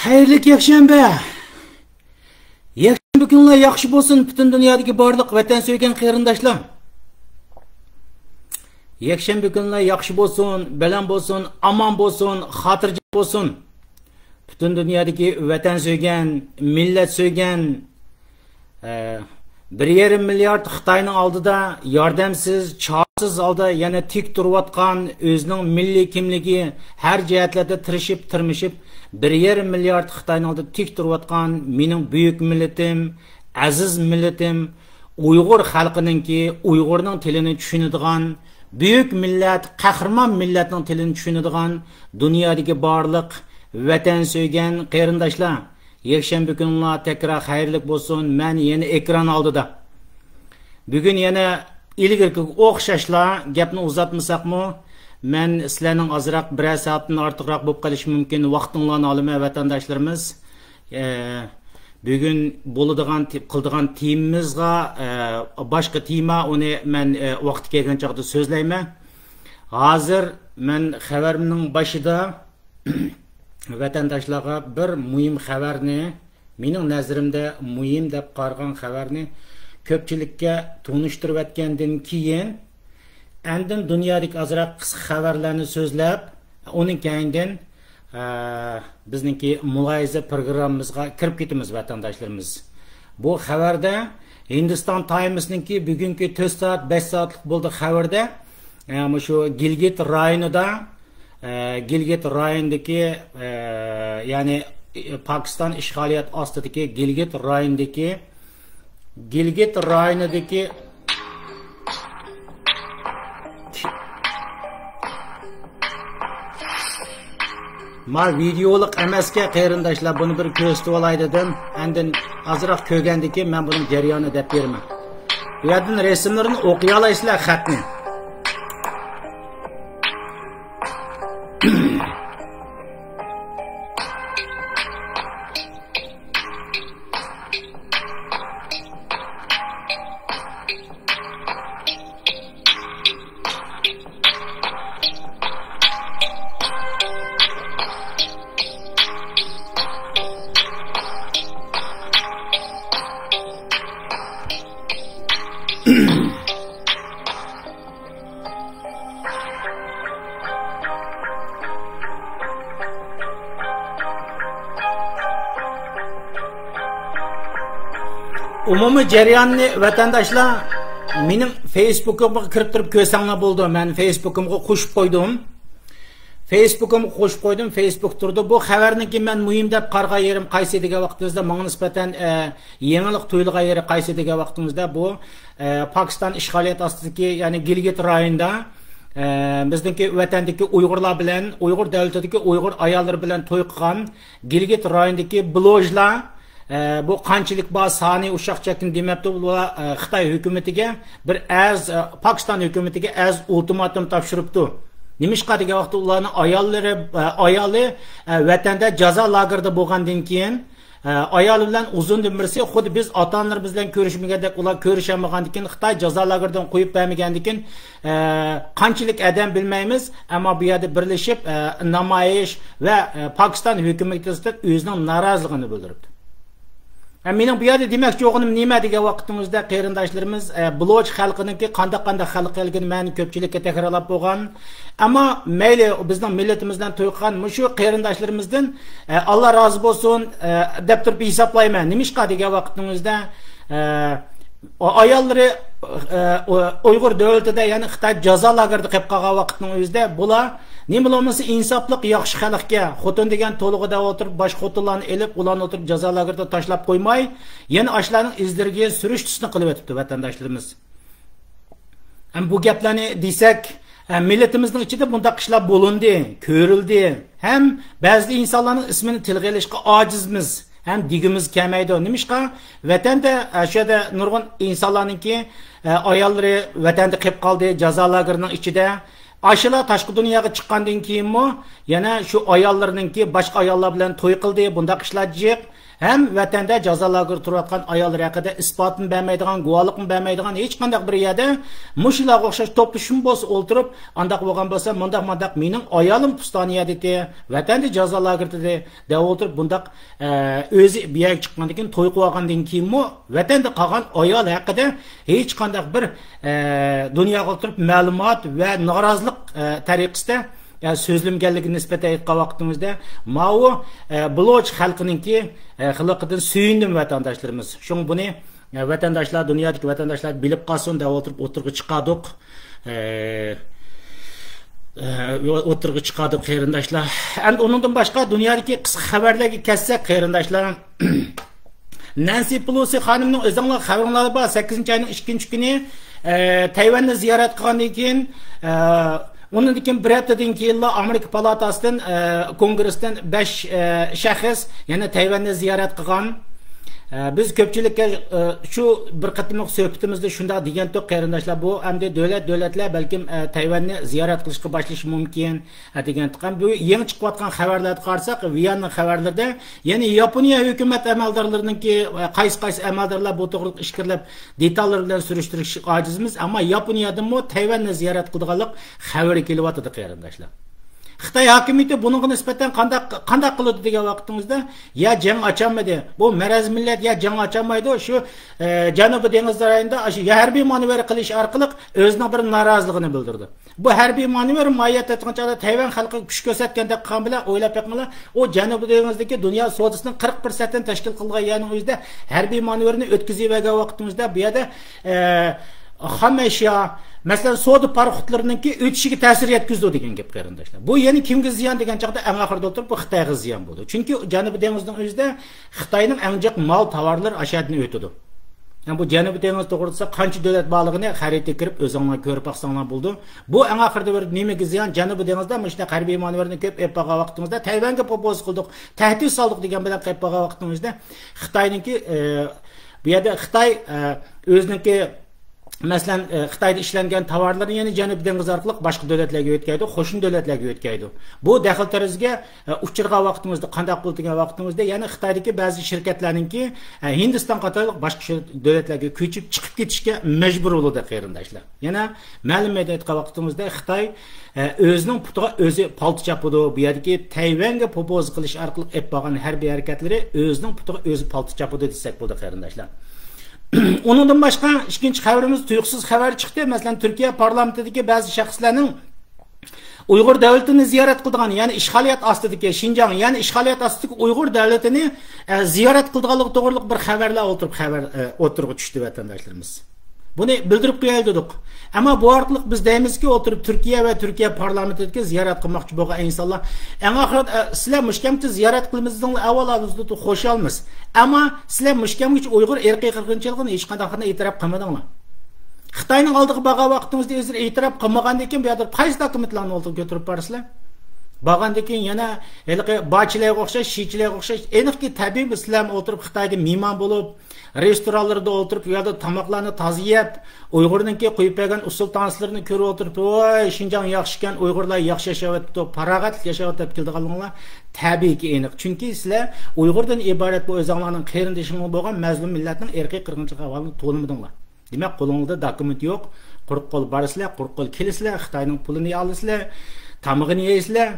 Xayrlik yakshanba. Yakshanba kunlar yaxshi bo'lsin butun dunyodagi barliq vatan so'ygan qarindoshlar. Yakshanba kunlar yaxshi bo'lsin, baland bo'lsin, omon bo'lsin, xotirjam bo'lsin. Butun dunyodagi vatan so'ygan, millat so'ygan 1,5 milliard Xitoyning oldida yordamsiz, chorasiz holda yana tik turayotgan, o'zining milliy kimligi har jihatlarda tirishib 1,5 milliard Xitoyning oldida tik turayotgan mening buyuk millatim, aziz millatim, Uyg'ur xalqininki, Uyg'urning tilini tushunadigan, buyuk millat, qahramon millatning tilini tushunadigan dunyodagi barliq vatan so'ygan qarindoshlar. Yakshanba kunlar tekrar xayrlik bo'lsin. Men yana ekran oldida. Bugun yana ilgirki o'xshashlar gapni uzatmasaqmi, men sizlarning ozroq 1 soatdan ortiqroq bo'lib qolishi mumkin vaqtinglarni olaman vatandoshlarimiz. Bugun bo'ladigan qildigan temamizga boshqa tema uni men vaqti kelgan chog'da so'zlayman. Hozir men xabarimning boshida vatandaşlarga bir muhim xabarni, mening nazarimda muhim deb qargan xabarni ko'pchilikka tunishtirib o'tgandan keyin andin dunyodagi azroq qisqa xabarlarni so'zlab, uning keyindan bizningki muloyiza programmamizga kirib ketamiz vatandoshlarimiz. Bu xabarda Hindiston Times'ninki bugungi 4 soat 5 soatlik bo'ldi xabarda, shu Gilgit rayonida Gilgit rayonidagi ya'ni Pokiston ishg'oliyat ostidagi Gilgit rayonidagi ma videolik emasga qarindoshlar buni bir ko'rsatib olay dedim. Endi azroq ko'rgandan keyin men buning jarayonini deb beraman. Bu yerdan rasmlarni o'qiy olasizlar xatni. Umumiy jarayonni vatandoshlar mening Facebook'imga kirib turib ko'rsanglar bo'ldi. Men Facebook'imga qo'shib qo'ydim. Facebook turdi. Bu xabarniki men muhim deb qargan yerim qaysi degan vaqtingizda menga nisbatan yangilik tuyulgan yeri qaysi degan vaqtingizda bu Pokiston ishg'oliyat ostidagi, ya'ni Gilgit rayonida bizningki vatandagi Uyg'urlar bilan, Uyg'ur davlatidagi Uyg'ur ayollar bilan to'y qilgan Gilgit rayonidagi blojlar bu qanchalik bor soni ushaq chekin demabdi, ular Xitoy hukumatiga bir Pokiston hukumatiga ultimatum topshiribdi. Nimishqa degan vaqtda ularning ayoli vatanda jazo lagerida bo'lgandan keyin ayoli bilan uzundan birisi xuddi biz ota-onalarimiz bilan ko'rishmagandek ular ko'rishamagandan keyin Xitoy jazo lageridan qo'yib bermagandan keyin qanchalik adam bilmaymiz, ammo bu yerda birlashib namoyish va Pokiston hukumatiga o'zining noroziligini bildiribdi. Mening bu yerda demoqchi o'g'lim nima degan vaqtimizda qarindoshlarimiz bloj xalqiniki qanday xalqligini men ko'pchilikka takrorlab bo'lgan. Ammo mayli bizning millatimizdan to'ygan shu qarindoshlarimizdan Alloh rozi bo'lsin deb turib hisoblayman. Nimishqa degan vaqtimizda ayollari Uyg'ur davlatida, ya'ni Xitoy jazo lagerida qolib qolgan vaqtning o'zida bular nima bo'lmasa insofliq yaxshi xalqga xotin degan to'lig'ida o'tirib bosh xotinlarni elib ularni o'tirib jazo lagerida tashlab qo'ymay, yana ashlarning izlariga surish tusini qilib o'tibdi vatandoshlarimiz. Ham bu gaplarni desak, millatimizning ichida bunday ishlar bo'lindi, ko'rildi. Ham ba'zi insonlarning ismini tilga olishga ojizmiz. Hem digimiz kelmaydi. Nimishqa vatanda ashada nurg'un insonlarningki ayolları vatanda qolib qoldi jazo lagerining ichida. Aşılar tashqi dunyoga chiqqandan keyinmi yana shu ayollarningki boshqa ayollar bilan to'y qildi, bundaq ishlar jiq. Hem vatanda jazolarga turayotgan ayollar haqida isbotni bermaydigan, guvohlikni bermaydigan hech qanday bir yerda mushularga o'xshash to'plashim bo'lsa o'ltirib, andaq bo'lgan bo'lsa, mundaq mening ayolim Pustoniya dedi, vatanda jazolarga dedi, deb o'tirib bundaq o'zi biyak chiqqandan keyin to'y qilgandan keyinmi vatanda qolgan ayol haqida hech qanday bir dunyoga o'tirib ma'lumot va norozilik tariqasida so'zlamganligi nisbatan aytgan vaqtimizda ma'u bloch xalqininki xalqidan suyundim vatandaşlarımız. Şun buni vatandaşlar, dunyodagi vatandaşlar bilib qolsin deb o'tirg'i chiqadik. O'tirg'i chiqadik qarindoshlar. Endi undan boshqa dunyodagi qisqa xabarlarga kelsak qarindoshlar. Nancy Pelosi xonimning o'zinglar xabaringiz bor 8-oyning 2-kuni Tayvanni ziyorat qilgandan keyin ondan keyin bir haftadan keyin Amerika palatasidan kongressdan 5 shaxs yana Tayvanni ziyorat qilgan. Biz ko'pchilikka shu bir qatimliq suhbatimizda shunda degan to'q qarindoshlar bu hamda davlatlar balkim Tayvanni ziyorat qilishga boshlashi mumkin degan to'qan. Bu yangi chiqayotgan xabarlarga qarasak, Viyanning xabarlarida ya'ni Yaponiya hukumat amaldorlarininki qaysi amaldorlar bu to'g'riliq ish qilib detallar bilan surishtirish ojizmiz, ammo Yaponiyadan mo Tayvanni ziyorat qilganlik xabari kelyapti qarindoshlar. Xitoy hokimiyati bunga nisbatan qanday qiladi degan vaqtimizda ya jang ochamadi. Bu maraz millat ya jang ochamaydi. Shu Janubiy dengiz rayonida harbiy manevr qilish orqali o'zining bir noroziligini bildirdi. Bu harbiy manevr moyat etgancha Tayvan xalqiga kuch ko'rsatganda qan bilan o'ylab qo'yinglar, o Janubiy dengizdagi dunyo savdosining 40%ni tashkil qilgan yani o'zida harbiy manevrni o'tkazib bergan vaqtimizda bu yerda xomashya masalan savdo paraxodlarininki o'tishiga ta'sir yetkazdi degan gap qarindoshlar. Bu ya'ni kimga ziyon degan chaqda eng oxirida o'tirib bu Xitoyga ziyon bo'ldi. Chunki Janubiy dengizning o'zida Xitoyning eng jiq mol tovarlar ashadni o'tadi. Yani bu Janubiy dengiz to'g'risida qancha davlat borligini xaritaga kirib o'zinglar ko'rib baqsanglar bo'ldi. Bu eng oxirida bir nimaga ziyon Janubiy dengizda mana shunday harbiy manevrni ko'p epaga vaqtimizda Tayvanga propoz qildik, tahdid soldik degan bilan qaypaga vaqtimizda Xitoyninki bu yerda Xitoy o'ziniki masalan Xitoyda ishlangan tovarlarni yana Janubiy dengiz orqali boshqa davlatlarga o'tkazdi, qo'shni davlatlarga o'tkazdi. Bu daxl tarzga uchirgan vaqtimizda qanday qilgan vaqtimizda yana Xitoydagi ba'zi shirkatlarningki Hindiston qatorli boshqa davlatlarga ko'chib chiqib ketishga majbur bo'ldi qarindoshlar. Yana ma'lumot aytgan vaqtimizda Xitoy o'zining putiga o'zi palto chapadi. Bu yerdagi Tayvanga propoz qilish orqali olib borgan harbiy harakatlari o'zining putiga o'zi palto chapadi desak bo'ldi qarindoshlar. Onundan başqa ikkinchi xabarimiz tuyuqsiz xabar chiqdi. Masalan, Turkiya parlamentidagi ba'zi shaxslarning Uyg'ur davlatini ziyorat qilgan, ya'ni ishg'oliyat ostidagi Xinjiang, ya'ni ishg'oliyat ostidagi Uyg'ur davlatini ziyorat qilganligi to'g'riliq bir xabarlar o'tirib tushdi vatandoshlarimiz. Buni bildirib qo'yaylik dedik. Ammo bu orqali biz deymizki, o'tirib Turkiya va Turkiya parlamentidagi ziyorat qilmoqchi bo'lgan insonlar eng oxirida sizlar mushkamchi ziyorat qilmizdan avvalingizda xo'shalmiz. Ammo sizlar mushkamchi Uyg'ur erkiy qirg'inchiligini hech qanday e'tirof qilmadinglar. Xitoyning oldiga borgan vaqtimizda o'zlari e'tirof qilmagandan keyin bu yerda qaysi dokumentlarni oldirib ko'tarib borsizlar? Borgandan keyin yana bojchilarga o'xshash, shichilarga o'xshash aniqki tabiiy sizlar o'tirib Xitoyda mehmon bo'lib restoranlarda o'tirib, yo'lda tamoqlarni tozayib, Uyg'urninki qo'yib bergan usul tansilarini ko'rib o'tirib, "Voy, Xinjiang yaxshi ekan, Uyg'urlar yaxshi yashayapti, farog'at yashayapti" deb kelganlar tabiiyki aniq. Chunki sizlar Uyg'urdan iborat bu o'zinglarning qarindoshingiz bo'lgan mazlum millatning erkiy qirg'inchilik ahvolini to'lmadinglar. Demak, qo'lingizda dokument yo'q, quruq qo'l borsizlar, quruq qo'l kelisizlar, Xitoyning pulini olasizlar, tamog'ini yeysizlar,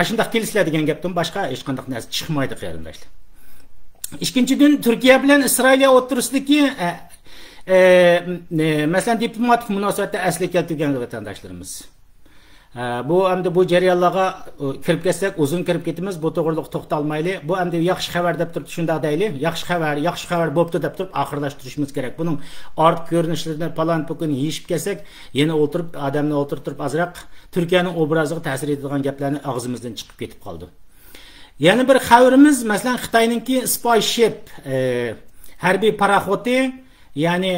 ashundaq kelisizlar degan gapdan boshqa hech qanday narsa chiqmaydi qarindoshlar. İkinchidan Turkiya bilan Isroiliya o'rtasidagi masalan diplomatik munosabatda asli keltirgan vatandoshlarimiz. Bu hamda bu jarayonlarga kirib ketsak, uzun kirib ketamiz, bu to'g'riliq to'xtalmaylik. Bu hamda yaxshi xabar deb turib shunday deylik. Yaxshi xabar bo'pti deb turib oxirlashtirishimiz kerak. Buning ortiq ko'rinishlarini falan pokun yeyishib kelsak, yana o'tirib odamni o'tirtirib azroq Turkiyaning obraziga ta'sir etadigan gaplarni og'zimizdan chiqib ketib qoldi. Yani bir xabarimiz masalan Xitoyninki Spaceship harbiy paraxoti, ya'ni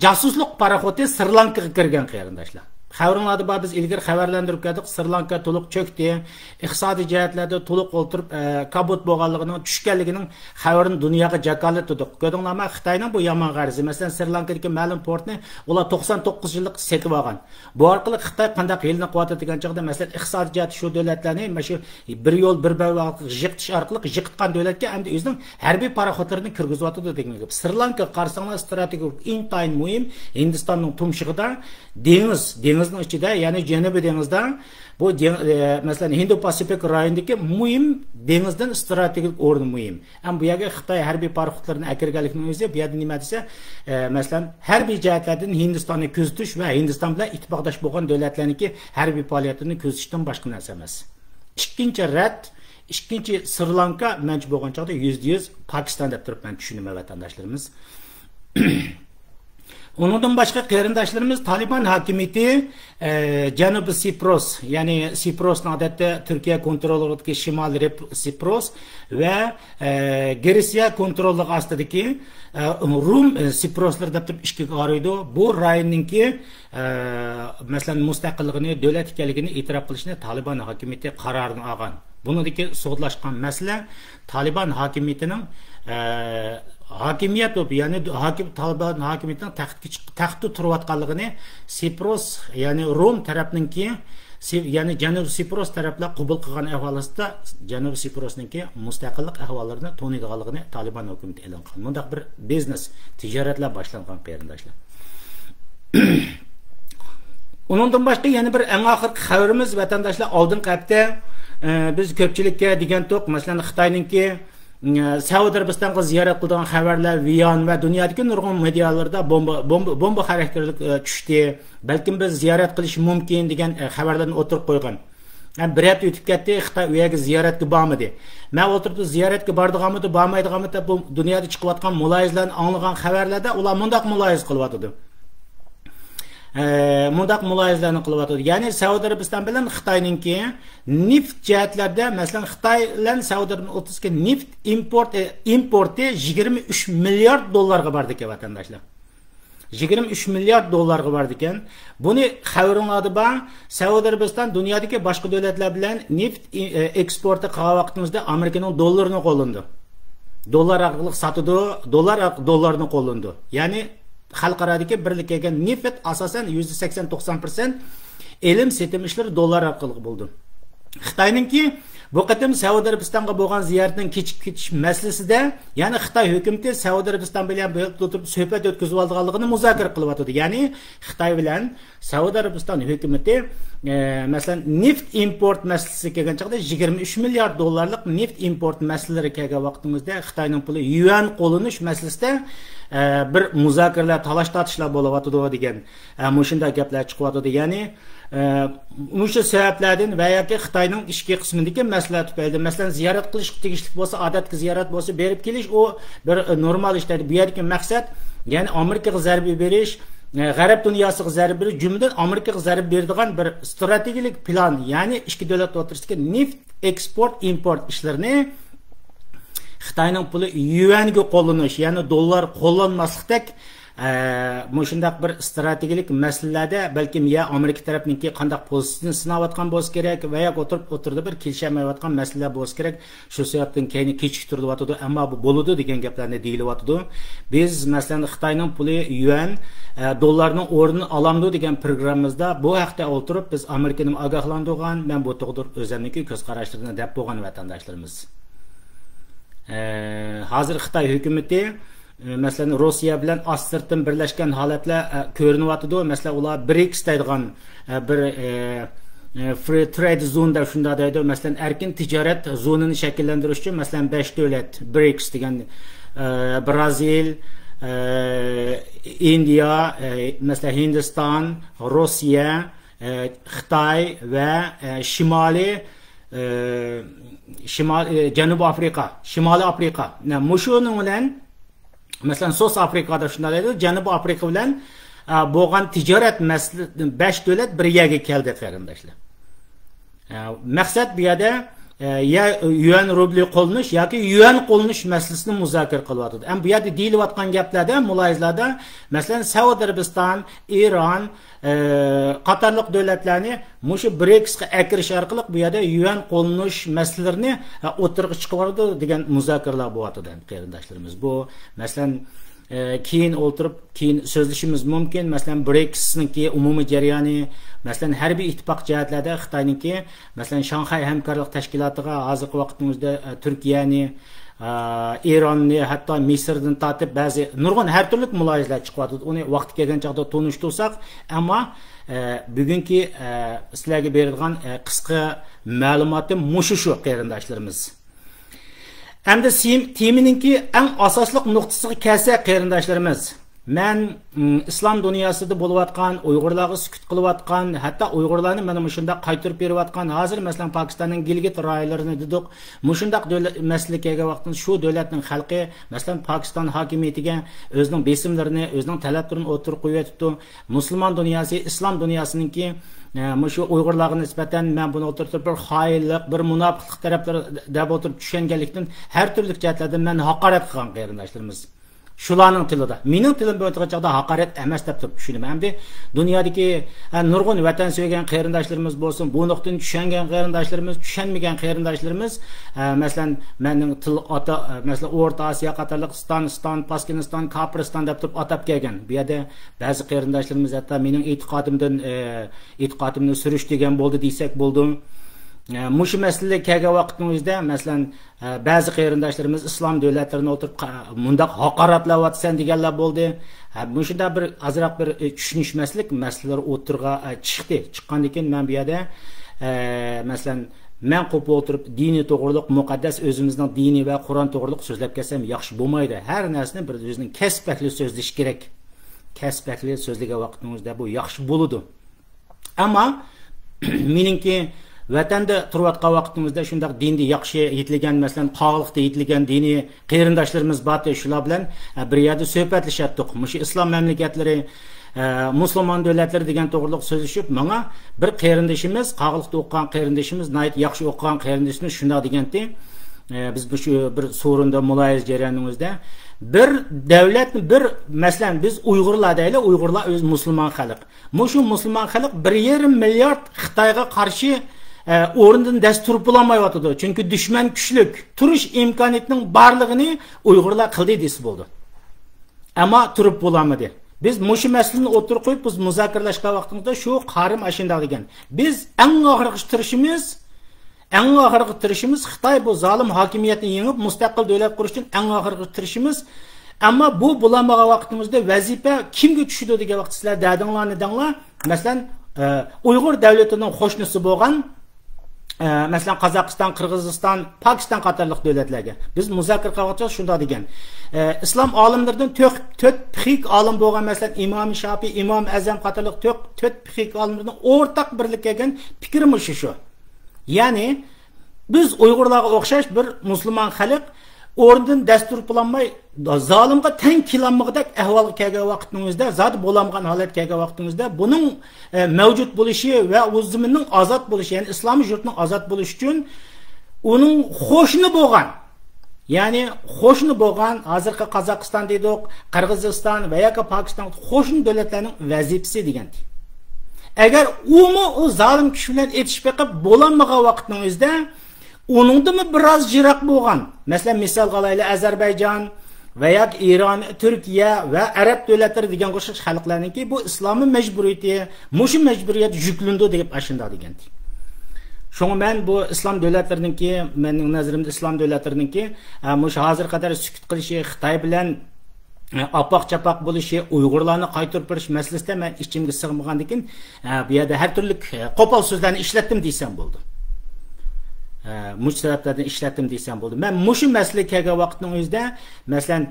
jasuslik paraxoti Sri Lankaga kirgan qarindoshlar. xabaringlarda bor, biz ilgari xabarlantirib keldik, Sri Lanka to'liq cho'kdi, iqtisodiy jihatlarda to'liq o'ltirib kabut bo'lganligining, tushganligining xabarini dunyoga jakolat qildik. Ko'rdinglarmi, Xitoyning bu yomon g'arzi. Masalan, Sri Lankadagi ma'lum portni ular 99 yillik setib olgan. Bu orqali Xitoy qanday yilni quvvat degan chog'da, masalan, iqtisodiy jihat shu davlatlarni mana shu bir yo'l bir barvaqt yiqitish orqali yiqitgan davlatga endi o'zining harbiy paraxodlarini kirgizyotdi degan gap. Sri Lanka qarsanglar strategik intayin muhim, Hindistonning tumshug'ida dengizning ichida, ya'ni Janubiy dengizda, bu masalan Hindo-Pasifik rayonidagi muhim dengizdan strategik o'rni muhim. Ham bu yerga Xitoy harbiy paraxodlarini akirganlikning o'zi bu yerda nima desa, masalan harbiy jihatlardan Hindistonni kuzatish va Hindiston bilan ittifoqdosh bo'lgan davlatlarniki harbiy faoliyatini kuzatishdan boshqa narsa emas. Ikkinchi Sri Lanka menchi bo'lgan chog'da %100 Pokiston deb turib men tushunaman vatandoshlarimiz. Onundan başka qarindoshlarimiz Taliban hakimiyeti Janubiy Sipros, ya'ni Siprosning odatda Turkiya kontrolidagi Shimoliy Sipros va Gretsiya kontroli ostidagi Rum Siproslar deb turib ishga qaraydi. Bu rayonningki masalan mustaqilligini, davlat ekanligini e'tirof qilishni Taliban hakimiyeti qarorini olgan. Buningdagi sudlashgan masala Taliban hakimiyetining hakimiyet yani Taliban hakimiyetining taxtda turayotganligini Sipros, ya'ni Rum tarafninki, ya'ni Janubiy Sipros taraflar qabul qilgan ahvolida Janubiy Siprosninki mustaqillik ahvollarini to'niydiganligini Taliban hukumati e'lon qilgan. Bunda bir biznes, tijoratlar boshlangan qarindoshlar. Undan boshqa yana bir eng oxirgi xabarimiz vatandoshlar, oldingi hafta biz ko'pchilikka degan to'q, masalan Xitoyninki Saudiya Arabistonga ziyorat qilgan xabarlar Viyon va dunyodagi nurg'un medialarda bomba xarakterli tushdi. Balkim biz ziyorat qilish mumkin degan xabarlarni o'tirib qo'ygan. Bir hafta o'tib ketdi, Xitoy u yerga ziyoratga bormadi. Men o'tirib ziyoratga bordiganmidi, bormaydiganmidi, bu dunyoda chiqayotgan muloyizalarni anglagan xabarlarda ular mundaq muloyiz qilyotdi. Mundaq muloyizalarni qilyotdi. Ya'ni Saudiya Arabiston bilan Xitoyninki neft jihatlarda, masalan Xitoy bilan Saudiya Arabistonga neft importi 23 milliard dollarga bordi ekan vatandoshlar. 23 milliard dollarga bordi ekan. Buni xabaringlarda bor. Saudiya Arabiston dunyodagi boshqa davlatlar bilan neft eksporti qilgan vaqtimizda Amerikaning dollarini qo'llandi. Dollar orqali sotdi, dollarni qo'llandi. Ya'ni xalqarodagi birlik kelgan neft asosan %80-90% elim setim ishlari dollar orqali bo'ldi. Xitoyninki bu qatim Saudiya Arabistonga bo'lgan ziyoratning kechib ketish masalasida, ya'ni Xitoy hukumati Saudiya Arabiston bilan o'tirib suhbat o'tkazib olganligini muzokara qilyapti. Ya'ni Xitoy bilan Saudiya Arabiston hukumati masalan neft import masalasi kelgan chog'da 23 milliard dollarlik neft import masalalari kelgan vaqtimizda Xitoyning puli yuan qo'llanish masalasida bir muzokaralar, talash tortishlar bo'lyapti degan shunday gaplar chiqyapti. Ya'ni o'sha sabablardan va yoki Xitoyning ichki qismidagi masala tufayli, masalan ziyorat qilish tegishli bo'lsa, odatga ziyorat bo'lsa berib kelish, u bir normal ishlar. Bu yerdagi maqsad ya'ni Amerikaga zarba berish, G'arb dunyosiga zarba berish, jumladan Amerikaga zarba beradigan bir strategik plan, ya'ni ikki davlat o'rtasidagi neft eksport import ishlarini Xitoyning puli yuanga qo'llanish, ya'ni dollar qo'llanmaslikdek shundaq bir strategik masalalarda balkim ya Amerika tarafininki qanday pozitsiyani sinayotgan bo'lsa kerak va yoki o'tirdi bir kelishmayotgan masalalar bo'lsa kerak. Shu sababdan keyin kechiktiryapti, ammo bu bo'ladi degan gaplarni deyilyapti. Biz masalan Xitoyning puli yuan, dollarning o'rnini olamdi degan programmamizda bu haqda o'tirib biz Amerikani ogohlantirgan, men bu to'g'ri o'zimniki ko'z qarashlarini deb bo'lgan vatandoshlarimiz. Hozir Xitoy hukumati masalan Rossiya bilan astirtin birlashgan holatlar ko'rinyapti. Masalan ular BRICS deydigan bir free trade zone deb shunday deydi. Masalan erkin tijorat zonini shakllantirish uchun masalan 5 davlat BRICS degan Brazil, Indiya, masalan Hindiston, Rossiya, Xitoy va Janubiy Afrika, Shimoliy Afrika. Mushuning bilan masalan South Afrikada shunday edi, Janubiy Afrika bilan bo'lgan tijorat masalasi 5 davlat bir yerga keldi qarindoshlar. Maqsad bu yerda ya yuan rubli qo'llanish yoki yuan qo'llanish masalasini muzokara qilyapti. Ham bu yerda deyilayotgan gaplarda, mulohizlarda, masalan, Saudiya Arabiston, Eron qatorliq davlatlarni mushu BRICSga akirish orqali bu yerda yuan qo'llanish masalalarini o'tirg'i chiqardi degan muzokaralar bo'lyapti, qarindoshlarimiz. Bu masalan keyin o'tirib keyin so'zlashimiz mumkin. Masalan, BRICS'ningki umumiy jarayoni, masalan, harbiy ittifoq jihatlarda Xitoyniki, masalan, Shanxay hamkorlik tashkilotiga hozirgi vaqtimizda Turkiyani, Eronni, hatto Misrdan tortib ba'zi nurg'un har turli mulohizlar chiqyapti. Uni vaqti kelgan chaqda tonishtirsak, ammo bugungi sizlarga berilgan qisqa ma'lumotim mushu shu qarindoshlarimiz. Hamda teminingki eng asosli nuqtasiga kelsak qarindoshlarimiz, men islom dunyosida bo'layotgan Uyg'urlarga sukut qilayotgan, hatto Uyg'urlarni mana shunda qaytarib berayotgan, hozir masalan Pokistonning Gilgit rayonlarini dedik, mushundaq masalaga vaqtida shu davlatning xalqi masalan Pokiston hokimiyatiga o'zining besimlarini, o'zining talablarini o'tirib qo'yibdi. Musulmon dunyosi, islom dunyosiningki shu Uyg'urlarga nisbatan men buni o'tirib bir xoinlik, bir munofiqlik taraflari deb o'tirib tushunganlikdan har turli jihatlardan men haqorat qilgan qarindoshlarimiz. Shularning tilida. Mening tilim bo'yicha chaqda haqorat emas deb turib tushunaman. Hamda dunyodagi nurg'un vatan sevgan qarindoshlarimiz bo'lsin, bu nuqtani tushungan qarindoshlarimiz, tushunmagan qarindoshlarimiz, masalan, mening til ota, masalan, O'rta Osiyo qatorliq Afg'oniston, Pokiston, Qopriston deb turib atab kelgan. Bu yerda ba'zi qarindoshlarimiz hatto mening e'tiqodimni surish degan bo'ldi desak bo'ldi. Mushu masalaga kelgan vaqtimizda masalan ba'zi qarindoshlarimiz islom davlatlarini o'tirib mundaq haqoratlayotsan deganlar bo'ldi. Mushunda bir azroq bir tushunishmaslik masalalar o'tirga chiqdi. Chiqqandan keyin men bu yerda masalan men qo'pib o'tirib diniy to'g'riliq, muqaddas o'zimizning diniy va Qur'on to'g'riliq so'zlab kelsam yaxshi bo'lmaydi. Har narsani bir o'zining kasbakli so'zlash kerak. Kasbakli so'zlagan vaqtimizda bu yaxshi bo'ladi. Ammo meningki vatanda turayotgan vaqtimizda shundaq dinda yaxshi yetligan, masalan, qog'liqda yetligan diniy qarindoshlarimiz bor, shular bilan bir yerda suhbatlashatdik. Mushu islom mamlakatlari, musulmon davlatlari degan to'g'riliq so'zlashib, menga bir qarindoshimiz, qog'liqda o'qigan qarindoshimiz, nayt yaxshi o'qigan qarindoshimiz shunday degandi. Biz bu shu bir so'rinda muloyiz jarayonimizda bir davlatni bir masalan biz Uyg'urlar deylik, Uyg'urlar o'z musulmon xalq. Mushu musulmon xalq 1,5 milliard Xitoyga qarshi o'rnidan dastur bulamayotdi. Chunki dushman kuchlik, turish imkoniyatining barlig'ini Uyg'urlar qildi desa bo'ldi. Ammo turib bulamadi. Biz mushu masalani o'tirib qo'yib, biz muzokaralashgan vaqtimizda shu qarim ashunda degan. Biz eng oxirgi tirishimiz Xitoy bu zolim hokimiyatni yengib mustaqil davlat qurish uchun eng oxirgi tirishimiz. Ammo bu bulamagan vaqtimizda vazifa kimga tushdi degan vaqt sizlar dadinglar, masalan, Uyg'ur davlatining qo'shnisi bo'lgan masalan Qozog'iston, Qirg'iziston, Pokiston qatorliq davlatlarga biz muzokara qilmoqchimiz shunda degan. Islom olimlaridan 4 fiqh olim bo'lgan masalan Imom Shofiy, Imom Azam qatorliq 4 fiqh olimlaridan o'rtaq birlik kelgan fikrimiz shu. Ya'ni biz Uyg'urlarga o'xshash bir musulmon xalq o'rnidan dastur qilinmay zolimga teng kelinmoqdek ahvolga kelgan vaqtimizda, zot bo'lamgan holat kelgan vaqtimizda buning mavjud bo'lishi va o'zimizning ozod bo'lishi, ya'ni islomiy yurtning ozod bo'lishi uchun uning qo'shni bo'lgan, ya'ni qo'shni bo'lgan hozirgi Qozog'iston deydik, Qirg'iziston va yoki Pokiston qo'shni davlatlarning vazifasi degan. Agar u zolim kuch bilan etish beqib bo'lanmagan vaqtimizda uningdimi biroz jiroq bo'lgan. Masalan, misol qilaylik Ozarbayjon va yoki Eron, Turkiya va arab davlatlari degan qo'shnish xalqlarningki bu islomiy majburiyati, mushu majburiyat yuklandi deb ashunda degan. Shunga men bu islom davlatlarininki, mening nazarimda islom davlatlarininki mushu hozir qadar sukut qilishi, Xitoy bilan apoq-chapoq bo'lishi, Uyg'urlarni qaytarib berish masalasida men ichimga sig'magandan keyin bu yerda har turli qo'pol so'zlarni ishlatdim desam bo'ldi. Mush sabablardan ishlatdim desam bo'ldi. Men mushu masalaga kelgan vaqtning o'zida masalan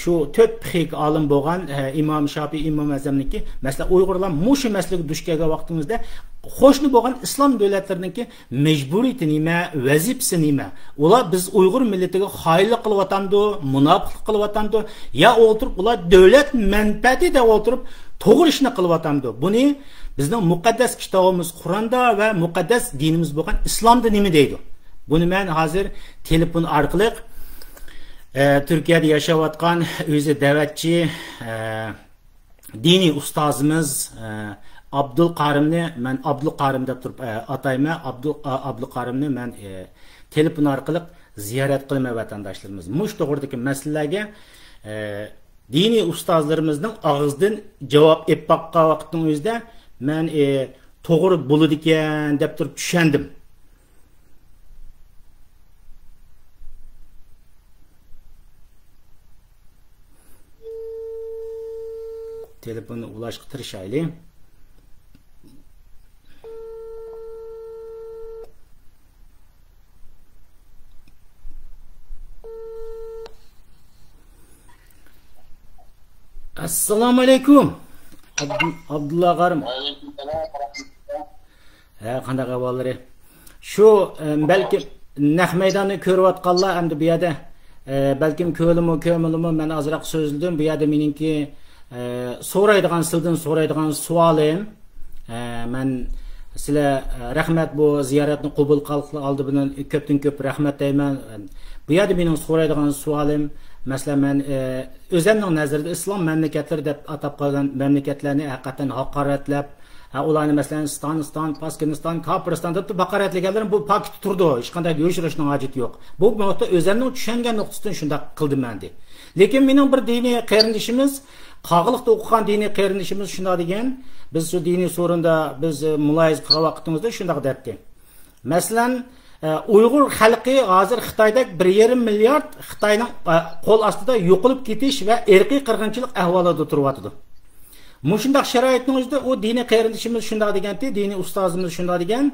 shu 4 fiqh olim bo'lgan Imom Shofiy, Imom Azamniki masalan Uyg'urlar mushu masalaga duch kelgan vaqtimizda qo'shni bo'lgan islom davlatlarininki majburiyati nima, vazifasi nima? Ular biz Uyg'ur millatiga xoinlik qilyapti, munofiqlik qilyapti, ya o'tirib ular davlat manfaatida o'tirib to'g'ri ishni qilyapti. Buni bizning muqaddas kitobimiz Qur'onda va muqaddas dinimiz bo'lgan islomda nima deydi? Buni men hozir telefon orqali Türkiye'de yaşayotgan o'zi da'vatchi diniy ustozimiz Abdulqarimni men Abdulqarim deb turib atayman. Abdulqarimni men telefon orqali ziyorat qilaman vatandaşlarımız. Mush to'g'ridagi masalalarga diniy ustozlarimizning og'zidan javob ep bakka vaqtning o'zida men to'g'ri bo'ladi ekan deb turib tushundim. Telefonu ulaşıp tirishayli. Assalomu alaykum. Abdulla Qarim. Qanday ahvollar? Shu balki naq maydonni ko'rayotganlar hamda bu yerda balkim ko'milimi men azroq so'zladim. Bu yerda meningki sizdan so'raydigan savolim men sizlar rahmat bu ziyoratni qabul qildi bilan ko'pdan ko'p rahmat deyman. Bu yerda mening so'raydigan savolim mesela men o'zimning nazarida islom mamlakatlari deb atab qo'ygan mamlakatlarni haqiqatan haqoratlab ularni masalan Afg'oniston, Pokiston, Kafiriston deb haqoratlaganlar bu pakt turdi. Hech qanday yo'shirishning hojati yo'q. Bu nuqta o'zimning tushungan nuqtasidan shunda qildim men de. Lekin mening bir diniy qarindishimiz Qog'liqda o'qigan diniy qarindishimiz shunda degan, biz shu diniy so'rinda biz muloyiz qilgan vaqtimizda shunda debdi. Masalan, Uyg'ur xalqi hozir Xitoyda 1,5 milliard Xitoyning qo'l ostida yo'qolib ketish va irqiy qirg'inchilik ahvolida turyapti. Mushundaq sharoitning o'zida u diniy qarindishimiz shunda deganda, diniy ustozimiz shunda degan,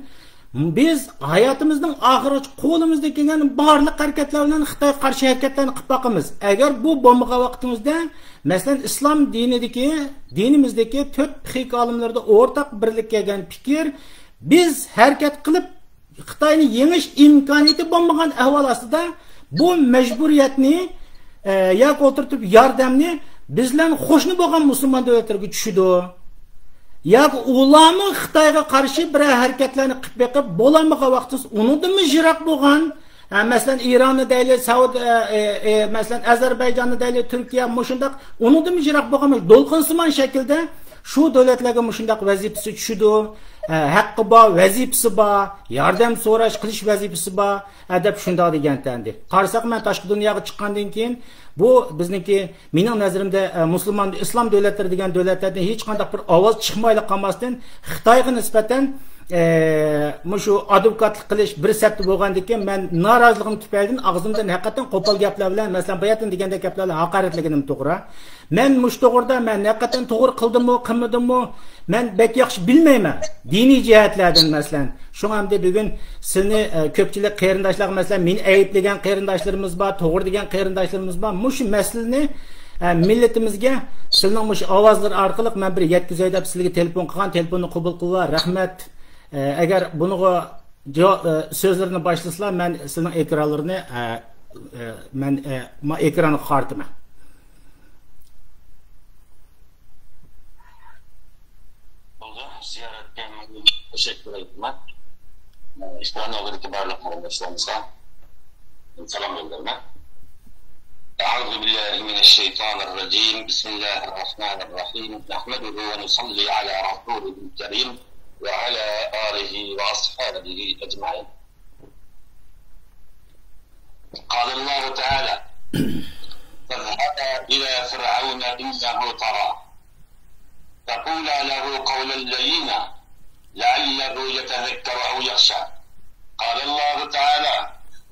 biz hayotimizning oxirgi qo'limizda kelgan barliq harakatlar bilan Xitoy qarshi harakatlarni qilib boqamiz. Agar bu bo'lmagan vaqtimizda, masalan, islom dinimizdagi 4 fiqh olimlarida o'rtaq birlik kelgan fikr, biz harakat qilib Xitoyni yengish imkoniyati bo'lmagan ahvol ostida bu majburiyatni yoki o'tirtib yordamni bizlar qo'shni bo'lgan musulmon davlatlarga tushidi. Yoki ularni Xitoyga qarshi bir harakatlarni qilib beqib bo'lamagan vaqtda unudimi jiroq bo'lgan, masalan Ironni deyli, masalan Ozarbayjonni deyli, Turkiya mushundaq unudimi jiroq bo'lgan do'lqinsimon shaklda shu davlatlarga mushundaq vazifasi tushidi. Haqqi bor, vazifasi bor, yordam so'rash qilish vazifasi bor, deb shunda degan tandi. Qarsak men tashqi dunyoga chiqqandan keyin bu bizniki mening nazarimda musulmon islom davlatlari degan davlatlardan hech qanday bir ovoz chiqmayli qolmasdan Xitoyga nisbatan shu advokatlik qilish bir sabti bo'lgandan keyin men noroziligim tufaylidan og'zimdan haqiqatan qo'pol gaplar bilan masalan bayatın deganda gaplarni haqoratlaganim to'g'ri. Men mush to'g'rida men haqiqatan to'g'ri qildimmi, qilmadimmi men bek yaxshi bilmayman. Diniy jihatlardan masalan shu hamda bugun sizni ko'pchilik qarindoshlar masalan men ayiblagan qarindoshlarimiz bor, to'g'ri degan qarindoshlarimiz bor. Mush masalani millatimizga sizning mush ovozlar orqali men bir yetkazay deb sizlarga telefon qilgan, telefonni qabul qilib rahmat. Agar buniga so'zlarni boshlasizlar men sizning ekranlarini men ekranni qartaman. Ziyoratga teşekkür ederim. İşlerine olarak barlıq arkadaşlarımıza selam göndermek. Euzu billahi mineşşeytanirracim. Bismillahirrahmanirrahim. Nahmeduhu ve nusalli ala rasulihil kerim ve ala alihi ve ashabihi ecmaîn. قال الله تعالى: فاذهبا إلى فرعون إنه طغى فقولا له قولا لينا لعله يتذكر أو يخشى. قال الله تعالى: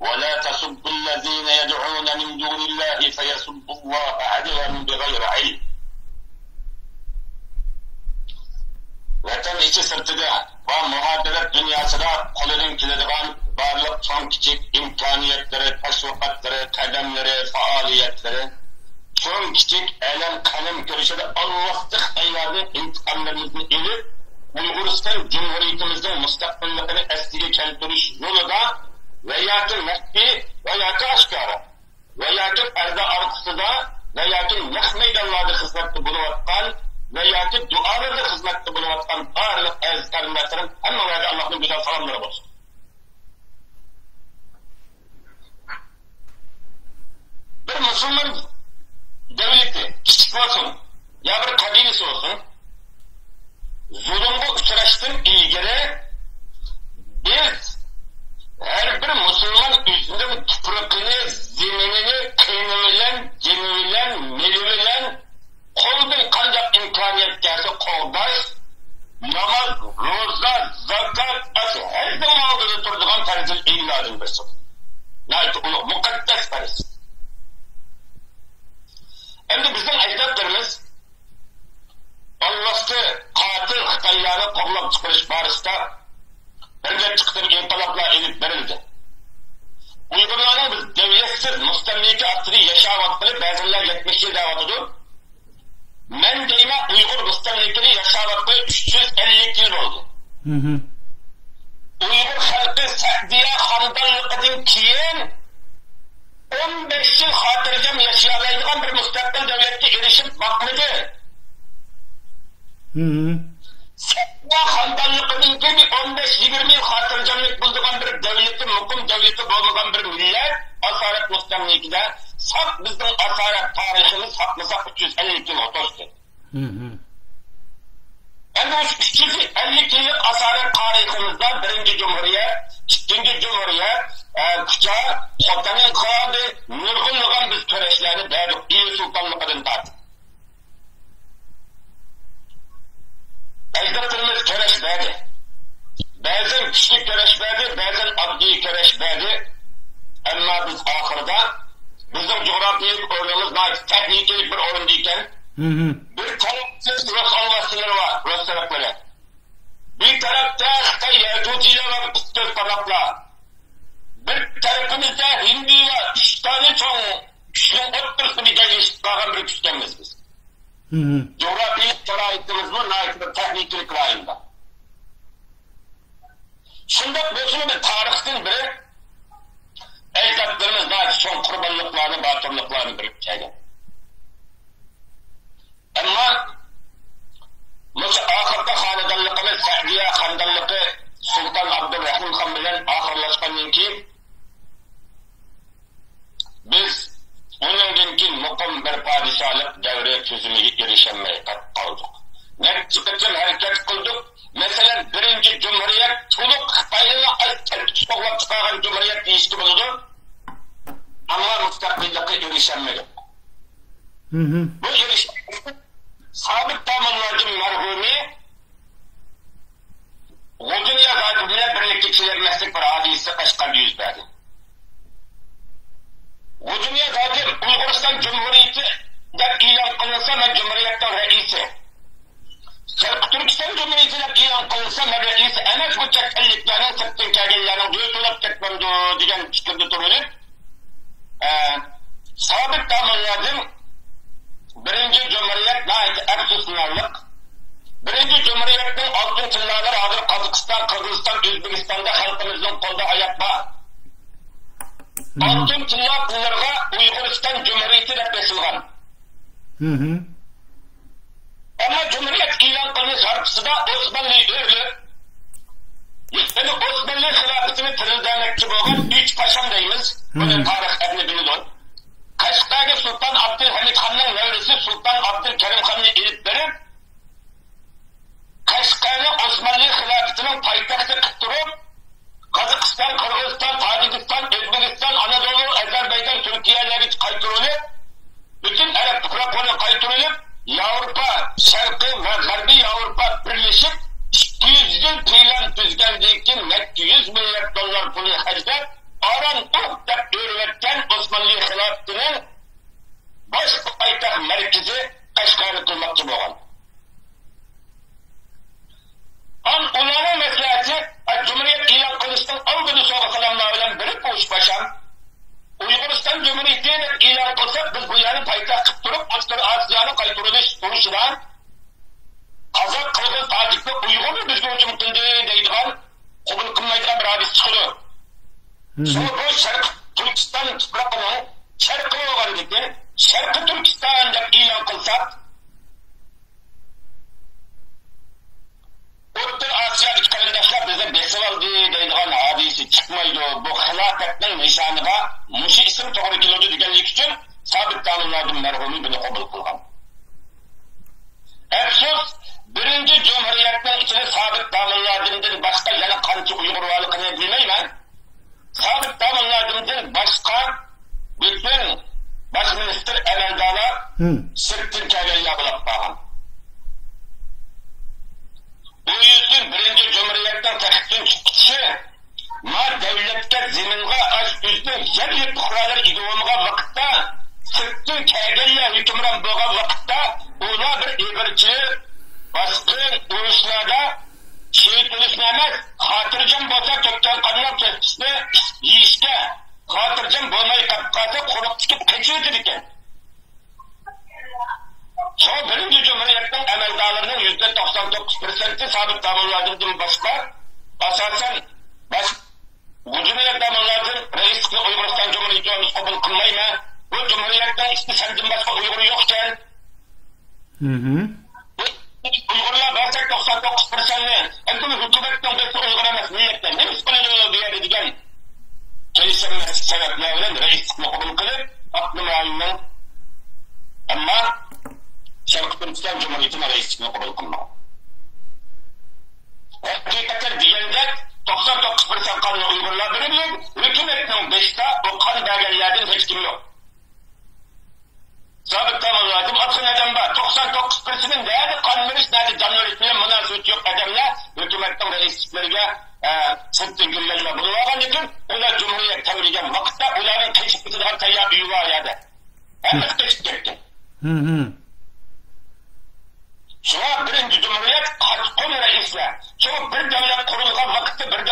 ولا تسبوا الذين يدعون من دون الله فيسبوا الله عدوا بغير علم. Vatan içi sırtıda ve muhabbet dünyasında kolunun kilidine varlık son küçük imkaniyetleri, teşvikatları, kademleri, faaliyetleri, son küçük elem kalem görüşede Allah'tık ayarlı intikamlarımızı ilip Bulgaristan Cumhuriyetimizin müstakbelliğini eskiye keltiriş yolunda veya ki mehdi veya ki aşkara veya ki perde arkasında veya ki yak meydanlarda hizmette bulunmaktan veya ki dualarda hizmette bulunmaktan ağırlık aziz karimletlerin hemen Allah'ın güzel salamları olsun. Müslüman devleti, küçük olsun, ya bir kabilesi olsun, zulümge uçraştın ilgili biz her bir Müslüman üstünün tuprağını, zeminini, kıynımıyla, cemiyle, meliyle, koldan kancak imkaniyet gelse koldaş, namaz, roza, zakat, her zaman aldığını turduğun tarzı ilanın besin. Nayet onu mukaddes parası. Hem de bizim ecdatlarımız Allah'tı katil Xitaylarını kovlap çıkarış barışta birge çıktığım inkılaplar edip verildi. Uygurların biz devletsiz, müstemliki asrı yaşavatları bazılar 70 yıl davatıdır. Men deyime Uygur müstemlikini yaşavatları 350 yıl oldu. Uygur halkı Sa'diye Hamdanlık'ın kiyin 15 yıl hatırcam yaşayamaydıgan bir müstakbel devlette erişip bakmadı. Sa'diye Hamdanlık'ın gibi 15-20 yıl hatırcamlık bulduğun bir devletin, mukum devleti bulduğun bir millet asaret müstemlikide sak bizden asaret tarihimiz hakmısak 350 yıl oturdu. Yani 350 yıllık asaret tarihimizde birinci Cumhuriyet, ikinci Cumhuriyet, Kıça, Xotanın Kağıdı, nurgulluğun biz töreşlerini verdik, İyi Sultanlık'ın tartık. Ecdatlarımız töreş verdi. Bazen küçük töreş verdi, bazen adli töreş verdi. Ama biz ahırda, bizim coğrafyayı oyunumuz, tekniklik bir oyun deyken, bir tarafsız Rus olmasıları var, Rus tarafları. Bir tarafta Xitay Yahudiler var, Kıstöz taraflar. Bir tarafımızda Hindi var, 3 tane çoğun, 3'ün ottursun bir gelmiş, bağın bir küçükemiz biz. Coğrafyayı şeraitimiz bu, naitli tekniklik rayında. Şimdi bu bir tarihtin biri, ecdatlarımız naitli son kurbanlıklarını, batırlıklarını birip çekin. Ama ahırda hanedanlıqımız Sa'diye Hamdanlıqı Sultan Abdurrahim Han bilen ahırlaşkandan keyin biz onundan keyin muqim bir padişahlık devri tüzümüge erişemey kaldık. Neticetim hareket kıldık. Mesela birinci Cumhuriyet tuluk Xitaylı'na tutuklap çıkargan Cumhuriyet deyişti buludu. Ama müstakbillik'e erişemedik. Bu erişemedik. Sabit Tamamlarcım merhumi Guduniya Gadi bile birlikte çilermezlik bir hadisi Kaşgar'da yüz verdi. Guduniya Gadi Uyguristan Cumhuriyeti de ilan kılınsa ben Cumhuriyet'ten reisi. Türkistan Cumhuriyeti de ilan kılınsa ben reisi. Enes bu çekilliklerin sırtın kâgillerin duyutulup tekmemdu diyen çıkırdı durulup Sabit Tamamlarcım Birinci Cumhuriyet naiti eksuslarlık. Birinci Cumhuriyet'in altın tillaları hazır Kazakistan, Kırgızistan, Özbekistan'da halkımızın kolda ayakta. Altın tilla pullarına Uyguristan Cumhuriyeti de besilgan. Ama Cumhuriyet ilan kılmış harpısı da Osmanlı'yı öyle. Yani Osmanlı hilafetini tirildenekçi boğan 3 paşam deyimiz. Bunun tarih evini bilir. Kaşgar'da Sultan Abdülhamid Han'ın nevresi Sultan Abdülkerim Han'ı elip verip Kaşgar'da Osmanlı hilafetinin payitahtı kıttırıp Kazakistan, Kırgızistan, Tacikistan, Özbekistan, Anadolu, Azerbaycan, Türkiye'leri kaytırılıp bütün Arap topraklarını kaytırılıp Avrupa, Şarkı ve Garbi Avrupa birleşip 200 yıl plan düzgendeki 200 milyar dolar pulu hacda aran da öğretken Osmanlı hilafetinin baş payitaht merkezi Kaşgar'ı kılmakçı boğan. Onların meselesi Cumhuriyet ilan kılıştan algılı soğuk salamlarıyla birip boğuş paşam. Uyguristan Cumhuriyeti'ne ilan kılsak biz bu yani payitaht kıttırıp Oscar Asya'nın kaytırılış duruşuna Kazak, Kırgız, Tacik'te Uygur'u bizge hücum kıldı deydiğen kabul kılmaydıgan bir hadis çıkıyor. Sonra bu Şarkı Türkistan tuprağını Şarkı olgan dedi. Şarkı Türkistan dep ilan kılsak Orta Asya iç kalendaşlar bize besivaldı deydiğen hadisi çıkmaydı. Bu hilafetin nişanıga muşi isim doğru kilodu degenlik için Sabit Damıllar'ın merhumu bunu kabul kılgan. Efsus, birinci Cumhuriyet'in içine Sabit Damıllar'ın başka yana kançı Uygur varlıkını bilmeymen, Sabit Damıllar'ın başka bütün başminister emeldalar sırtın keveli yapılıp bağın. Bu yüzden birinci Cumhuriyet'ten tehditün çıkışı ma devletke ziminga aş üzdü yer kurallar idiomuga vakitta sırtın keveli hükümran boğa vakitta ola bir ibirçi baskın uğuşlarda şehit oluşuna emez hatırcam boza tökken kanlar kestisine yiyişke hatırcam bolmayı kapkası kurup çıkıp kaçıyordur iken. Çoğu birinci Cumhuriyet'in emeldalarının %99%'i Sabit Damıllar'ın başka asasen bu Cumhuriyet Damıllar'ın reisliği Uygurustan Cumhuriyeti olmuş kabul kılmayma bu Cumhuriyet'ten işte sendin başka Uygur yokken Uygurlar basar 99%'ni hem de hükümetten de Uygur emez milletten ne miskoneli bir yer edigen gelişemez sebeplerle reisliği kabul kılıp aklım ayından ama Şarkı Türkistan Cumhuriyeti'ne reisliğini kabul kılma. Hakikatler diyende 99% kanlı Uygurlar bilmiyor, hükümetin dışta o kan belgelerden hiç kim yok. Sabit Damıllar'ın atı neden var? 99%'nin değerli kanunlarız nerede canlı öğretmenin münasebeti yok edemle hükümetin reisliklerine sıktı güllerine bulunan için onlar Cumhuriyet tebliğen vakitte onların teşvikli hatta ya üyü ayada. Hemen teşvik etti. Şuna birinci Cumhuriyet konu reisle. Şuna bir devlet kurulgan vakitte bir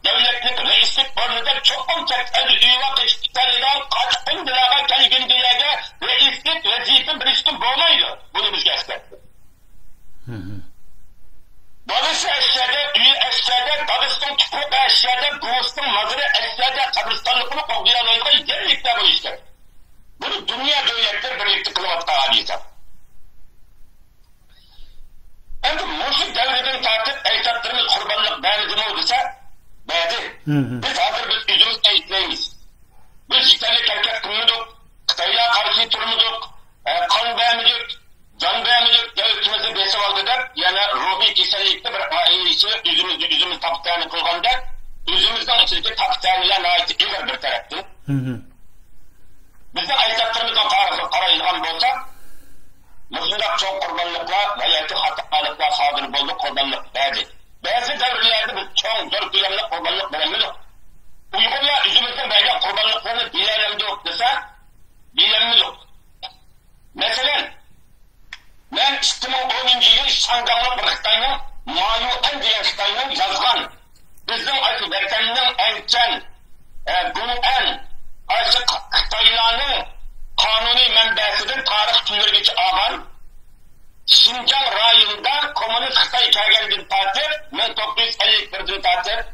devletlik reislik bölümünde çok çekten üyüva teşviklerden kaç kun dilağa kelgin dilağa reislik vazifin biriskin boğmaydı. Bunu biz gösterdi. Babası eşyada, üyü eşyada, babasının tüpük eşyada, buğustunun mazırı eşyada, kabristanlıkını koguyalayla yerlikte bu işler. Bunu dünya devletler birlikte kılıvatta hadise. Endi muşu devreden tartib aytadığımız kurbanlık benzimi olursa badi. Biz hazır biz yüzümüz eğitmeyiz. Biz Yitali terk kılmadık, Kıtayla karşı turmadık, kan beğenmedik, can beğenmedik, devletimizi besim aldı da yani ruhi kesinlikle bir aile içi yüzümüz taptağını kılganda yüzümüzden içindeki taptağıyla ait bir taraftı. Bizden aytadığımızdan karayılgan bolsa Müslüman çok kurbanlıklar veya ki hatalıklar sadır bulduk kurbanlık verdi. Bazı devirlerde biz çok zor duyarlı kurbanlık veremedik. Uygurlar yüzümüzden belki kurbanlıklarını bilemedik dese bilemedik. Mesela ben 2010 yıl Şanganlı Bırık'tayım Mayu En diyen Ştay'ın yazgan bizim açı vatanının ençen Gül'en açı Kıtaylanın kanuni menbesidir tarih tümürgeci ağan Şincan rayında Komünist Xitay kelgendir parti 1951'dir parti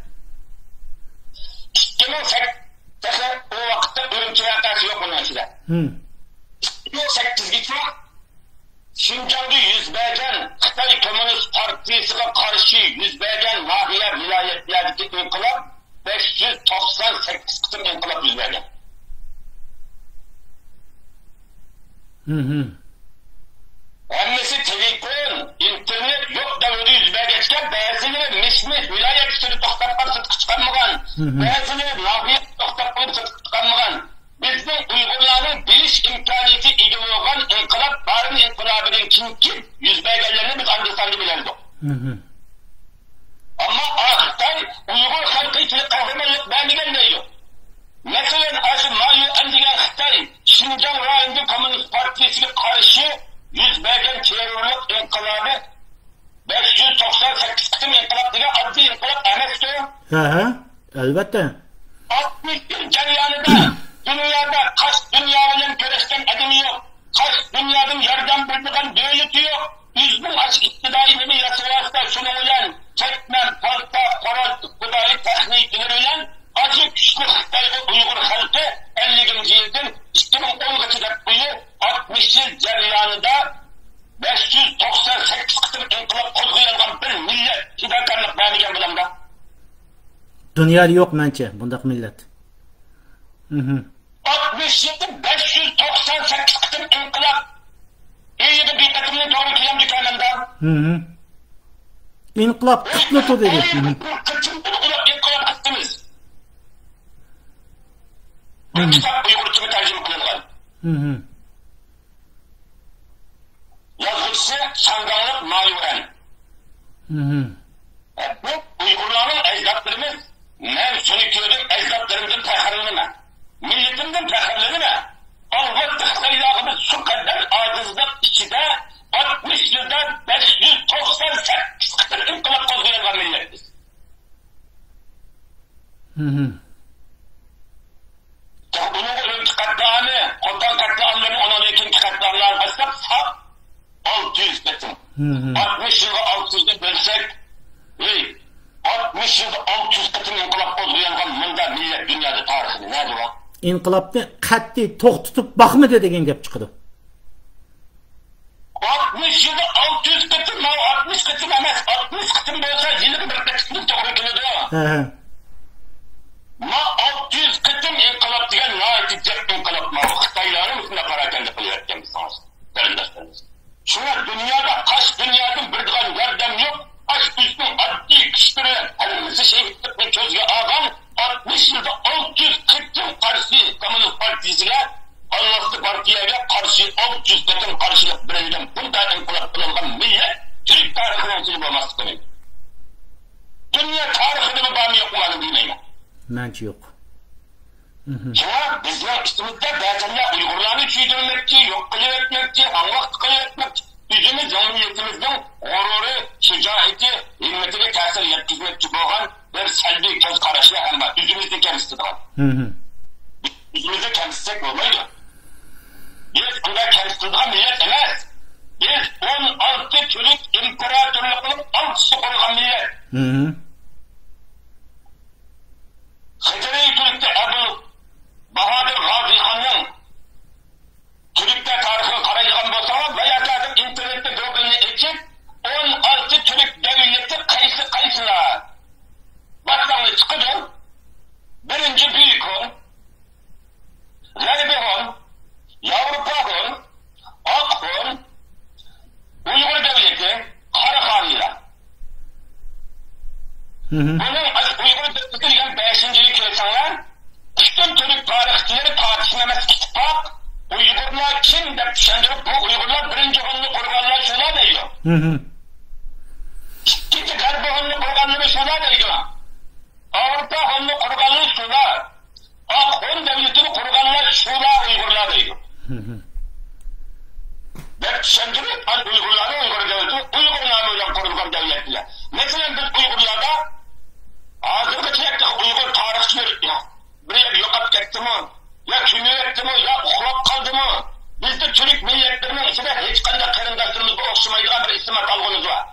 2008'de o vakitte ölümçü vakası yok bunun içinde 2008'de Şincan'da yüz bergen Xitay Komünist Partisi'ne karşı yüz bergen nahiye vilayetlerdeki inkılap 598 kısım inkılap yüz bergen. Emmesi telefon, internet yok davudi yüzüne geçken bazıları mişmiş vilayet üstünü toxtatlar sıtkı çıkanmıgan, bazıları nahiyet toxtatlar sıtkı çıkanmıgan. Bizden Uygurların biliş imkaniyeti ilgili olan inkılap, barın inkılabının kim yüzüne gellerini biz andısandı bilerdik. Ama Xitay Uygur halkı için kahramanlık vermeyen neydi? Mesela Aşı Mayu Endigen Xitay, Şincan rayında Komünist Partisi'ne karşı yüz bergen terörlük inkılabı 598 kısım inkılap diye adlı inkılap emekti. Elbette. 61 ceryanında dünyada kaç dünyanın göreşten edimi yok. Kaç dünyanın yerden bildiğin devleti yok. Yüzbün aç iktidayını yasayasta sunulan çekmem, parta, koral, iktidayı teknikleriyle acı güçlü Xitaylı Uygur halkı 50. yılın 2010 dakikayı 60 yıl ceryanında 598 kısım inkılap kozguyangan bir millet hidakarlık vermegen bilemde. Dünyada yok mençe bundak millet. 60 yılda 598 98 kıtım inkılap. İyi de bir kıtımın doğru kıyam dükkanında. İnkılap kıtlığı dedi. Kıtımın inkılap kıttımız. Bu kitap Uygurca tercüme kılıngan. Yazgıcısı Şanganlık Mayuren. Bu Uygurların ecdatlarımız, ben seni gördüm ecdatlarımızın tehirlenme. Milletimden tehirlenme. Albatta sayılağımız şu kadar acizlik içinde 60 yılda 598 kıtır inkılap kozgayan var milletiz. Bunun ölümcü katliamı, Kotan katliamlarını 12. katliamlar başlayıp 600 kıtım. 60 yılı 600'de bölsek, 60 yılı 600 kıtım inkılap kozgayan bunda millet dünyada tarihini ne acaba? İnkılapni qat'iy to'xtatib bakmadı degan gap chiqdi. 60 yılı 600 kıtım, 60 kıtım emas, 60 kıtım bolsa yılı bir kıtım to'g'ri keladi. Ma 600 kıtım inkılap degan natice inkılap ma Xitoylarning üstüne parakende qilayotgan bizimiz. Qarindoshlarimiz. Şuna dünyada, kaç dünyadan bir digan yordam yok. Aç bizning oddiy kishilari hammasi shehidlikni ko'zga olgan 60 yılda 600 kıtım karşı Komünist Partisi'ne, Allah'lı partiyaga karşı 600 kıtım karşılık verilgan bunda inkılap kılıngan millet Türk tarihinin sili olması demek. Dünya tarihinde mi bağımı yok mu bana bilmeyim. Bence yok. Şuna bizden üstümüzde bazılar Uygurlarını çiğdirmekçi, yok kılıvetmekçi, anvakt kılıvetmekçi. Bizimiz camiyetimizden gururu, şücaati, himmetine tesir yetkizmekçi boğan bir selbi göz karışlı ama yüzümüzde kendisi de var. Yüzümüzde kendisi tek olmaydı. Biz bunda kendisi de millet emez. Biz 16 Türk imparatorluğunun altısı korugan millet. Hıdri Türk'te Ebu Bahadır Gazi Han'ın Türk'te tarihini karayılan bolsa veya da internette Google'ni açıp 16 Türk devleti kayısılar. Başlangıç çıkıyor. Birinci Büyük Hun, Garbi Hun, Avrupa Hun, Ak Hun, Uygur Devleti, Karahanlılar. Bunun Uygur Devleti diyen 5. köşenler, bütün Türk tarihçileri tartışmamız ittifak, Uygurlar kim de düşündürüp bu Uygurlar birinci Hun'lu kurbanlar şuna diyor. İkinci Garbi Hun'lu kurbanları şuna diyor. Avrupa Hun'lu kurbanları şuna. Ak Hun devletini kurbanlar şuna Uygurlar diyor. Ve düşündürüp Uygurları Uygur devleti Uygur namıyla kurulgan devletler. Mesela biz Uygurlarda hazırda çektik Uygur tarihçiler buraya yok at gitti mi? Ya kimi etti mi? Ya uğrap kaldı mı? Bizde Türk milletlerinin içinde hiç kadar karındaşlarımızda okşamaydıgan bir isim atalgımız var.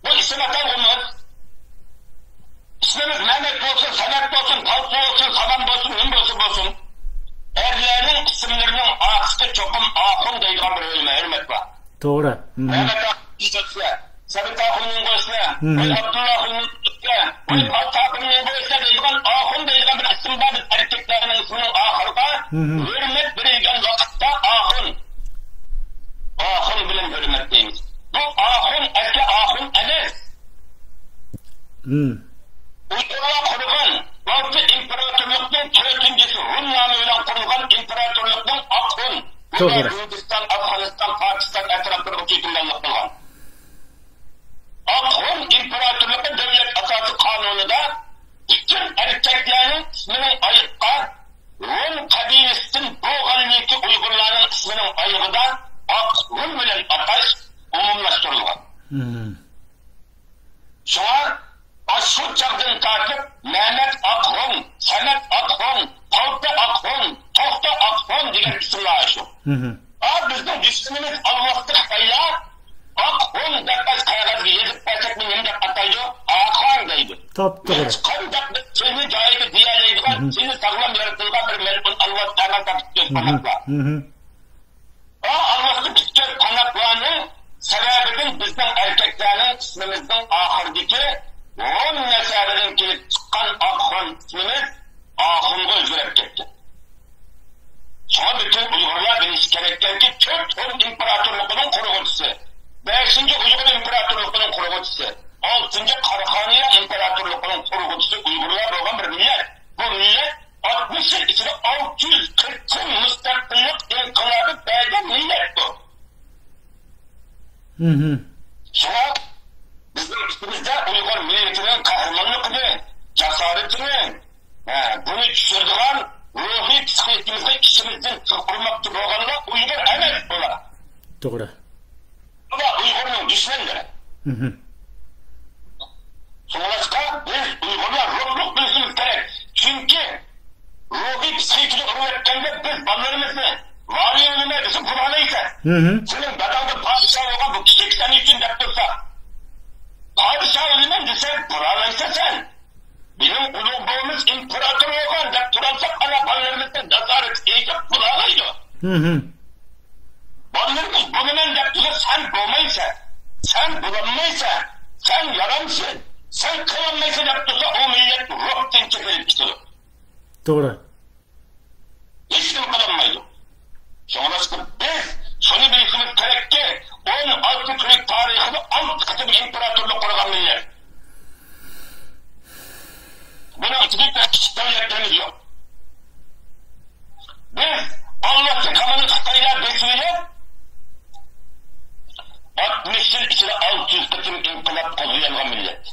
Bu isim atalgımız ismimiz Mehmet olsun, Samet olsun, Talsu olsun, Saman olsun, Hüm olsun. Erlerinin isimlerinin akısı çokum Ahun deydiğen bir ölüme, hürmet var. Doğru. Mehmet Ahun Sabit Ahun'un koysa, Abdullah Ahun'un koysa, Ahun'un koysa deydiğen Ahun deydiğen bir isim var. Biz erkeklerinin isminin ahırda hürmet verilgen vakitte Ahun. Ahun bilen hürmet deyimiz. Bu Ahun, erkek Ahun enes. Uygurlar kurgan, Altı İmparatorluğunun 4.'si Hun namıyla kurulgan İmparatorluğunun Akhun. Bu da Hindistan, Afganistan, Pakistan etrafında hükümdarlık kurgan. Akhun İmparatorluğunun devlet asası kanununda bütün erkeklerin isminin ayıkta Hun kabilesinin boğanlıyki Uygurların isminin ayıgıda Akhun bilen ataş umumlaştırılgan. Şu an şu çağdan takip Mehmet Akhun, Samet Akhun, Talta Akhun, Tohta Akhun diyen isimler şu. Bizim ismimiz Allah'tık sayılar Akhun dakika kayagazı yazıp basıp mı ne ataydı? Akhun deydi. Hiç kandak bir seni cahidi diyeleydi var. Seni sağlam yaratılgan bir melbun Allah sana kapıtıyor kanakla. Allah'tık istiyor kanaklarının sebebinin bizden erkeklerin ismimizden ahırdaki Hun nesabeden kelip çıkan Akhun ismimiz Akhun'a özgürep gitti. Sonra bütün Uygurlar 5-ci Uyghur imperatorluğunun qurğucusu, 6-cı Qarxaniya imperatorluğunun qurğucusu Uygurlar bo'lgan bir millet. Bu millet 60 yıl içinde 640 müstakillik inqilabı bergan millet bu. Şuna bizim üstümüzde Uygur milletinin kahramanlıkını, cesaretini, bunu düşürdüğün ruhi psikolojimizde içimizden çıkırmakta bo'lganda Uygur emas bular. Doğru. Bu da Uygur'un düşmanları. Sonuçta biz Uygurlar ruhluk bilsimiz gerek. Çünkü ruhi psikolojik üretkende biz ballarımızı vali önüne bizim buranıysa senin bedavda padişah olan bu kişilik senin için de dursa padişah önüne desen buranıysa sen bizim uluğumuz imparator olan da turalsak ana ballarımızda cesaret iyice buranıydı. Ballarımız bunun yaptığı sen bulmaysa, sen bulanmaysa, sen yaramsın, sen kılanmaysa yaptıysa o millet ruhtan çekilip gidiyor. Doğru. Hiç kim kılanmaydı. Sonrasında biz şunu bilsiniz gerek ki 16 Türk tarihini 6 kısım imparatorluk kurgan millet. Bunun içinde küçük devletlerimiz yok. Biz Allah'ın kamanı Xitaylar besliyle 60 yıl içinde 600 kısım inkılap kozuyan millet.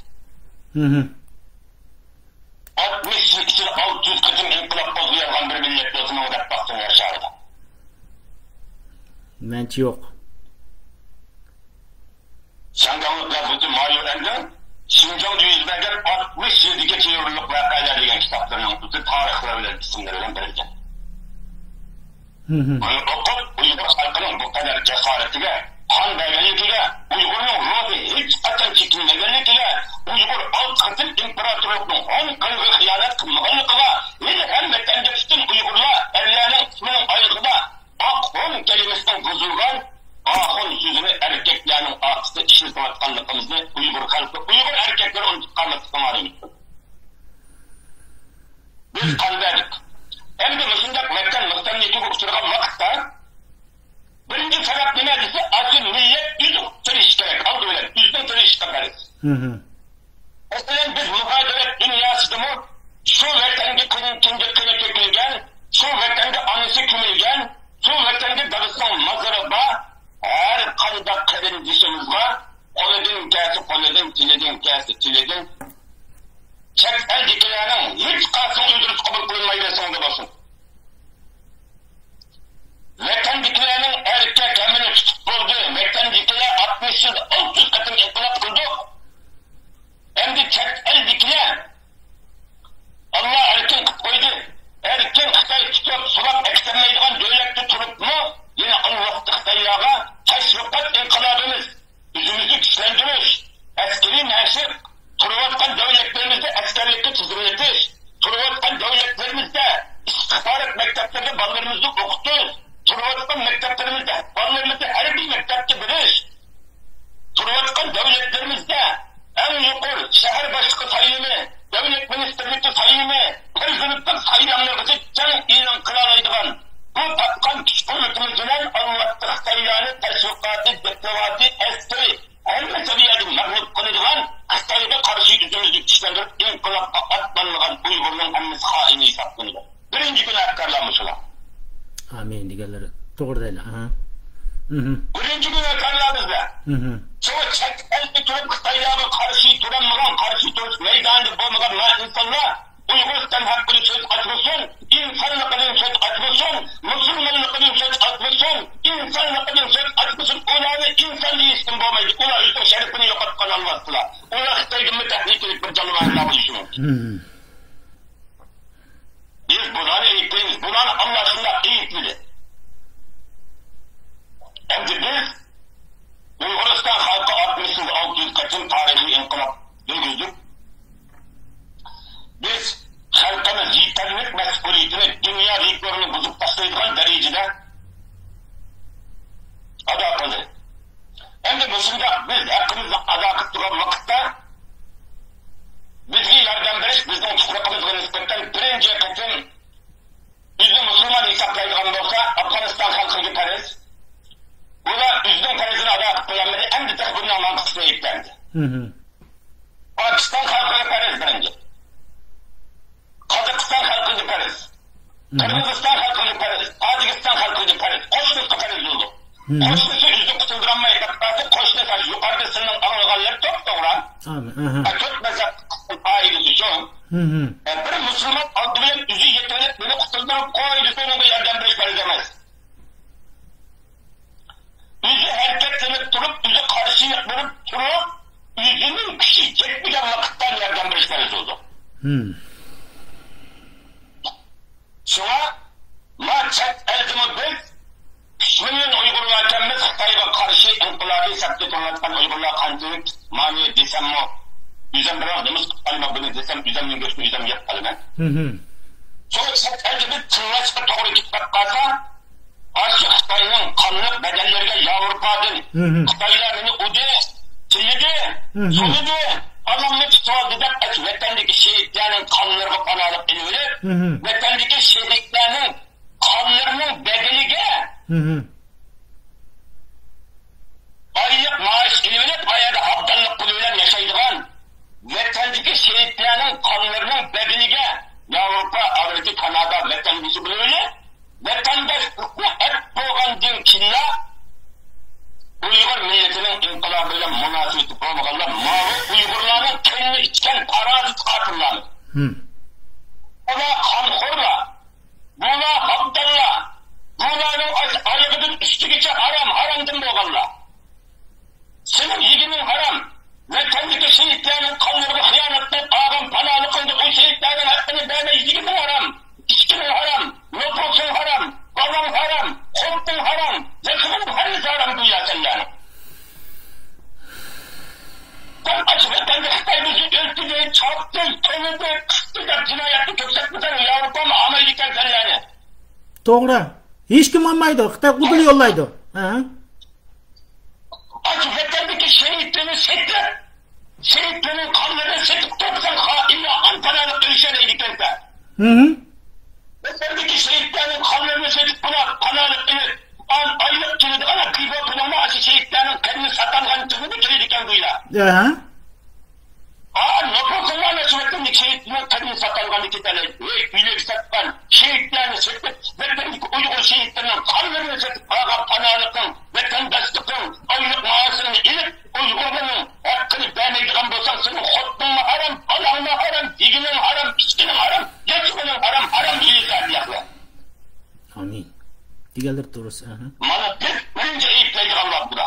60 yıl içinde 600 kısım inkılap kozuyan bir millet olsun olarak baksın yaşarda. Bence yok. Şanganlıklar bütün mağlurendim. Şincan'da yüz vergen 60 yıldaki çevrililik vakaylar degen kitaplarının bütün tarihlerle isimlerinden belirgen. Bunu okup Uygur halkının bu kadar cesaretine, kan belgelikine, Uygur'un ruhu hiç katan çekilmegenlikine, Uygur alt kısım imparatorluğunun 10 kılgı hıyanet kılmağınlıkına, hem metende bütün Uygur'la ellerinin kısmının ayrıkına, Akhun kelimesinden bozulgan, Akhun sözünü erkeklerinin aksıda işletemezkanlıkımızı Uygur halkı, Uygur erkekleri unutkanlıktan arayın. Biz kan verdik. Hem de Müslüman Mekke'nin iki uçurgan vakitte birinci sebep ne neredeyse asıl millet yüzün tırış gerek. Aldı öyle. Yüzün tırış kaparız. Mesela biz muhaciret dünyasıda mı şu vatanda kınıkınca kınıkılgen, şu vatanda anısı kümülgen, şu vatanda Dağıstan mazaraba her kanda kadın dişimiz var. Koludun kâsi koludun, tiledin kâsi tiledin. Çek eldikilerin hiç kalsın uyduruz kabul kılınmayı ve sonunda basın. Mekandikilerin erkek emini tutup buldu. Mekandikiler 60 yıl 600 katın inkılap kıldı. Hem de çek eldikiler Allah erken koydu. Erken Xitay tutup sulak eksenmeydiğen devlette turup mu yine Allah'ta Xitay'lağa teşvikat inkılabımız yüzümüzü güçlendirmiş. Askeri neşir Turvatkan devletlerimizde askerlikte çizimletiş, Turvatkan devletlerimizde istihbarat mekteplerinde ballarımızı okutur, Turvatkan mekteplerimizde ballarımızda her bir mektepte biriş, Turvatkan devletlerimizde en yukarı şehir başlığı sayımı, devlet ministerlikte sayımı, prezidentlik sayılanları can ilan kılalaydıgan, bu tatkan küçük hükümetimizden Allah'ta Xitaylarını teşvikatı, diplomatı, askeri, her seviyede mahmut kılıdıgan, Xitay'da karşı yüzümüzü güçlendirip inkılapta atlanılan Uygur'un emmesi haini hesaplanıyor. Birinci gün akarlanmış olan. Amin diyorlar. Doğru değil. Birinci gün akarlanızda. Çoğu çek elde durup Xitay'da karşı duranmadan, karşı durup meydanında bulmadan insanlar Uyguristan hakkını söz açmasın, insanlıkının söz açmasın, Müslümanlıkının söz açmasın, insanlıkının söz açmasın, onları insanlığı istim bulmaydı. Onlar üstün şerifini yokatkan almazdılar. Onlar Xitay'ın tehlik edip bir canlı varlığı düşünün. Biz bunları eğitmeyiz. Bunları Allah'ında eğitmeli. Hem de biz Uyguristan halkı 60 yıl 600 kaçın tarihi inkılap yürüdük. Biz halkımız yeterlilik mesuliyetini dünya rekorunu bozup taşlayacağın derecede ada kıldı. Hem de başında biz hakkımızda ada kıttıran vakitte bizge yardım veriş bizden tutuklığımızla nispeten birinci katın bizi Müslüman hesaplayacağın olsa Pakistan halkı parız birinci. Kazakistan halkı parız. Kırgızistan halkı parız. Tacikistan halkı parız. Koşnus'ta parız oldu. Koşnus'u yüzü kutulduranmayı kapatı. Koşnus'u yukarıdasının ağırgalları çok doğran. Çok mezat ailesi şu. Bir Müslüman aldığıyla yüzü yeterli böyle kutuldurup koydu. Sonunda yerden beş parız demez. Yüzü hareketlenip durup, yüzü karşıya durup, yüzünün kişi çekmeyeceğim vakitten yerden beş parız oldu. Şuna, çet eldimi biz, Pişmenin Uygurlarken biz Xitayga karşı inqilabi sabit qilayotgan Uygurlar qanchalik ma'ni desammi, yüzem bir odamiz qilma buni desam, yüzemning go'shtini yüzem yeb qolaman. Şuna chet elga biz tinglashga to'g'ri ketib qolsa, aşı Xitayning qonli bedellarga Yevropadan Xitoylarni udi, tillidi, so'lidi, Allah'ını tutuldu da vatandaki şehitlerin kanlarını panalıp edilir. Vatandaki şehitlerin kanlarının bedelige aylık maaş edilir. Ayada abdallık kulüyle yaşaydıgan vatandaki şehitlerin kanlarının bedelige Avrupa, Amerika, Kanada vatandaki kulüyle vatandaşlıkla hep boğan din killa Uygur milletinin inkılabıyla münasebeti olmaganlar mavi Uygurların kendini içken parazit katıllar. Buna kankorla, buna abdalla, bunların ayıbının üstü geçe haramdan boğanlar. Senin yiginin haram, vatandaki şehitlerinin kanlarını hıyanatlayıp ağam panalı kıldı. O şehitlerin hakkını böyle yiginin haram, içkinin haram, nüfusun haram, balon haram, korktun haram, zekının hariz haram dünya senden. Sen açıktan da Xitay bizi öldürdü, çarptı, söyledi, kıstı da cinayetli köksetmesen Avrupa mı Amerika senden? Doğru. Hiç kim olmaydı. Xitay kudul yollaydı. Açıklandaki şehitlerini sektir. Şehitlerin kanlarını sektir. 90 hainle Ankara'da dönüşereydik önce. Açıklandaki şehitlerin kanlarını sektir. Buna kanalık edip aylık kilidi ana kıyba bulunma açı şehitlerin kendini satanların tümünü kilidiken duyla. Nüfusunlarla sürekli şehitlerin kendini satanların iki tane üyelik satan şehitlerini sektir. Vatandaki Uygur şehitlerinin kanlarını sektir. Ağa panalıkın, vatandaşlıkın, aylık maaşını edip Uygurların hakkını beğenmeydiğin bolsan senin xottun mu haram, alan mı haram, yiginin haram, içkinin haram, geçmenin haram, haram değildir diyaklar. Amin. Digeler doğrusu. Bana birinci eyipleyici Allah bu da.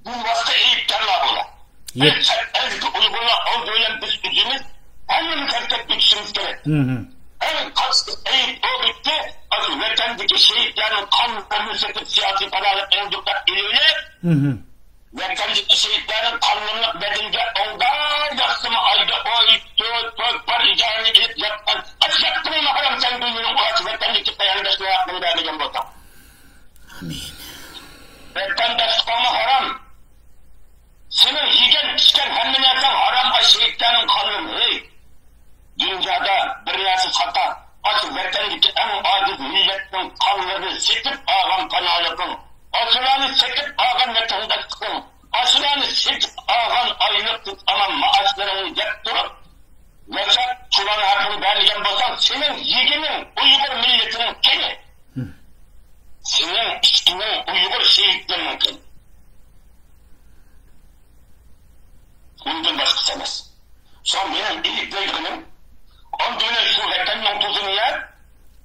Bu başka eyiplerler bu da. Elbette Uygurlar olduğuyla biz gücümüz hemen terk güçümüz gerek. Hemen kastı eyip o bitti. Asıl vatandaki şehitlerin kanlarını sekip siyasi paralık olduklar ilerler. Vatandaki şehitlerin kanlarını bedelince ondan yaksımı ayda oy, dört par icabını edip yaptan. Aç yaktın mı haram sen duyuyorsun o açı vatandaki dayandaşlığı hakkını vermeyeceğim bolsa. Amin. Vatandaşlık ama haram. Senin yigen içken hemen yerden haramga şehitlerin kanını. Dünyada bir nersi sata. Açı vatandaki en aciz milletin kanlarını sekip ağam panalıkın. Asılanı sekip ağam vatandaşlıkın. Asılanı sekip ağam aylık tutamam maaşlarını yap durup yaşap çuvan hakkını vermeyeceğim bolsan senin yiginin Uygur milletinin keni. Senin içkinin Uygur şehitlerinin keni. Bundan başkası emez. Son benim iyiliklerim, ondan şu vatanın tuzunu yer,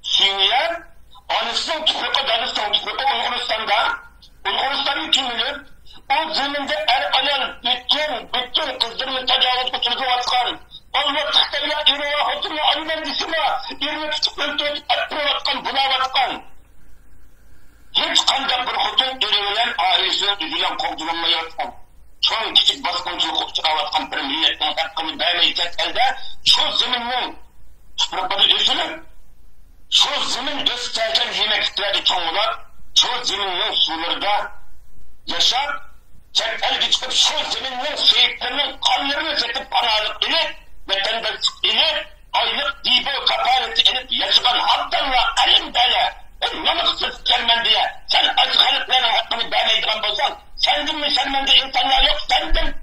suyunu yer, anısının tüfeği, danısının tüfeği Uyguristan'ın kim bilir? O zeminde ayal bütün kızlarını tecavüz kutunuzu atkan, Allah tıktayla irova hotunu ayılan disima, irme küçük öldürüp attıran, bunavatkan. Hiç kandak bir hotun irovayan ailesinin üzülen kovdulanmayı atkan. Çoğun küçük baskıncılık çıkavatkan bir milletin hakkını vermeyecek elde şu zeminin toprakları üzülür. Şu zemin gösterken yemekleri çoğular, şu zeminin sularda yaşar, çekler geçip şu zeminin şehitlerinin kanlarını sekip panalık edip, vatandaşlık edip, aylık dibi kapaleti edip yaşayan hakkınla elimdele, namussuz gelmen diye, sen acı halıkların hakkını vermeydiğin bolsan, sendin mi senden de insanlar yok, sendin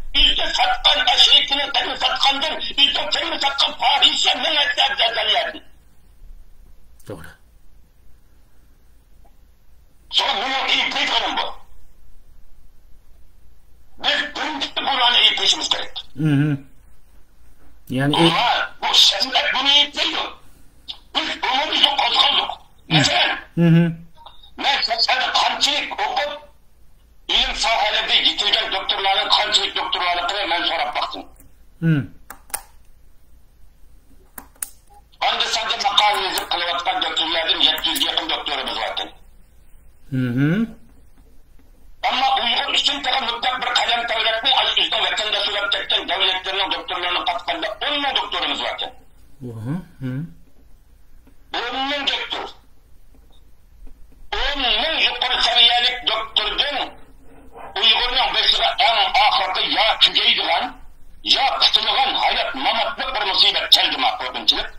Yani ama bu şiddet bunu yetmiyor. Biz umumuzu kozgozuk. Mesela mesela qanchalik o'qib ilm sohalarida yetilgan doktorlarning qanchalik doktorlarligini men so'rab baqdim. Anda sanda maqol yozib qilayotgan doktorlardan 700 ga yaqin doktorimiz bor ekan. Ama Uyg'ur uchun tag'in mutlaq bir qadam davlatni asosida vatandosh bo'lib ketgan davlatlarning doktorlarini qatqanda 10 ming doktorimiz bor ekan. 10 ming doktor. 10 ming yuqori saviyalik doktordan Uyg'urning beshiga eng oxirgi yo tugaydigan yo qutulgan hayot mamatli bir musibat keldi maqo'dinchilik.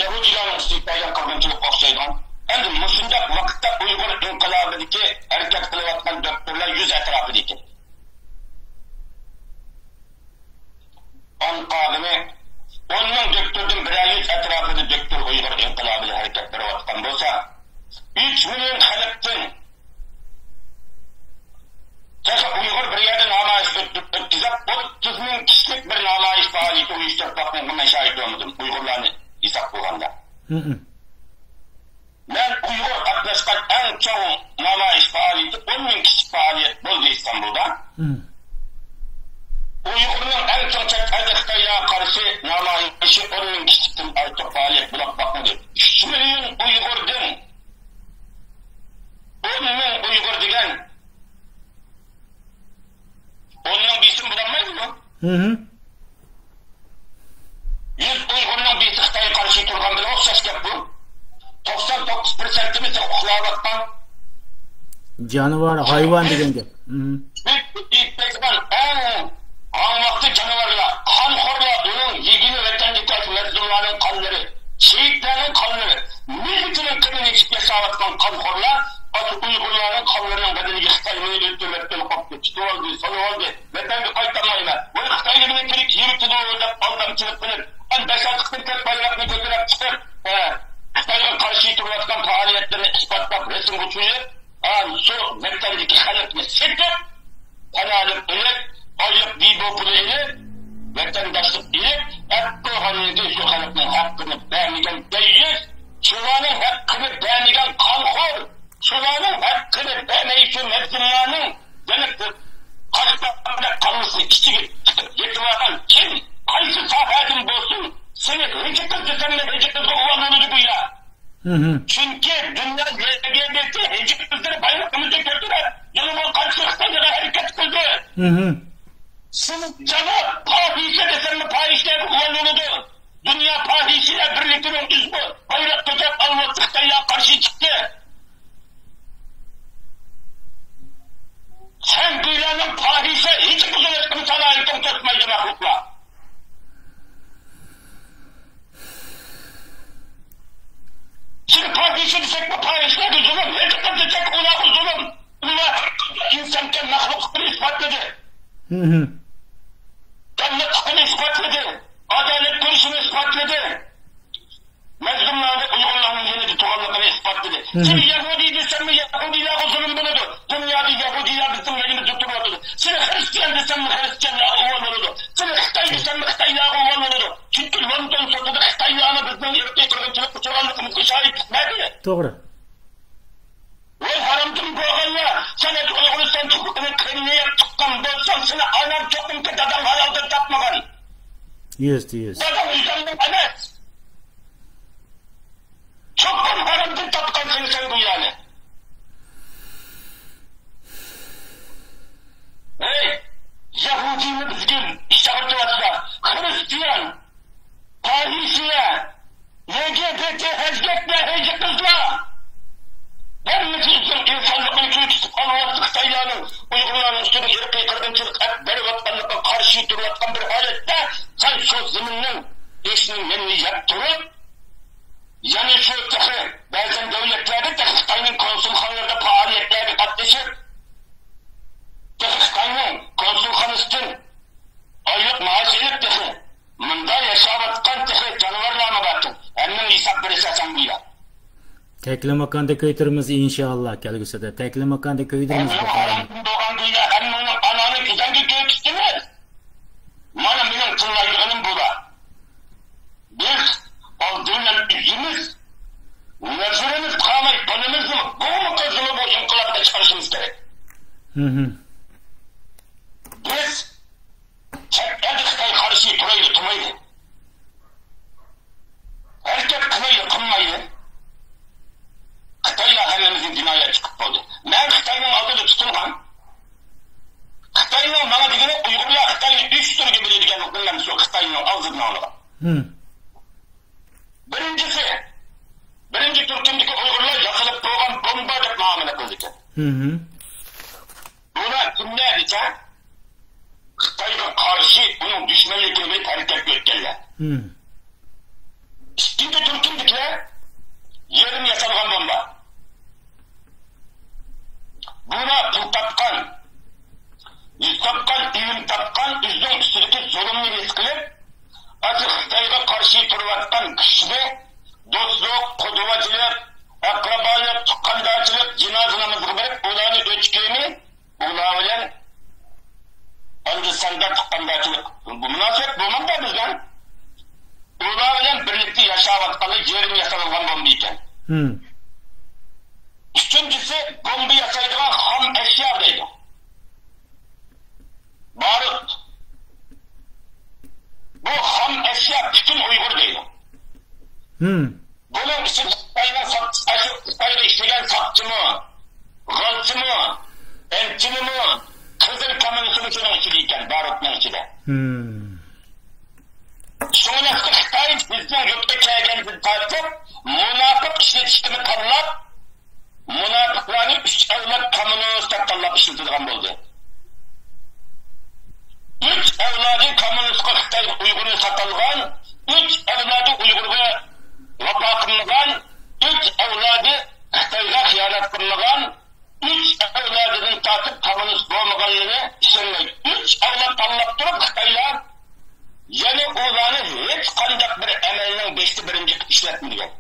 Yahudilarning istiqbolga qilganchilik o'xshaydi. Endi mushundaq vaqtda Uyg'ur inqilobidagi harakat qilayotgan doktorlar yuz atrofida ekan. Anqadini 10 ming doktordan 100 atrofida doktor Uyg'ur inqilobida harakat qilayotgan bo'lsa, 3 million xalqdan Çaka Uyg'ur bir yerda namoyish o'tkazib, 30 ming kishilik bir namoyish faoliyati uyushtirmoqni men shahid bo'ldim Uyg'urlarni hisob qilganda. Ben Uyg'ur qatnashgan eng chong namoyish faoliyati 10 ming kishilik faoliyat bo'ldi İstanbulda. Uyg'urning eng chong Xitoyga qarshi namoyishi 10 ming kishilikdan ortiq faoliyat bo'lib boqmadi. 3 million Uyg'urdan 10 ming Uyg'ur degan onun bisim bulanmaydı mı? 100 Uygur'un bisi Xitay'a karşı turgan bile okşaş gap bu. 99%'imiz uxlayotgan canavar, hayvan degan gap. En anvaqti canavarlar, qonxo'rlar, uning yegini vatandosh mazlumlarning qonlari, shehidlarning qonlari, millatning qonini ichib yashayotgan qonxo'rlar Uyg'urlarning qonlarining badaniga Xitoy millatini qo'yib chiqdi, sololdi. Vatanga qaytarmayman. Bu Xitoyga nima kerak yurtida deb aldamchilik qilib, bashoqlikdan tek bayroqni ko'tarib chiqib, Xitoyga qarshi turayotgan faoliyatlarni isbotlab resim tushirib, shu vatandagi xalqni setib, qanalik qilib, oylik bibopini vatandoshlik qilib, haqqi qonunga shu xalqning haqqini bermagan deyiz, shularning haqqini bermagan qonxo'r Şuranın hakkını demeyişi mevzumlarının demek karşılarında kalması küçük yetivadan kim? Kaysı sahabetin bolsun? Seni hıcı kız desenle hıcı kızı olanını bu ya. Çünkü dünya LGBT hıcı kızları bayrakımızda gördüler. Yanıma karşı Xitay'a hareket kıldı. Sınıf cevap pahişe desenle pahişleri olanını dünya pahişiyle birliktenin üzmü bayrak tutacak alması Xitay'a karşı çıktı. Sen dünyanın pahişe hiç uzun etkini sana ayıkım tutmayıcı mahlukla. Şimdi pahişe desek bu pahişler de zulüm, hiç desek ona zulüm. Onlar insanken mahlukları ispatladı. Cennet hakkını ispatladı. Adalet görüşünü ispatladı. Mezlumlarda Uygurların yenidi tuğanlıkını ispatladı. Şimdi Yahudi desem mi Yahudiler o zulüm buludu. Dünyada Yahudiler bizim elimizi tutuyordu. Şimdi Hristiyan desem mi Hristiyanlar uvan olurdu. Şimdi Xitay desem mi Xitaylar uvan olurdu. Çünkü London sotuda Xitaylarını bizim ırkı kırgınçılık tuğanlıkımızı şahit tutmadı. Doğru. Ve haramdın boğanlar sen et Uyguristan hukukunu kırmaya çıkan bolsan seni anam çokum ki dadam halaldır tapmagan. Yes. Dadam üzerinde enes. Çoktan haramdın tapkan seni sen bu yani. Hey! Yahudini bizga ishlatayotsa, Hristiyan, pahişiya, LGBT, hezgetler, qizlar. Hemmisi için insanlıkın kötüsü anlayatı Xitaylarning Uyg'urlarning ustiga irqiy qirg'inchilik berayotganlikqa qarshi turayotgan bir holatda sen shu zaminning ishning menini yab turib, yana shu ba'zan davlatlarda Xitoyning konsulxonalarida faoliyatlarga qatnashib, Xitoyning konsulxonasidan oylik maosh olib, bunda yashayotgan jonivorlarni bor. Hammaning hisob berisasan bu yer. Tekli makanda köytürümüz inşallah kelgüsüde. Tekli makanda köytürümüz bu. Ananı güzel bir köy tuttunuz. gerek. Biz çekmedi Xitay karşı turaydı, turmaydı. Herkes kınaydı, kınmaydı. Xitay'la hemmemizin dünyaya çıkıp oldu. Ben Xitay'ın aldığını tutunmam. Xitay'ın bana dediğini Uygurlar Xitay'ın 3 tür gibi dediğini okullarını şu Xitay'ın ağzından alıp. Birinci Türkiye'deki Uygurlar yakılıp doğan bomba edip muamele kıldı. Buna kimler ise Xitay'a karşı bunun düşmanlıkını verip hareket götürürler. İkinci Türkiye'dekiler yerim yasalgan bomba. Buna pul tapkan, yüz tapkan, ilim tapkan, yüzden üstündeki zulümünü riskilip, azı Xitay'a karşı turvattan kişide dostluk, kuduvacılık, akrabalık, tukkandarcılık, cenaze namazı verip, ulanı ölçküğünü, ula bilen Hindistan'da tukkandarcılık. Bu münasebet bulmam da bizden. Ula bilen birlikte yaşavatkalı yerim yasalgan bomba iken. Üçüncüsü bomba yasaydıgan ham eşya deydi. Barut. Bu ham eşya bütün Uygur deydi. Bunun için Xitay'da işlegen sakçı mı, galçı mı, elçini mi, kızıl kamyonusunu içine içiliyken, barutun içine. Sonra Xitay bizden yurtta kelgenizin tartıp, münafık işletiştiğini tanlap, münafıklarını 3 evlat kamyonusuna tanlap işletilgan oldu. 3 evladı kamyonusuna Xitay Uygur'u satılgan, 3 evladı Uygur'u vapa kılmagan, 3 evladı Xitay'a hıyanet kılmagan, 3 evladının tartıp kamyonus boğmaganlığını işlemeydi. 3 evlat tanlap durup Xitay'la yani oğlanı hiç kandak bir emelinin 5'te 1. işletmeyecek.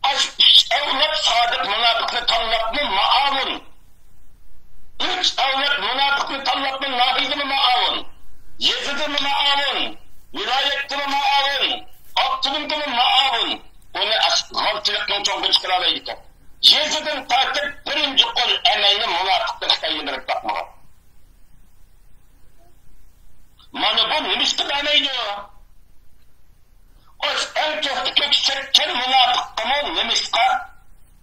Az 3 evlat sadık münafıkını tanlap mı maavun. 3 evlat münafıkını tanlap mı nahidi mi maavun. Yezidi mi maavun. Vilayetli mi maavun. Abdülümdü mi maavun. Onu haltılıkla çok bir çıkaralaydı. Yezidin tartıp 1. kol emelini münafıkını Xitay'ı verip bakmalı. Mana bu nimişti demeydi o. O en kötü köksekken münafıkkımı nimişka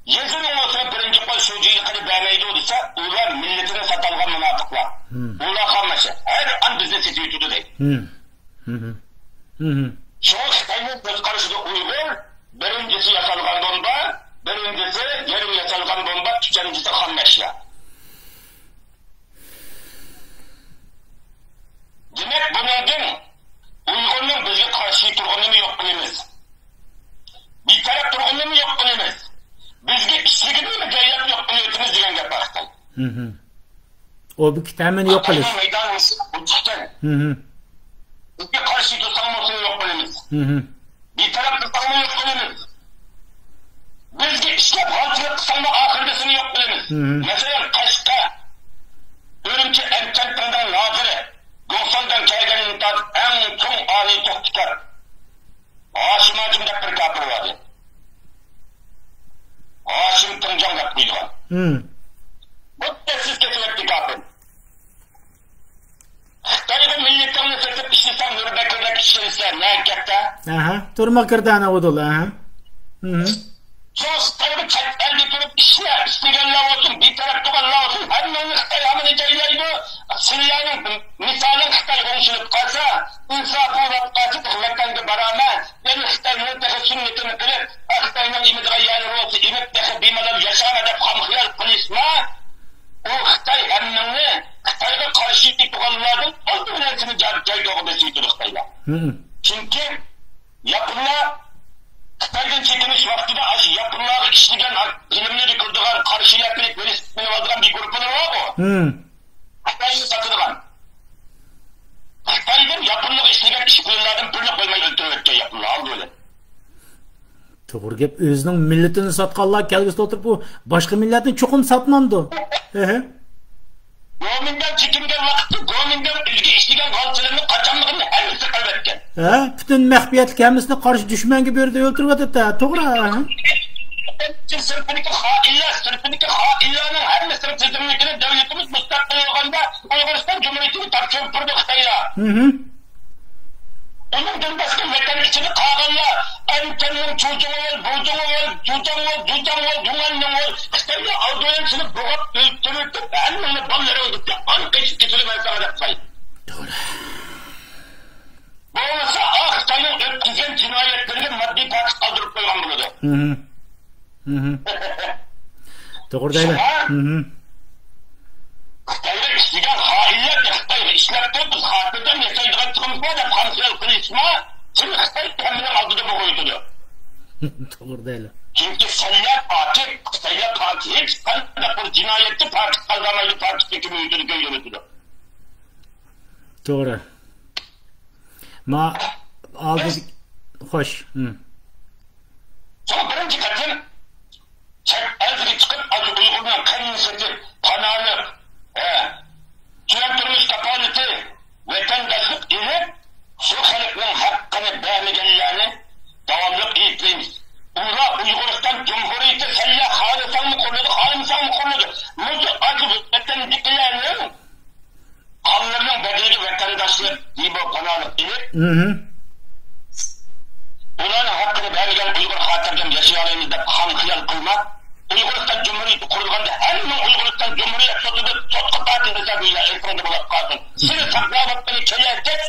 Yezidin olsun 1. kol sözcüğü kadar demeydi olursa ular milletine satılgan münafıklar. Ular kalmaşı. Her an bizde sesi tutu değil. Şu Xitay'ın göz karşıda Uygur, birincisi yasalgan bomba, birincisi yerim yasalgan bomba, üçüncüsü ham eşya. Demek bunun Uygur'un bize karşı turğunluğu yok bilemiz. Bir taraf turğunluğu yok bilemiz. Bizge işligini mi gayyap yok biliyordunuz diyen gap baktan. O bir kitabın yok biliriz. Atayın meydanımız uçuşken. Bizge karşı tutanmasını yok bilemiz. Bir taraf tutanma yok bilemiz. Bizge işlep haltılık tutanma ahırdasını yok bilemiz. Mesela Kaş'ta Örümçi Emkent'ten nazire 90'dan kelgenin en çok ani çok çıkar. Haşim Hacim'de bir kapır vardı. Haşim Tıncan kapıydı var. Bu tesiz kesinlikle kapır. Xitay'ın milletlerini seçip işlesen Nürnberg'deki işlesen ne harekette? Turma kırdağına odulu. Çok Xitay'ı elde durup işleyenler olsun, bir taraf tuğanlar olsun. Hem onu Xitay hamile caylaydı. Suriye'nin misalin Xitay konuşulup kalsa, insafı olarak kalsa hizmetten barama, yani Xitay'ın tehe sünnetini kırıp, Xitay'ın imidra yani olsa, imid tehe bimalar yaşamadı, hamhiyal polisma, o Xitay hemmini, Xitay'a karşı tuğanlardan oldu bilersini caydoğu besiydi Xitay'la. Çünkü yapınlar, Xitay'dan çekilmiş vaktinde yapınlar işleyen, ilimleri kırdıgan, karşı yapılıp böyle ismini vadıran bir grupları var mı? Xitay'ı satılgan. Xitay'ın yapınlık işleyen işgüllerden birini koymayı öldürüp yapınlar, aldı öyle. Doğru gep, özünün milletini satkanlar kelgisi oturup bu başka milletin çoğunu satmandı. Gomin'den çekimden vakitte, Gomin'den ilgi işleyen halçılarının kaçanlığını hepsi kaybetken. Bütün mehbiyetlik hemisine karşı düşman gibi yerde öldürüp atıp da, doğru. Vatan sırtındaki hainlerin hemmisinin tizimlikini devletimiz müstakil olganda Uygurustan Cumhuriyeti'ni tartışıp durdu Xitayla. Onun başka vatan içini kağanlar, Anten'in çocuğu ol, Duman'ın ol, Xitayla Avdoyan seni boğup öldürüp, hemini balları öldürüp, an geçip getirip ben sana yapsayım. Doğru. Bu olmasa Xitay'ın öpküzen cinayetlerini maddi takip kaldırıp koygan buludu. Doğru değil mi? Xitayda işleyen hainler de Xitayda işlepte biz hatırdan yaşaydıgan çıkımız var da pansiyel kılışma şimdi Xitay kendine aldığı bu koydudu. Doğru değil. Çünkü senler parti hiç kanada bir cinayetli parti kazanmayı partideki müydünü gördüdü. Doğru. Ma aldık. Hoş. Sonra birinci katın elbiri çıkıp acı Uygur'un kendisini panalı tüyentürmüş kapaliti vatandaşlık ile şu halkın hakkını beğenmeyenlerini devamlı eğitleyiniz. Ula Uyguristan Cumhuriyeti selle halisan mı konuyordu, halimsan mı konuyordu? Mutlu acı vatandaşlıklarının kanlarının bedeli vatandaşlık gibi panalı ile ulanın hakkını beğenmeyen Uygur hatırdan yaşayalayımızda ham hıyal kılmak Uyguristan Cumhuriyeti kurulganda hemen Uyguristan Cumhuriyeti sotku partisi ile ekranı bulup kalsın. Seni saklamakları keleyecek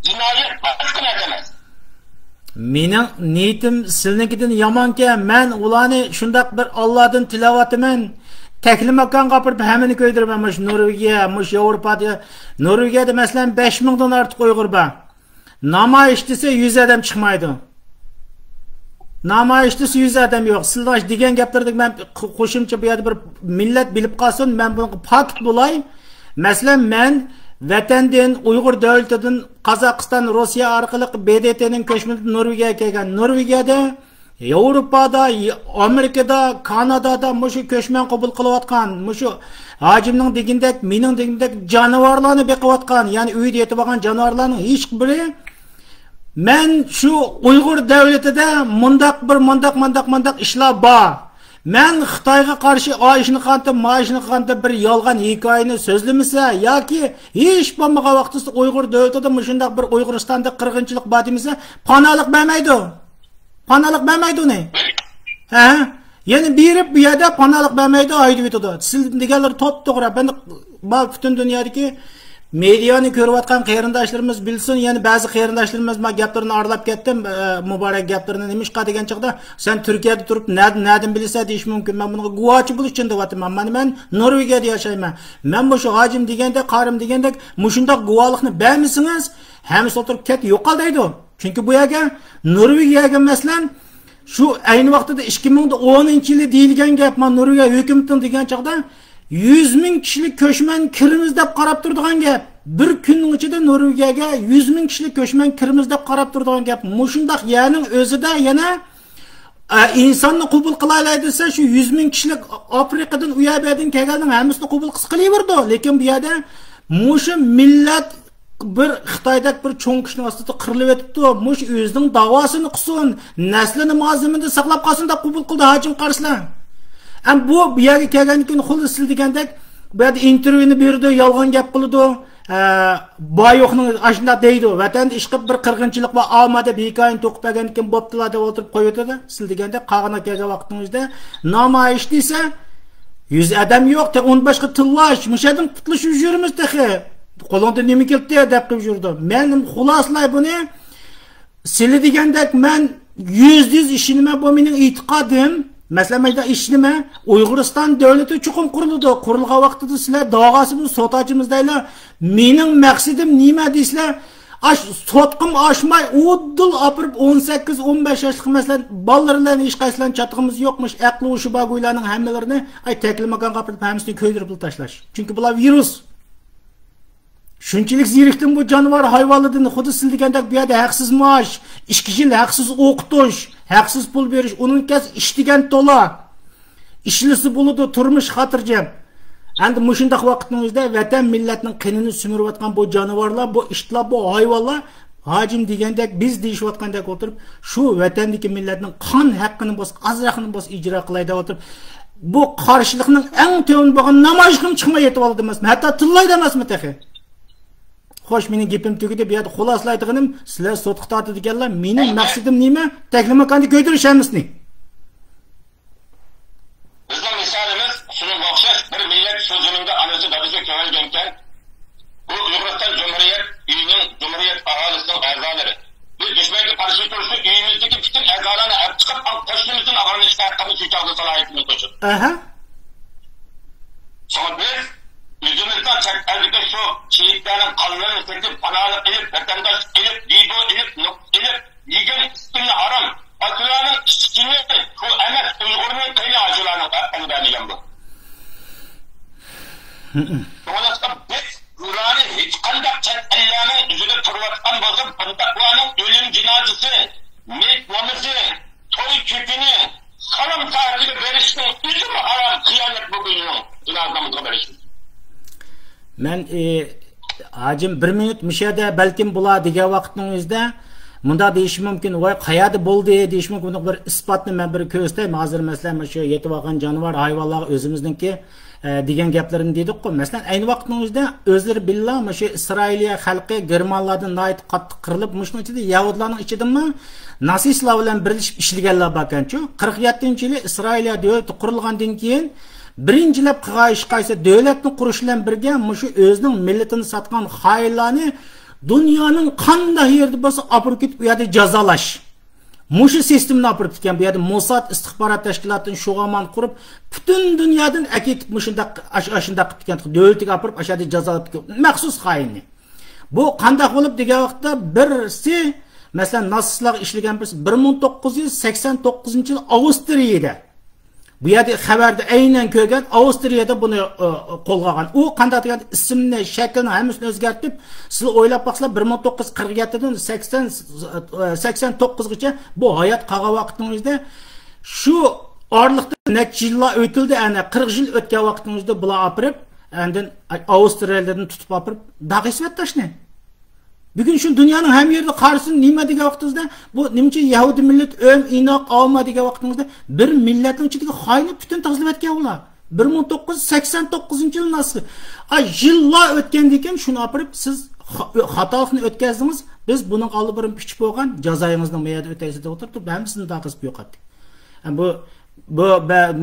cinayet başka ne demez. Mening niyetim siznikidan yamanken men ularni shundaq bir Allohdan tilovat taklimakan gapirib hammani ko'ydiraman. Mush Norvegiya, mush Yevropada, Norvegiyada masalan 5000 dan ortiq Uyg'ur bor. Namoyish desa 100 odam chiqmaydi. Namoyish desa 100 odam yo'q. Sizlar degan gaplarni men qo'shimcha bu yerda bir millat bilib qolsin, men bunga pakt bo'lay. Masalan men vatandan Uyg'ur davlatidan Qozog'iston, Rossiya orqali BDTning ko'chmani Norvegiyaga kelgan. Norvegiyada, Yevropada, Amerikada, Kanadada mushu ko'chman qabul qilayotgan, mushu hojimning degandek, mening degandek jonivorlarni beqiyotgan, ya'ni uyda yetib olgan jonivorlarning hech biri men shu Uyg'ur davlatida mundaq ishlar bor. Men Xitoyga qarshi oyishni qantib, maoshni qantib bir yolg'on hikoyani so'zlamasa yoki hech bo'lmagan vaqtda Uyg'ur davlatida shunday bir Uyg'uristonda qirg'inchilik bor demasa, panolik bermaydi. Panolik bermaydi uni. Ha? Ya'ni berib bu yerda panolik bermaydi, aytib o'tadi. Siz deganlar to'g'ri. Ben butun dunyodagi mediani ko'rayotgan qarindoshlarimiz bilsin, ya'ni ba'zi qarindoshlarimiz men gaplarini aralab ketdim, muborak gaplarini nimishqa degan chaqda sen Turkiyada turib nadan bilsa deyish mumkin. Men bunga guvochi bo'lish uchun deyapman. Men Norvegiyada yashayman. Men bu hojim deganda, qarim deganda mushundoq guvohlikni bermisingiz, hammasi o'tirib ket yo'qol deydi. Chunki bu yerga Norvegiyaga masalan shu ayni vaqtida 2010-yili deyilgan gap, men Norvegiya hukumatining degan chaqda 100 ming kishilik ko'chman kirimiz deb qarab turadigan gap. Bir kunning ichida Norvegiyaga 100 ming kishilik ko'chman kirimiz deb qarab turadigan gap. Mushundaq yerning o'zida yana insonni qabul qilaylik desa shu 100 ming kishilik Afrikadan u yerdan kelganning hammasini qabul qilaverdi. Lekin bu yerda mushu millat bir Xitoydagi bir cho'ng kishini ostida qirilib o'tibdi. Mush o'zining davosini qilsin, naslini mazmunida saqlab qolsin deb qabul qildi hojim qarslar. Bu yerga kelgandan keyin xullas siz degandek bu yerda intervyuni berdi, yolg'on gap qildi. Boyoqning ashunda deydi. Vatanda ish qilib bir qirg'inchilik va olmada hikoyani to'qib bergandan keyin bo'ptilar deb o'tirib qo'yadi. Siz degandek qag'ana kelgan vaqtingizda namoyish desa 100 odam yo'q, uni boshqa tillash, mushadan qutlish yurimiz taxi. Qo'lingda nima keldi deb qilib yurdi. Men xuloslay buni sizlar degandek men 100% ishinaman, bu mening e'tiqodim. Masalan, men ishnima Uyg'uriston davlati chuqur qurildi. Qurilgan vaqtida sizlar dog'asimiz, sotachimizdaylar. Mening maqsadim nima deysizlar? Sotqim oshmay, o'ddil opirib 18-15 yoshlik masalan bolalarni hech qaysidan chatg'imiz yo'qmish. Aqli o'sha bagoylarning hammalarini taklimagan qapirib hammasini ko'ydirib tashlash. Chunki bular virus. Shunchalik zirikdim bu jonivor hayvonlardan xuddi siz degandek bu yerda haqsiz maosh, 2 yil haqsiz o'qitish, haqsiz pul berish, uning kas ish degan to'la. Ishlisi bo'ladi, turmush xotirjam. Endi mushundaq vaqtingizda vatan millatning qinini sumirayotgan bu jonivorlar, bu ishlar, bu hayvonlar Hacim degandek biz deyishayotgandek o'tirib, shu vatandagi millatning qon haqqini bos, azraqini bos ijro qilayda o'tirib, bu qarshilikning eng to'g'ri bo'lgan namoyishga chiqmay yetib oldi emasmi? Hatto tillaydi emasmi taxi? Xo'sh, mening gapim tugidi, bu yerda xulosalaydiganim, sizlar sotqa tortadiganlar, mening maqsadim nima? Taklimakonni ko'ydirishamismi? Bizning misolimiz shunga o'xshash bir millat so'zimizda anasi dadasi ko'rgankan, bu Uyg'uriston Cumhuriyet aholisining a'zolari. Biz dushmanga qarshi turishda uyimizdagi bütün a'zolarni olib chiqib, qo'shnimizning og'irlashga haqqini cho'chaqda salohiyatini qo'shib. Aha. Sonra biz yüzümüzden çekildik şu şehitlerin kanlarını çekip panalı edip, vatandaş edip, dibo edip, nuk edip, yigin üstünü haram. Akılarının işçini, şu emek Uygur'un kıyı acılarını engelleyen bu. Dolayısıyla biz Kur'an'ı hiç kandak çekillerinin yüzüne turvatkan bozup, kandaklığının ölüm cinazesi, mekvamızı, toy küpünü, salam saatiyle verişinin üzümü haram kıyamet bugünün cinazamızla verişinin. Men hacim 1 minut müşahede belki bular degan vaqtning o'zida munda deyish mumkin, voy qayerda bo'ldi deyish mumkin. Buni bir isbotni men bir ko'rsatayman. Hozir masalan shu yetib olgan jonivor hayvonlar o'zimizniki degan gaplarini dedik-ku. Masalan ayni vaqtning o'zida o'zlari billah shu Isroiliya xalqi germanlardan nayt qattiq qirilib, mushning ichida yahudlarning ichidami nasistlar bilan birlashib ishlaganlar borkan-ku. 47-yili Isroiliya davlati qurilgandan keyin birinchilab qilgan ish qaysi davlatni qurish bilan birga mushu o'zining millatini sotgan xayrlarni dunyoning qanday yerda bo'lsa olib ketib u yerda jazolash. Mushu sistemni olib ketgan. Bu yerda Mossad istixborot tashkilotining shug'aman qurib, butun dunyodan aketib mushunda ashunda qilib ketgan. Davlatga olib ashada jazolab ketgan. Maxsus xayrni. Bu qanday bo'lib degan vaqtda birsi masalan nasistlar ishlagan birsi 1989-yil Avstriyada bu yerda xabarda aynan ko'rgan Avstriyada buni qo'lga olgan. U qanday degan ismni, shaklini hammasini o'zgartib, siz o'ylab baqsizlar 1947dan 89gacha bu hayot qolgan vaqtingizda shu orliqda necha yillar o'tildi, ana 40 yil o'tgan vaqtingizda bular olib, andin Avstriyadan tutib olib, dag'isvat tashlang. Bugün şu dünyanın hem yerde karşısında nima degan vaqtingizda bu nimcha Yahudi millet inoq olma degan vaqtingizda bir millatning ichidagi xoyni butun tozalab etgan ular. 1989-yil nasl. Yillar o'tgandan keyin shuni olib siz xatolikni o'tkazdingiz. Biz buning oldi birin pichib bo'lgan jazoyingizni bu yerda o'taysiz deb o'tirib, hammasini daqizib yo'qotdik.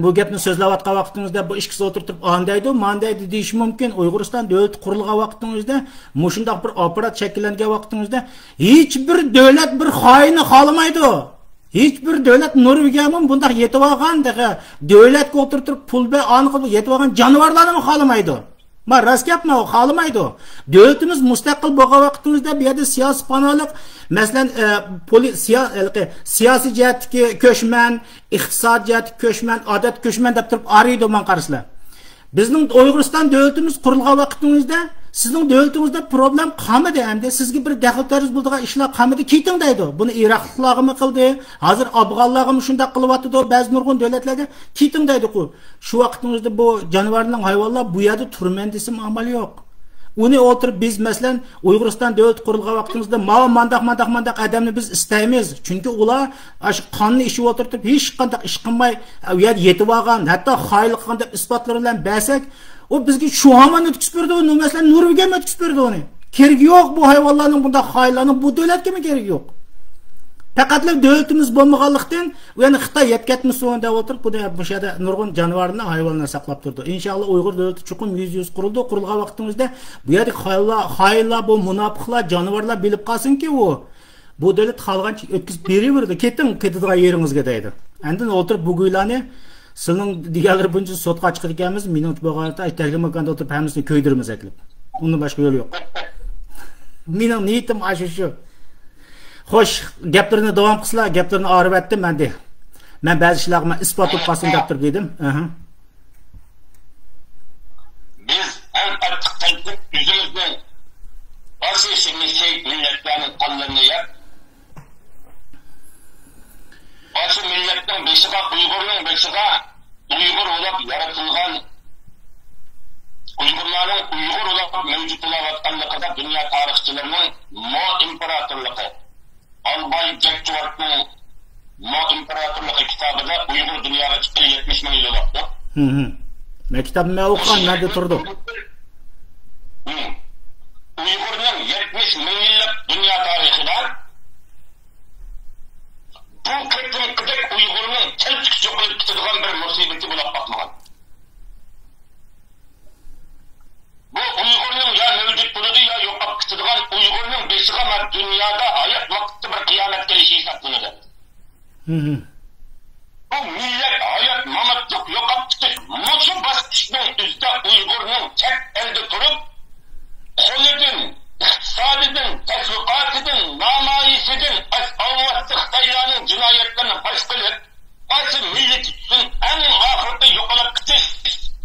Bu gapni so'zlayotgan vaqtingizda bu ikkisi o'tirib andaydi, mandaydi deyish mumkin. Uyg'uriston davlat qurilgan vaqtingizda, mushundoq bir operat shakllangan vaqtingizda hech bir davlat bir xoyini xolamaydi. Hech bir davlat Norvegiyaga bunday yetib olgan davlatga o'tirib pul be aniq yetib olgan jonivorlarni xolamaydi. Men rost gapman, xolamaydi. Davlatimiz mustaqil bo'lgan vaqtingizda bu yerda siyosiy panolik, masalan, siyosiy jihatdagi ko'chman, iqtisodiy jihatdagi ko'chman, odat ko'chman deb turib ariydi men qarasizlar. Bizning Uyg'uriston davlatimiz qurilgan vaqtingizda sizning davlatingizda problem qolmadi endi. Sizga bir daxldoriz bo'lgan ishlar qolmadi, keting deydi. Buni Iroqliklarga qildi, hozir Afg'onlarga shunday qilyapti, ba'zi nurg'un davlatlarga keting deydi-ku. Shu vaqtingizda bu jonivorlar, hayvonlar bu yerda turmen desam amal yo'q. Uni o'tirib biz masalan Uyg'uriston davlat qurilgan vaqtingizda mandaq odamni biz istaymiz. Chunki ular shu qonni ishi o'tirib hech qanday ish qilmay u yer yetib olgan, hatto xayrlik qanday isbotlar bilan bersak, o bizga shu hamon o'tkazib berdi, uni masalan Norvegiyaga o'tkazib berdi uni. Kerak yo'q bu hayvonlarning bunda xayrlarning bu davlatga kerak yo'q. Faqatlar davlatimiz bo'lmaganlikdan, yani Xitoy yetkazmasin deb o'tirib, bu yerda nurg'un jonivorlarni, hayvonlarni saqlab turdi. Inshaalloh Uyg'ur davlati chuqur 100 qurildi. Qurilgan vaqtimizda bu yerda xayrlar, bu munofiqlar, jonivorlar bilib qolsinki, bu davlat xalqancha o'tkazib beraverdi. Ketadigan yeringizga deydi. Endi o'tirib bu guylarni sizning deganlar buncha sotqa chiqib ekanmiz, minut bo'lganda aytagimkanda o'tirib hammasini ko'ydirimiz aklib. Undan boshqa yo'l yo'q. Mening niyatim shu. Xo'sh, gaplarni davom qilsizlar, gaplarni o'rib menda. Men ba'zi ishlarni isbot qilib qolsin deb turib edim. Biz en artık tanıdık yüzümüzden bazı milletlerin kanlarını yer. Bazı milletten beşiğe, Uygur'un beşiğe, Uygur olup yaratılgan, Uygurların Uygur olup mevcut bo'layotganligida dunyo tarixchilarining Mo imperatorligi, Albay Jack Stuartning Mo imperatorligi kitobida Uyg'ur dunyoga chiqqan 70 ming yil bo'ldi. Men kitobni o'qigan, nerede turdi? Uyg'urning 70 ming yillik dunyo tarixida bu ketimkidek Uyg'urning tilchik yo'qolib ketadigan bir musibati bo'lib qolmagan. Bu Uyg'urning ya mevcut bo'ladi ya yo'qolib ketadigan Uyg'urning beshiga mana dunyoda hayot vaqtida bir qiyomat kelishi hisoblanadi. Bu millat hayot mamatlik yo'qolib ketish musu bosqichning ustida Uyg'urning tek elde turib qo'lidan iqtisodidan, tashviqotidan, namoyishidan Allohning Xitoylarning jinoyatlarini fosh qilib, qaysi millat uchun eng oxirida yo'qolib ketish.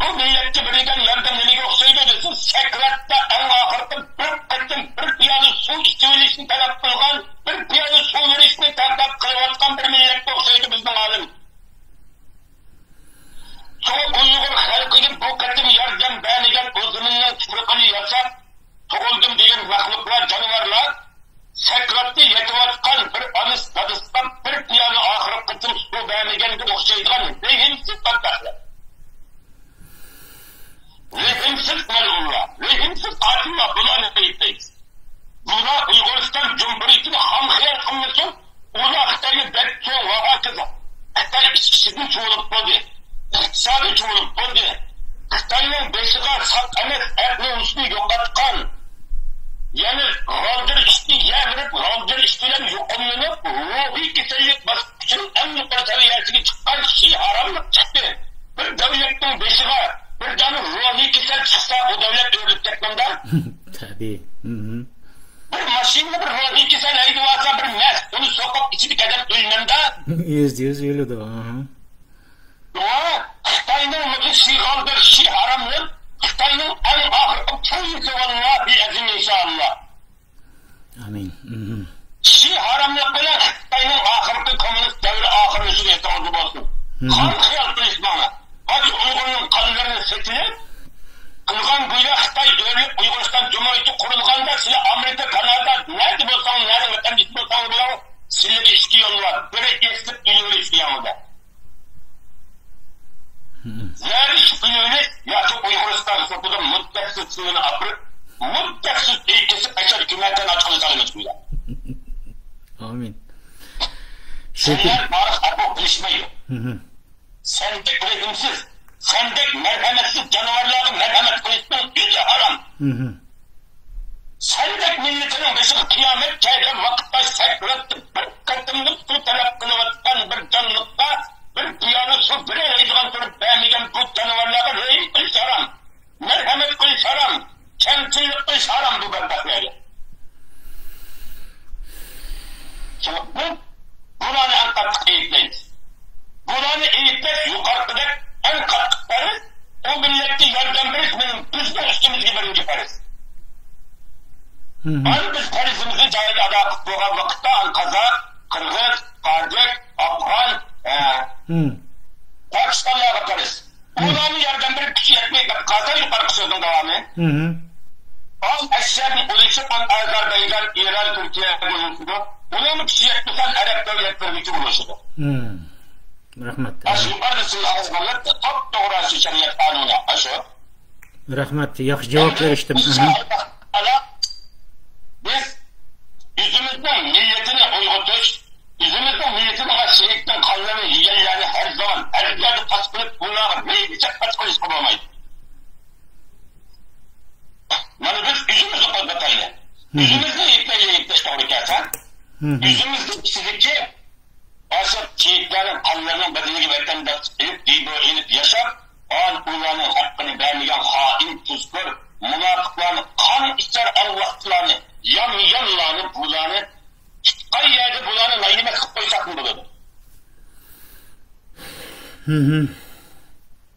Bu millatga berilgan yordam nimaga o'xshaydi desa, sakratda eng oxirida bir qatim bir piyola suv ichib olishni talab qilgan, bir piyola suv berishni talab qilayotgan bir millatga o'xshaydi bizning olim. Çoğu Uyghur xalqiga bu qatim yordam bergan o'zimizning tuproqni yasab tug'ildim degan maxluqlar, jonivorlar sakratda yetayotgan bir olis dadisdan bir piyola oxirgi qatim suv bermaganga o'xshaydigan rehimsiz badbaxtlar. Rehimsiz malullar, rehimsiz qatillar bularni aytmaymiz. Bular Uyg'uriston Cumhuriyeti'ni ham xiyol qilmasin, ular Xitoyga bekcho'ng va hokazo. Xitoy ichkisini cho'lib bo'ldi, iqtisodiy cho'lib bo'ldi. Xitoyning beshiga saq emas aqlini yo'qotgan, ya'ni g'oldir ishni yavrib, g'oldir ishlar yo'qolib, ruhiy kasallik bosqichining eng yuqori saviyasiga chiqqan kishi haromlik chiqdi. Bir davlatning beshiga bir dona ruhiy kasal chiqsa, o davlat o'lib ketganda. Tabii. Bir mashina bir ruhiy kasal haydavasa bir mas, uni so'qib ichida kadar o'lmanda. %100 o'ladi. Xitoyning mutlaqi g'oldir ishi haromlik, Xitoyning eng oxirgi qo'yisi vallahi azim inshaalloh. Amin. Ishi haromlik bilan Xitoyning oxirgi kommunist davri oxirlashini e'tirozi bo'lsin. Qon xiyol qilish mana. Hozir Uyg'urning qonlarini setilib, qilgan bo'yda Xitoy o'lib Uyg'uriston Cumhuriyeti qurilganda sizlar Amerika, Kanada, nerede bo'lsang, nerede vatandaş bo'lsang bilan sizlarga ikki yo'l bor. Biri esib yurish yanında. Zarish yurish yoki Uyg'uriston sudida muddatsiz suvini apirib, muddatsiz ikkisi qachon hukumatdan ochqini solamiz bular. Amin. Senlar tarix aql bilishmaydi. Sendek rehimsiz, sendek merhametsiz canavarlarga merhamet qilishning o'zi harom. Sendek milletinin beshiga qiyomat kelgan vaqtda sakratib bir qatimlik suv talab qilayotgan bir jonliqqa bir piyola suv beraydigan turib bermagan bu canavarlarga rahim qilish harom, merhamet qilish harom, kamchilik qilish harom bu badbaxtlarga. Bularni qattiq aytmaymiz. Bularni aytib yuqoridek en qattiq farz o millatga yordam berish bizning ustimizga birinchi farz. Biz farzimizni joyida ado qilib bo'lgan vaqtda Qozoq, Qirg'iz, Tojik, Afg'on, Pokistonlarga farz. Bularni yordam berib kuchi yetmaydi. Qozoq yuqori so'zning davomi. Ashhadu an Ozarbayjon, Eron, Turkiya bo'lsa, ularni kuchi yetmasa Arab davlatlari uchun bo'ladi. Rahmat. Yuqorida so'zlaringiz bilan top to'g'ri shariat qonuni. Ashu. Rahmat. Yaxshi javob berishdim. Biz yüzümüzden milletini uyg'otish, yüzümüzden milletini şehitten qonlarini yeganlarni her zaman her yerde pas qilib, ularga meylicha pas qilish bo'lmaydi. Mana biz yüzümüzni qo'zg'ataylik. Yüzümüzni yetmaylik to'g'ri kelsa, yüzümüzni ichidagi asıl şehitlerin kanlarının bedeniga vatandaş ilip yaşap, ularning haqqini bermagan hain tuzkur, munofiqlarni qon ichar Allohlarni, yonlarni bularni qay yerda bularni nayima qilib qo'ysak bo'ladi.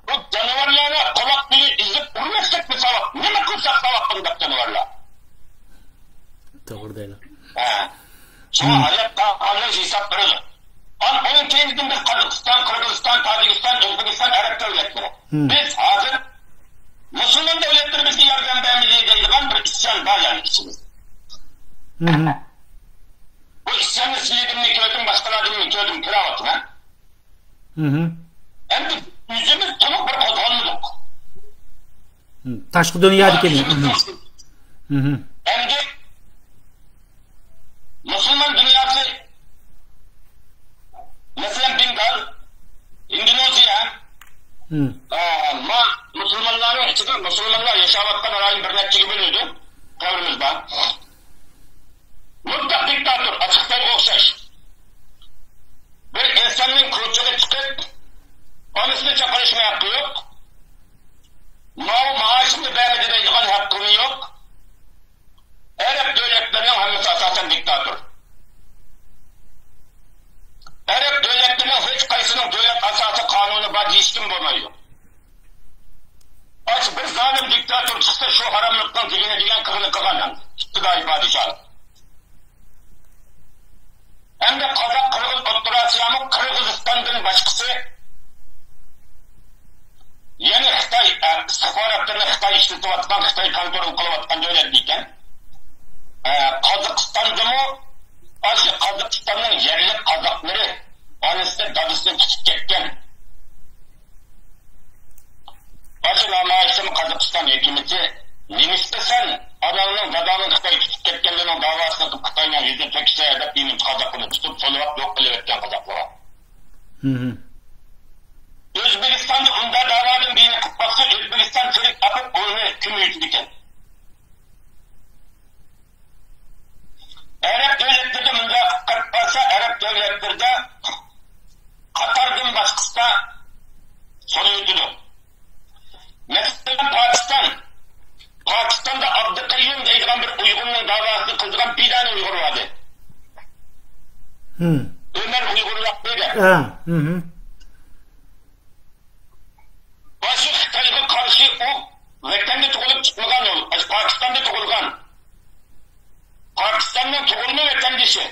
Bu canavarlarni quloq bilan izlab urmaslik misol, nima qilsak savab bunday canavarlar. To'g'ri deylar. Shuna hayotda qanday hisob beradi? Onun kendinde biz Kazakistan, Kırgızistan, Tacikistan, Özbekistan, Arap devletleri. Biz hazır Müslüman devletlerimizin yardım vermeyeceğiz. Bu isyanı siyetimini gördüm, başkalarını gördüm, kiravatım ha. Hem de yüzümüz tanık bir kozalmılık. Taşkı dünyadaki mi? Hem de Müslüman dünyası, mesela Bengal, Endonezya, Müslümanların içinde Müslümanlar yaşamaktan arayın bir netçi bölüyordu. Kavrimizde. Mutlak diktatör, açıkları okşaş. Bir insanın kılıçını çıkıp, onun üstüne karışma hakkı yok. Maaşını vermediğine yıkan hakkını yok. Arap devletlerinin hamısı asasen diktatör. Arap devletlerinin hiç kaysının devlet asası kanunu var değişkin bulmuyor. Aç bir zalim diktatör çıksa şu haramlıktan diline dilen kırını kıganan. İktidai padişahı. Hem de Kazak, Kırgız, Orta Asya'nın Kırgızistan'dan başkası yeni Xitay, sefaretlerine Xitay işletip atkan, Xitay kontrol kılıp atkan devlet deyken Kazakistan'da mı? Aşı Kazakistan'ın yerli Kazakları anısını dadısını tutup ketken. Aşı namayışımı Kazakistan hükümeti Nimis'te adamın dadağının Xitay'ı tutup ketkenlerin davasını tutup Xitay'la yüzünü tekişe edip bir Kazakını tutup solup yok bile etken Kazaklara. Özbekistan'da onda davanın birini kutması Özbekistan çelik apıp onu kümüyütü diken. Arap devletlerde bunda kırpasa Arap devletlerde Katar'dan başkasına soruyordu. Mesela Pakistan'da Abdülkayyum deydiğen bir Uygur'un davasını kıldırgan bir tane Uygur vardı. Ömer Uygur yaptıydı. Başı Xitay'a karşı o vatanda tug'ilib çıkmagan yol. Pakistan'da tug'ilgan. Pakistan'dan tug'ilma vatandaşı.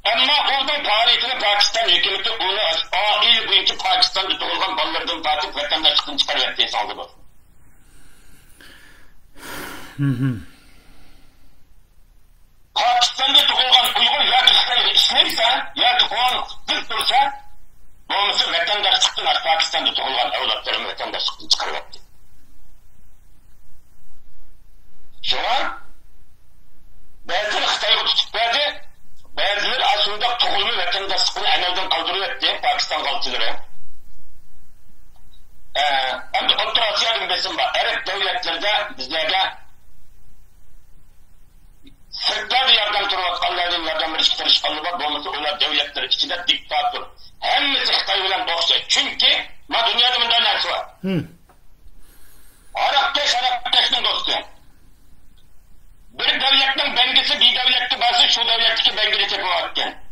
Ama oradan faaliyetini Pakistan hükümeti onu aile boyunca Pakistan'da tug'ilgan bolalardan tartib vatandaşlıktan çıkarıp diye saldı bu. Pakistan'da tug'ilgan Uygur yoki Xitoyda ishlaysa yoki qonun hukuk tursa olmasa vatandaşlıktan Pakistan'da tug'ilgan avlodlarni vatandaşlıktan çıkarıp. Şuna bazıları Xitoyga tutup verdi, bazıları aslında tug'ilma vatandaşlıkını amaldan kaldırıp diye Pakistan kalçıları. Hem de Orta Asya'nın besin var. Arap devletlerde bizlerde sırtlar yardım turvatkanlardan yardım ilişkiler işgallı var. Olmasa onlar devletler içinde diktatör. Hemmesi Xitay bilen okşay. Çünkü dünyada bundan neresi var? Araptaş'ın dostu. Bir devletin bengisi bir devletli bazı şu devletteki bengini tepe varken.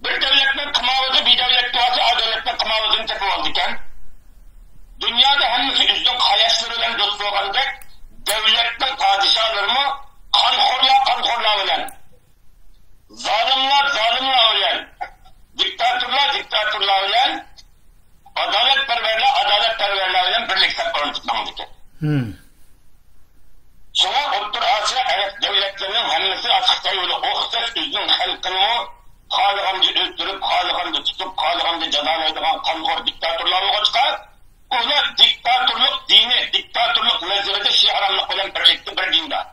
Bir devletin kımavızı bir devletli bazı o devletin kımavızını tepe varken. Dünyada hemmesi üzdün kayaşlarıyla dostu olanda devletin padişahlarını kankorla bilen. Zalimler bilen. Diktatörler bilen. Adaletperverler bilen birlikte korun tutmamızdır. Sonra Orta Asya devletlerinin hemmesi açıkta yolu oktaş üzdün halkını halıqanca öldürüp, halıqanca tutup, halıqanca cezalaydıgan kankor diktatörler çıkar. Onlar diktatörlük dini, diktatörlük mezhebinde şiharanlık bilen birlikte bir dinde.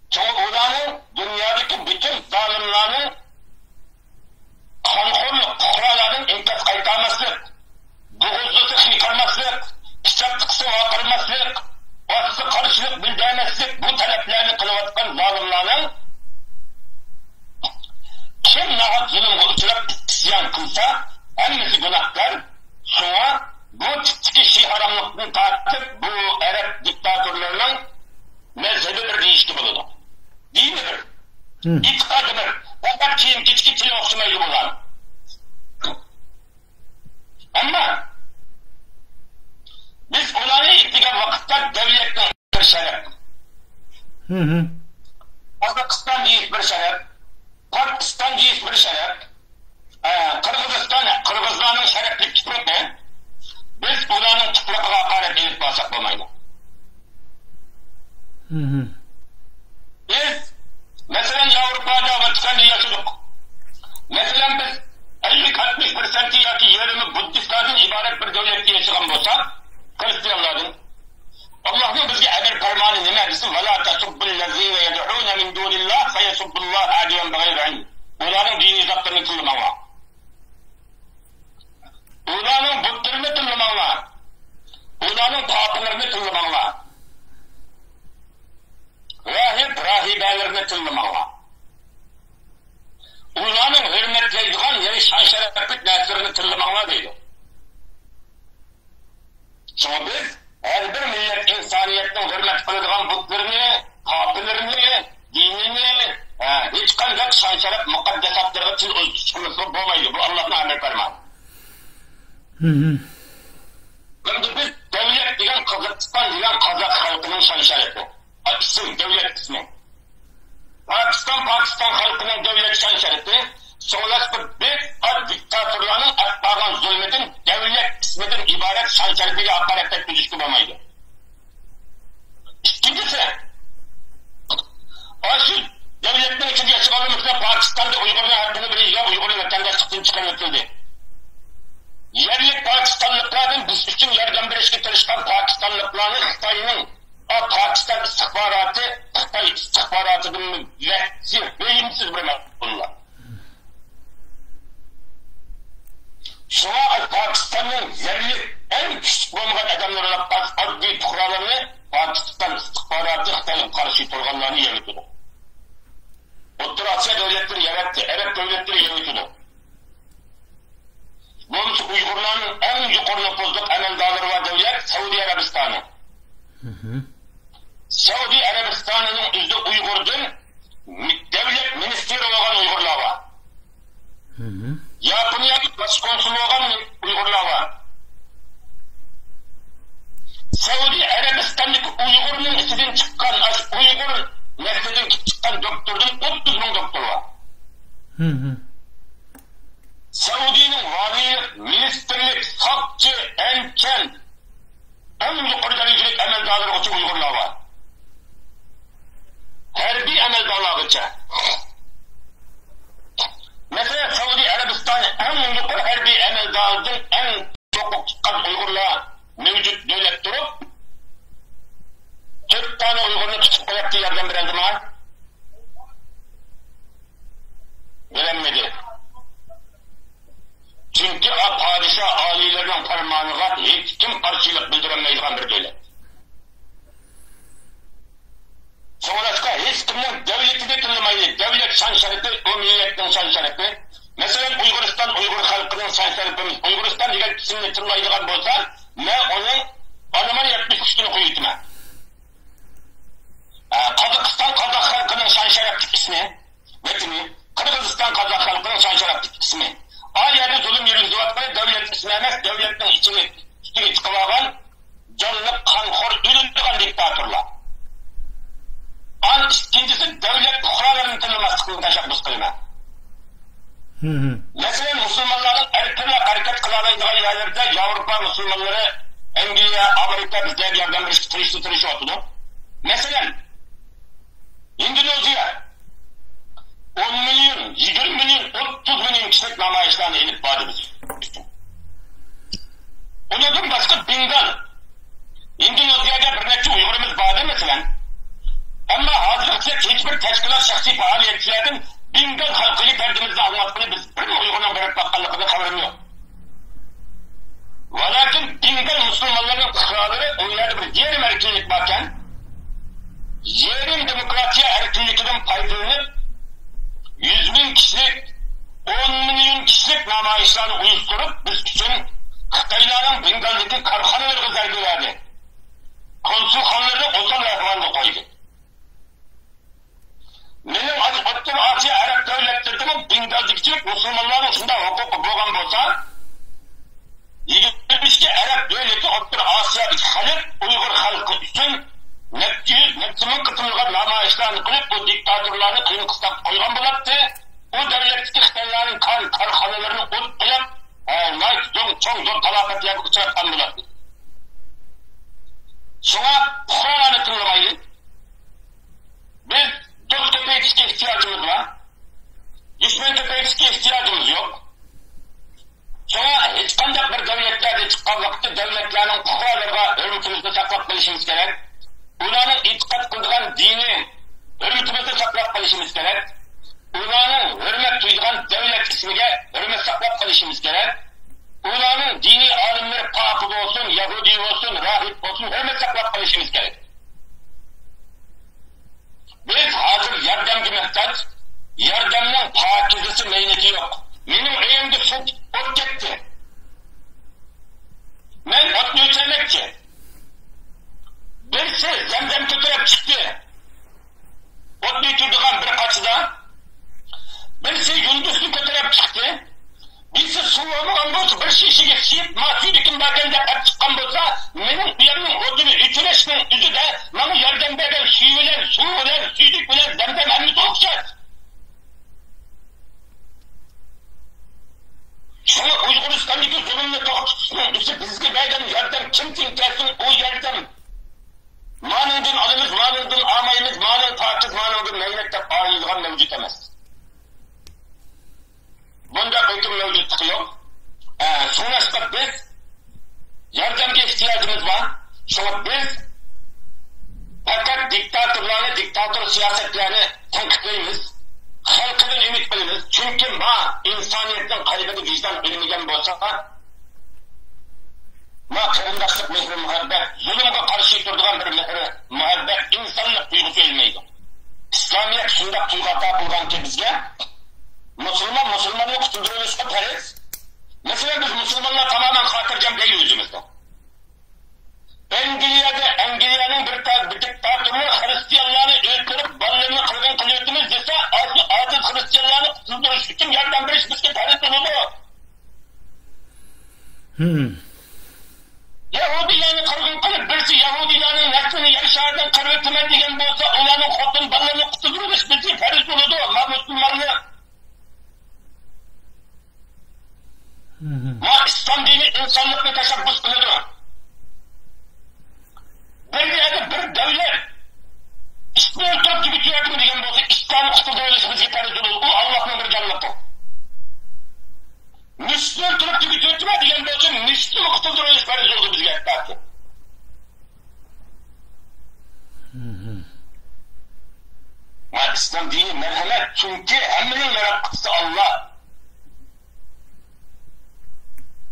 Çünkü onların dünyadaki bütün zalimlerin kankorluk kurallarının enkaz kaytarmaslık, buğuzlusu çıkarmaslık, piçaklıksı vakırmaslık, basısı karşılık bildirmeslik bu taleplerini kılıvatkan zalimlerin kim nahat zulümü uçurup isyan kılsa hemmesi günahkar. Sonra bu çıkış şiharanlıkını tartıp bu Arap diktatörlerinin mezhebi bir değişti buludu. Dini bir, itikadı bir, fakat kim kiçkitini okşamayı bulan. Ama biz onları ittiği vakitte devletten bir şeref. Kazakistan değil bir şeref, Pakistan değil bir şeref, Kırgızistan'ın şerefli tüprükle biz onların tüprükle hakaret edip basak olmaydı. Biz mesela Avrupa'da Vatikan'da yaşadık. Mesela biz 50-60% yoki yerimi Buddistlardan ibaret bir devletga yashagan bo'lsak, Hristiyanlardan Allohning bizga emir farmoni nima desin? "Vala tasubbullazina yad'una min dunillah fayasubbullah adiyan bighayri ilm." Ularning diniy zotlarini tillamanglar. Ularning butlarini tillamanglar. Ularning papilarini tillamanglar. Rahibelerini tillamanglar. Ularning hurmatlaydigan yeri shon sharafli narsalarni tillamanglar deydi. Şuna biz her bir millet insaniyetin hürmet kıladigan butlarini, papilarini, dinini, hiç qanday shon sharaf muqaddasatlarga til tutishimiz bo'lmaydi. Bu Allohning amri farmoni. Endi biz devlet degan Qozog'iston degan Qozoq xalqining shon sharafi. İsim, devlet ismi. Pakistan xalqining devlet shon sharafi. So'lashib bir diktatorlarning atbağın zulmüdün devlet ismidir ibaret shon sharafiga haqorat etishga bo'lmaydi. İkincisi, aşı devletning ichida yashaganimizda Pokistonda Uyg'urlar haqqini bilishga Uyg'ur vatandaşlıktan chiqarildi. Yerlik Pakistanlıklardan biz için yardım berishga tirishgan Pakistanlıklarni Xitoyning Pakistan istihbaratı, Xitoy istihbaratıdan vehimsiz bir bunlar. Şuna Pakistan'ın yerli en küçük bo'lgan adamlar olib oddiy fuqarolarni Pakistan istihbaratı Xitoyga qarshi turganlarni yaratdi. O'rta Osiyo davlatlari yaratdi, Arab davlatlari yaratdi. Bunun Uygurların en yukarı nüfuzluk emekdarları var devlet Saudi Arabistanı. Saudi Arabistan'ın üzde Uygur'dun devlet ministeri olan Uygurlar var. Japonya'da başkonsulu olan Uygurlar var. Saudi Arabistan'daki Uygur'un içinden çıkan Uygur'un nesleden çıkan doktorun 30 bin doktor var. Saudi'nin vali, ministerlik, sakçı, enken, en yukarı derecelik emeldarları için Uygurlar var. Harbi emeldarlar için. Mesela Saudi Arabistan'ı en yukarı harbi emeldarların en çok çıkan Uygurlar mevcut devlet durup 4 tane Uygur'unu tutup koyaktığı yerden birazım ha? Bilenmedi. Çünkü padişah alilerinin fermanına hiç kim karşılık bildiremeydiğen bir devlet. Sonrasında hiç kimden devleti de tanımaydı. Devlet şan şerefi, o milletin şan şerefi. Mesela Uyguristan, Uygur halkının şan şerefimiz. Uyguristan diğer isimle tanımaydıgan bolsa, ne onun anıman 73 günü koyutma. Kazakistan, Kazak halkının şan şerefli ismi, metini. Kırgızistan, Kazak halkının şan şerefli ismi. Ayrıca zulüm yürüyüzü vakfayı devlet ismemez, devletin içine çıkıvagan, canlı kankhor üründüğün diktatörler. İkincisi devlet fuqarolarni tanımaslıkını teşebbüs kılma. Mesela Müslümanların erken hareket kılamaydığı yerlerde Avrupa Müslümanları, Angliya, Amerika bizde yerden bir tırışı oturdu. Mesela Endonezya 10 milyon, 20 milyon, 30 milyon kişilik namayişlerini elip vardı biz. Ondan başka Bengal, Endonezya'da bir neçe Uygurumuz vardı mesela. Ama hazırlıkça hiçbir teşkilat şahsi faaliyetçilerden Bengal halkıyla derdimizi anlatmayı biz bir Uygur'un berip bakkanlıkını haberim yok. Lakin Bengal Müslümanların ısrarları onlarda bir diğer erkinlik varken yerin demokrasiya erkinlikinden faydalanıp 100 bin kişilik 10 milyon kişilik namayişlerini uyuşturup biz için Xitayların Bengal'daki karxanaları zargı verdi. Konsulxanaları olsa rahmanlı koydu. Benim Orta Asya Arap devletlerinin Bengal'daki Müslümanların içinde hukuku boğan bolsa, yigitmiş ki Arap devleti Orta Asya'daki halk, Uygur halkı için Neptünün kıtımlığa namayişlerini kılıp bu diktatörlerini kıyın kıstap koygan bulattı. O devletteki Xitayların karxanalarını ot koyup, çok zor talafetlerine uçuratkan bulattı. Şuna fuqarolarni tanlamaydi. reisga ehtiyojimiz yo'q. Şuna hech qanday bir davlatlarda chiqqan vaqtda davlatlarning huquqlariga hurmatimizni saqlab qolishimiz kerak. Ularning e'tiqod qilgan dini hurmatimizni saqlab qolishimiz kerak. Ularning hurmat tuydigan davlat ismiga hurmat saqlab qolishimiz kerak. Ularning dini olimlari pokib bo'lsin, yahudi bo'lsin, rohib bo'lsin, hurmat saqlab qolishimiz kerak. Biz hozir yordamga muhtoj, yordamning pokizasi mehnati yo'q. Mening uyimda sut o't ketdi. Men otni o'chirmoqchi. Birisi zamzam ko'tarib chiqdi. Otni o'chirdigan bir qachida. Birisi yulduzni ko'tarib chiqdi. Birisi suv olmagan bo'lsa, bir shishiga siyib, mas'ul kim berganda olib chiqqan bo'lsa, mening uyimning o'tini o'chirishning o'zida menga yordam bergan suv bilan, suydik bilan zamzam hammasi o'xshash. Şuna Uyg'uristondagi zulmni to'xtatishning o'zi bizga bergan yordam kimdan kelsin o yordam. Ma'nodan olamiz, ma'nodan olmaymiz, ma'non pokiz, ma'nodan mehnatda qoyilgan mavjud emas. Bunda hukm mavjudligi yo'q. Shunga biz yordamga ehtiyojimiz bor. Shuna biz faqat diktator siyosatlarni tanqidlaymiz. Halkının ümit qilamiz. Chunki ma insoniyatning qalbida vicdan bilmagan bo'lsa, ma qarindoshlik mehr muhabbat, zulmga qarshi turadigan bir mehr muhabbat insonlik tuyg'usi olmaydi. İslamiyat shunday tuyg'uda bo'lganki bizga musulmonlarni qutuldirishga farz. Masalan biz musulmonlar tamamen xotirjam değil o'zimizda. Angliyaning bir diktatorlar Hristiyanlarni o'ldirib, bolalarni qirg'in qilyapmiz desa, aziz Hristiyanlarni qutuldirish uchun yordam berish bizga farz bo'ladi. Yahudilarni qirg'in qilib, birisi Yahudilarning naslini Yarshardan qirg'in degan bo'lsa, ularning xotin bolalarni qutuldirish bizga farz bo'ladi. Ma musulmonlar ma İslam dini insonlikni tashabbus qiladi. Bir devlet İslam'ı top gibi tüyatımı diyen bolsa İslam'ı kutulduğunuz bizge farz olur. O Allah'ın bir canlıktır. Müslüman top gibi tüyatımı diyen bolsa Müslüman'ı kutulduğunuz farz olur bizge hatta. Ama İslam dini merhamet çünkü hemmenin yaratıcısı Allah.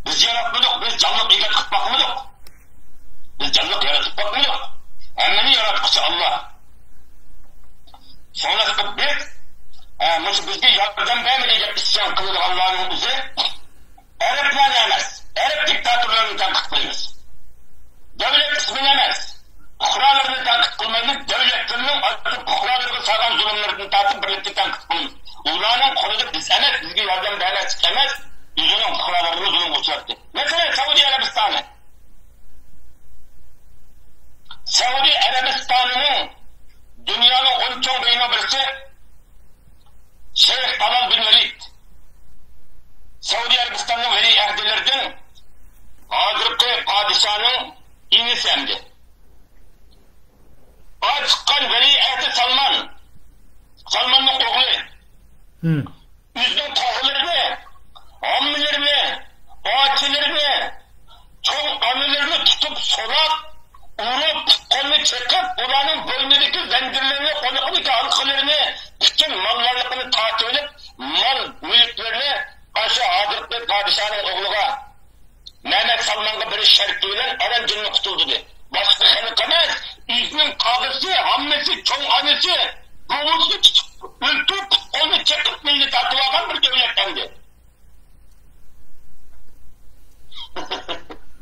Biz yaratmadık, biz canlı icat kıtmakmadık. Biz canlılık yaratıp bakmıyor. Hemmeni yaratıcısı Allah. Sonrasında biz bizge yardım vermeyecek isyan kılır Allah'ın bizi. Araplar yemez. Arap diktatörlerini tankıt kılmayız. Devlet ismini yemez. Kukralarını tankıt kılmayız. Devletlerinin artık kukralarını sağdan zulümlerini tankıt birlikte tankıt kılmayız. Ulanın konuda biz emez. Bizge yardım vermez. Emez. Yüzünün kukralarını zulüm uçaktı. Mesela Saudi Arabistan'ı. Saudi Arabistan'ın dünyanın 13 beyine birisi Şeyh Talal bin Velid. Saudi Arabistan'ın veli ehdilerden Hazreti Padişah'ın inisi emdi. O çıkan veli ehdi Salman'ın oğlu. Yüzden tağılarını, ammilerini, ağaçlarını, çok anılarını tutup solar, uğrup kolunu çekip ulanın boynundaki zincirlerini, konukundaki halkalarını, bütün mallarını takip edip mal mülklerini karşı Hazreti Padişah'ın oğluğa Mehmet Salman'a bir şerkiyle arancını kutuldu diye. Başka halk emez, İznin kağısı, hammesi, çoğun annesi, ruhusu öldürüp kolunu çekip milleti atılagan bir devlettendi.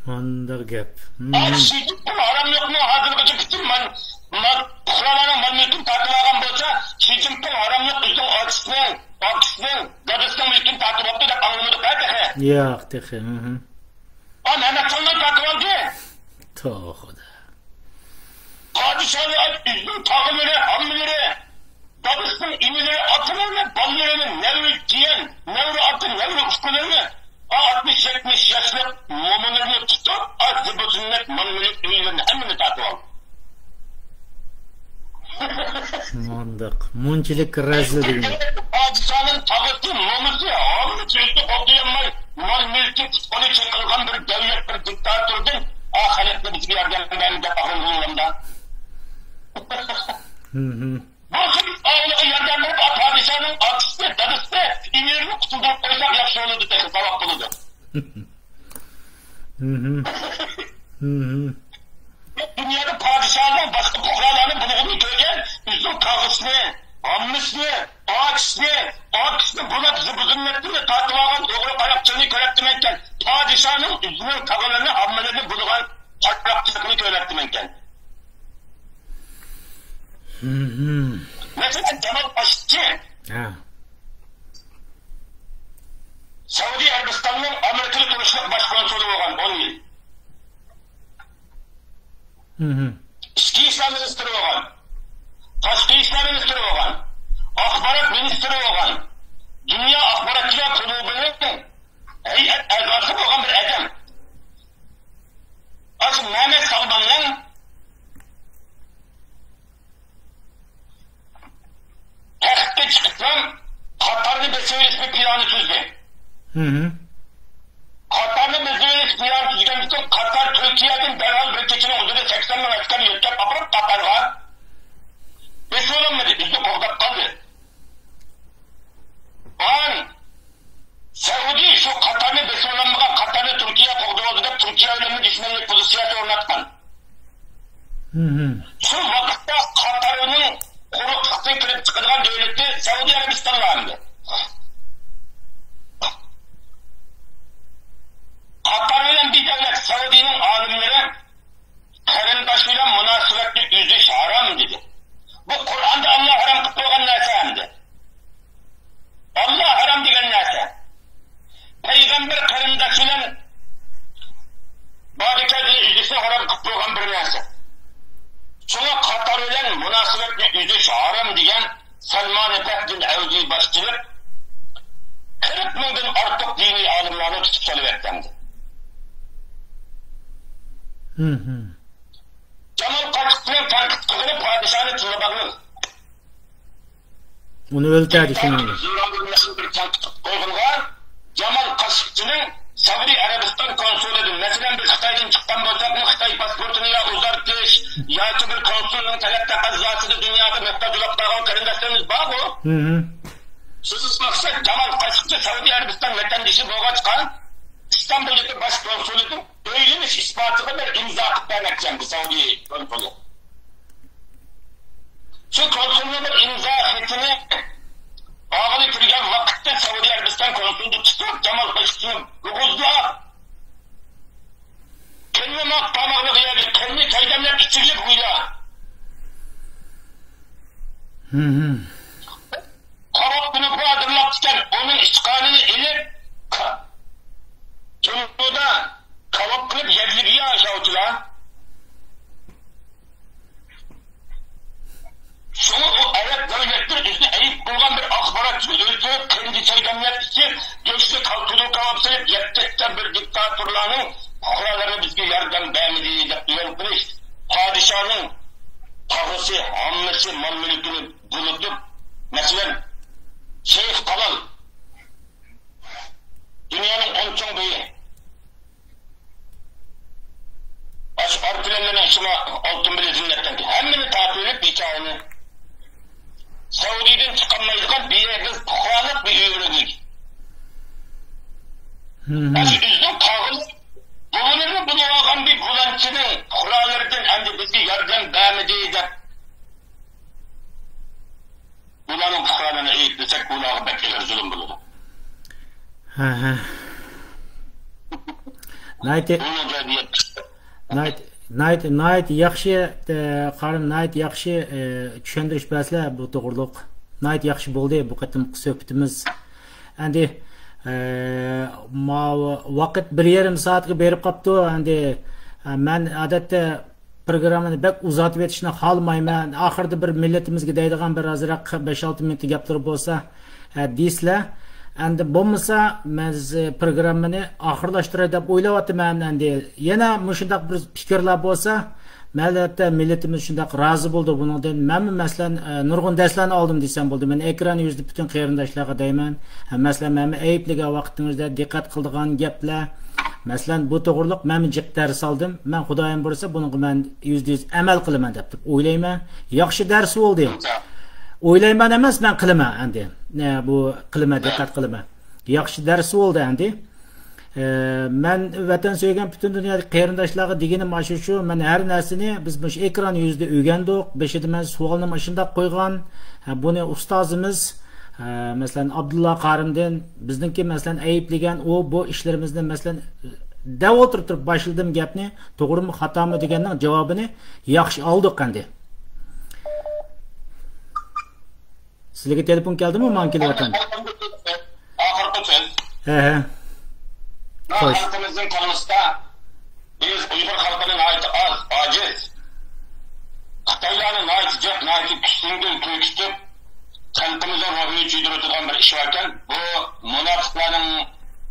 Andır gap. Şiitim haram yok mu? Hazırlıkçı bütün Kur'an'ın mülkünü takılagan bolsa, şiitim haram yok. Bizim Akis'nin, Dadıs'ın mülkünü takılattı da anlamadık. Yok, tehe. Mehmet Salman takılandı. Toğuda. Padişahı, İzmin tağıları, hammileri, Dadıs'ın inileri, atılarını, ballarını, nevri giyen, nevri atı, nevri ufkularını, 60-70 yaşlık mumunlarını tutup, azı bu sünnet manmülük ünlülerini hemini takip aldı. Mandık. Munçilik razı değil mi? Padişah padişahın tağıtı, nomusu, ağzı sözlü kodlayanmay, mal mülkü tutkanı çekilgan bir devlet, bir diktatörden, halkla bizge yerden de bakın bulunumda. Bakın ağlığı yerden de padişahın aksine, dadısına, inerini kutuldurup koysak yakşı olurdu de sabah buludu. Dünyada padişahlar başka pukralarının bulunduğunu görgen, üzüm kağısını, ammışını, ağaçını buna bizi buzunlettin ve tartılağın doğru ayakçını körettimenken, padişahın üzümün kağılarını, ammelerini bulunan çarprakçını körettimenken. Mesela Cemal Kaşıkçı, Saudi Arabistan'ın Amerikalı Turuşluk Başkonsolu olan 10 yıl. İçki İşler Ministri olan, Taşkı İşler Ministri olan, Akbarat Ministri olan, Dünya Akbaratçılar Kulübü'nün heyet azası olan bir adam. Asıl Mehmet Salman'la tehtte çıkıp Katar'ın besöylesi bir planı çözdü. Katar'ın besöylesi planı çözgen bütün Katar Türkiye'nin derhal bir keçinin uzun 80 bin asker yöntem aparıp Katar'a besöylenmedi. Bizde korkak kaldı. An Saudi şu Katar'ın besöylenmeden Katar'ın Türkiye korkduğu da Türkiye önemli düşmanlık pozisyonu ornatman. Şu vakitte Katar'ın koruklıktan kirip çıkıdığın devleti Saudi Arabistan'landı. Katar'ın bir devlet Saudi'nin alimleri karındaşıyla münasebetli yüzüş haram dedi. Bu Kur'an'da Allah haram kıtlığı neyse hemdi. Allah haram diyen neyse. Peygamber karındaşıyla badikadını yüzüsü haram kıtlığı bir neyse. Sonra Katar'la münasebetli yüzüş haram diyen Salman-ı Fethin Evzi başçılık 40 mindən artık dini alimlerini tutup salıvertlendi. Cemal Kaşıkçı'nın tankıtkılını padişahını tınlabanın. Onu öldürdü şimdi. Zıral'ın bir tankıtk koygunlar, Cemal Kaşıkçı'nın Saudi Arabistan konsolüdür. Mesela bir Xitay'dan çıktan bolsak mı Xitay pasportunu ya uzartış, ya ki bir konsolunun talep takazzasıdır dünyada muhtaç olup dağın karındaşlarımız var bu. Siz maksat Cemal Kaşıkçı Saudi Arabistan vatandaşı boğa çıkan İstanbul'daki baş konsolüdür. Öyleymiş ispatını bir imza atıp vermekten bu Saudi konsolu. Şu konsolunun bir imza etini ağlı kırgan vakitte Saudi Arabistan konsolunu tutup Cemal Kaşıkçı'nın hukuzluğa kendi maktamağını kıyardı, kendi kaydemler içirlik huyla. Karab bunu bağdırlakken onun işgalini elip Cumhurda kavap kılıp yerliği aşağıtılar. Şunu o evet devlettir üstüne eğip bulgan bir akbaratçı öldü, kendi çaydanlar için göçlü kalkılığı kavapsayıp yettekten bir diktatörlerinin kuralları bizge yerden beğenmediği yapmış. Padişahın tağısı, hamlesi, mal mülkünü bulutup mesela Şeyh Talal dünyanın 10 çoğun beyi partilerine şuna altın bile zinnetten ki hemmini takip edip hikayeni Saudi'den çıkamayızken bir yerde kuranlık bir yürüdük. Üzüm kağılı bulunur bulunağın bir bulançının kurallarından hem bizi yerden beğenmediği de bulanın kuralını eğitlesek bulağı bekler zulüm bulur. Nayt yaxshi qarim nayt yaxshi tushuntirish berasizlar bu to'g'riliq. Nayt yaxshi bo'ldi bu qatimki suhbatimiz. Endi vaqt 1,5 soatga berib qopti. Endi men odatda programmani bak uzatib etishni xohlamayman. Oxirida bir millatimizga deydigan bir ozroq 5-6 minut gaplar bo'lsa deysizlar. endi bo'lmasa biz programmani oxirlashtiray deb o'ylayapman. Endi yana mushundaq bir fikrlar bo'lsa, albatta millatimiz shundaq rozi bo'ldi bundan. Men masalan nurg'un darslarni oldim desam bo'ldi. Men ekran yuzida butun qarindoshlarga deyman. Masalan, men aybligan vaqtingizda diqqat qildigan gaplar, masalan bu to'g'riliq men jiq dars oldim. Men xudoyim bo'lsa bunga men %100 amal qilaman deb o'ylayman. Yaxshi dars bo'ldi. O'ylayman emas, men qilaman endi. Bu qilaman, diqqat qilaman. Yaxshi dars bo'ldi endi. Men vatan so'ygan butun dunyoda qarindoshlarga deganim shu, men har narsani biz bu ekran yuzida o'rgandik. Beshida men savolni mashunda qo'ygan. Buni ustozimiz masalan Abdullah Qarimdan bizningki masalan ayıplagan bu ishlarimizni masalan dav o'tirib boshladim gapni, to'g'rimi xatomi deganning javobini yaxshi oldik endi. Sizlarga telefon keldimi? Men kelyapman. Oxirgi so'z. Xalqimizning tanishda biz Uyg'ur xalqining ojiz. Xitoylarning noyat kuchligidan ko'chib, xalqimizning ruhini kuydiradigan bir ish ekan. Bu munofiqlarning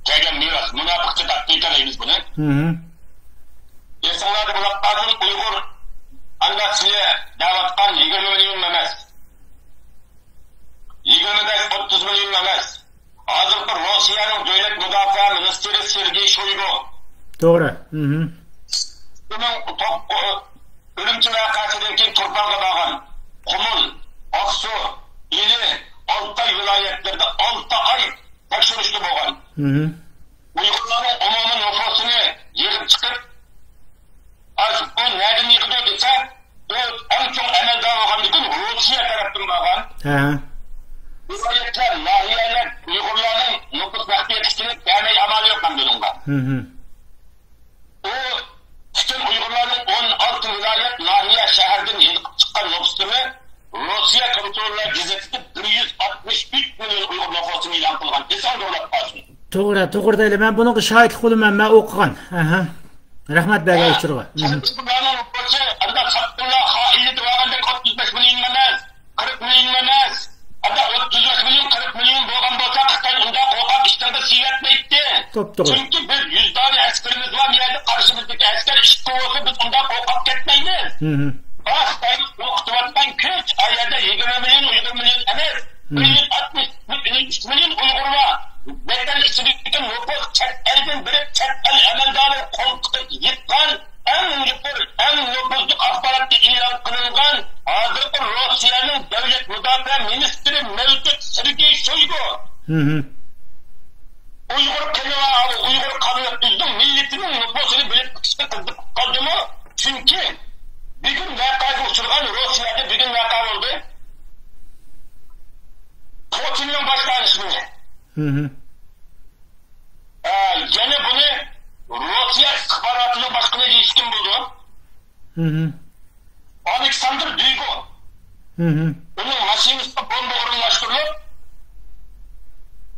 kelgan meros, munofiqcha taktika deymiz buni. Esonlarda bularning Uyg'ur andasiga da'vatdan 20 million emas. 30 million emas. Hozirgi Rossiyaning davlat mudofaa ministri Sergey Shoygu. To'g'ri. Bunun Ürümçi vakasından keyin Turpan'a bağlan, Kumul, Aksu, İli, Altay vilayetlerde 6 ay tekşürüşlü boğan. Uygurların umumun nüfusunu yığıp çıkıp, o nereden yıkıdı dese, o en çok emeldağ boğan bütün Rusya tarafından boğan. Vilayetler, nahiyeler, Uygurların nüfus vakti yetiştirip gelmeyi amalı yok ben bununla. O bütün Uygurların 16 vilayet, nahiye, şehirden yıkıp çıkan nüfusunu Rusya kontrolüne gizetip 163 milyon Uygur nüfusunu ilan kılgan. Esan devlet başını. To'g'ri deyli. Men buni shohid qo'liman, men o'qigan. Rahmat bergan uchirg'a. Bularning nüfusu anda Sabdullah Haili devaganda 35 milyon emas, 40 milyon emas. Anda 35 milyon, 40 milyon bo'lgan bo'lsa, Xitoy unda qo'rqoq ishlarda siyratmaydi. Çünkü biz 100 tane askerimiz var, yerde karşımızdaki asker işte olsa biz unda qo'rqoq ketmaymiz. Xitoy o'qitayotgan kuch, ayada 20 milyon, 20 milyon emas. 163 milyon Uyg'ur var. Vatan içindeki nüfus chet elden biri chet el emeldari qo'ltiqib yıkkan en nüfuzlu axborotda e'lon qilingan hozirgi Rossiyaning davlat mudofaa ministri mavjud Sergey Shoygu. Uyg'ur qavmi bizning millatining nüfusini bilib chiqishga qiziqib qoldimi? Chunki bugun voqeaga uchragan Rossiyada bugun voqea bo'ldi. Putinning boshlanishi. Yana buni Rossiya istihbarotining boshqani deyish kim bo'ldi? Aleksandr Duygo. Uning mashinasida bomba o'rinlashtirilib,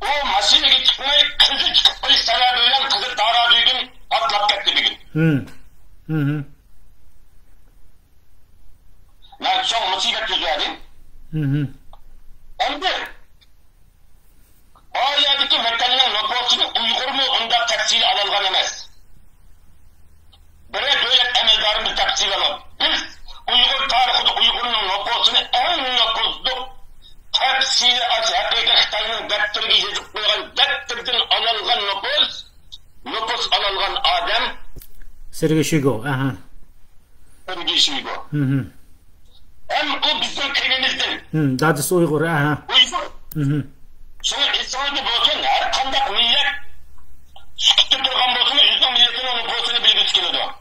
o masinaga chiqmay qizi chiqib qo'yish sababi bilan qizi Dara Duygun patlab ketdi bugun. Men cho'ng musibat yuzladim. Endi Oyadaki vatanning nüfusunu Uygurmu unda tafsil alıngan emas. Bire devlet emeldarını tafsil alın. Biz Uygur tarihinde Uygur'un nüfusunu en nüfuzlu tafsili hakiki Xitayning dafteriga yazıp koygan dafterden alıngan nüfus alıngan adam Sergey Shoygu. Sergey Shoygu. Hem o bizim köyümüzden. Dadısı Uygur. Uygur. Şunu İsrail'de bolsun, her kandak millet sıkıntı durgan bolsun, yüzden milletin onun bolsunu bilgisi geliyordu.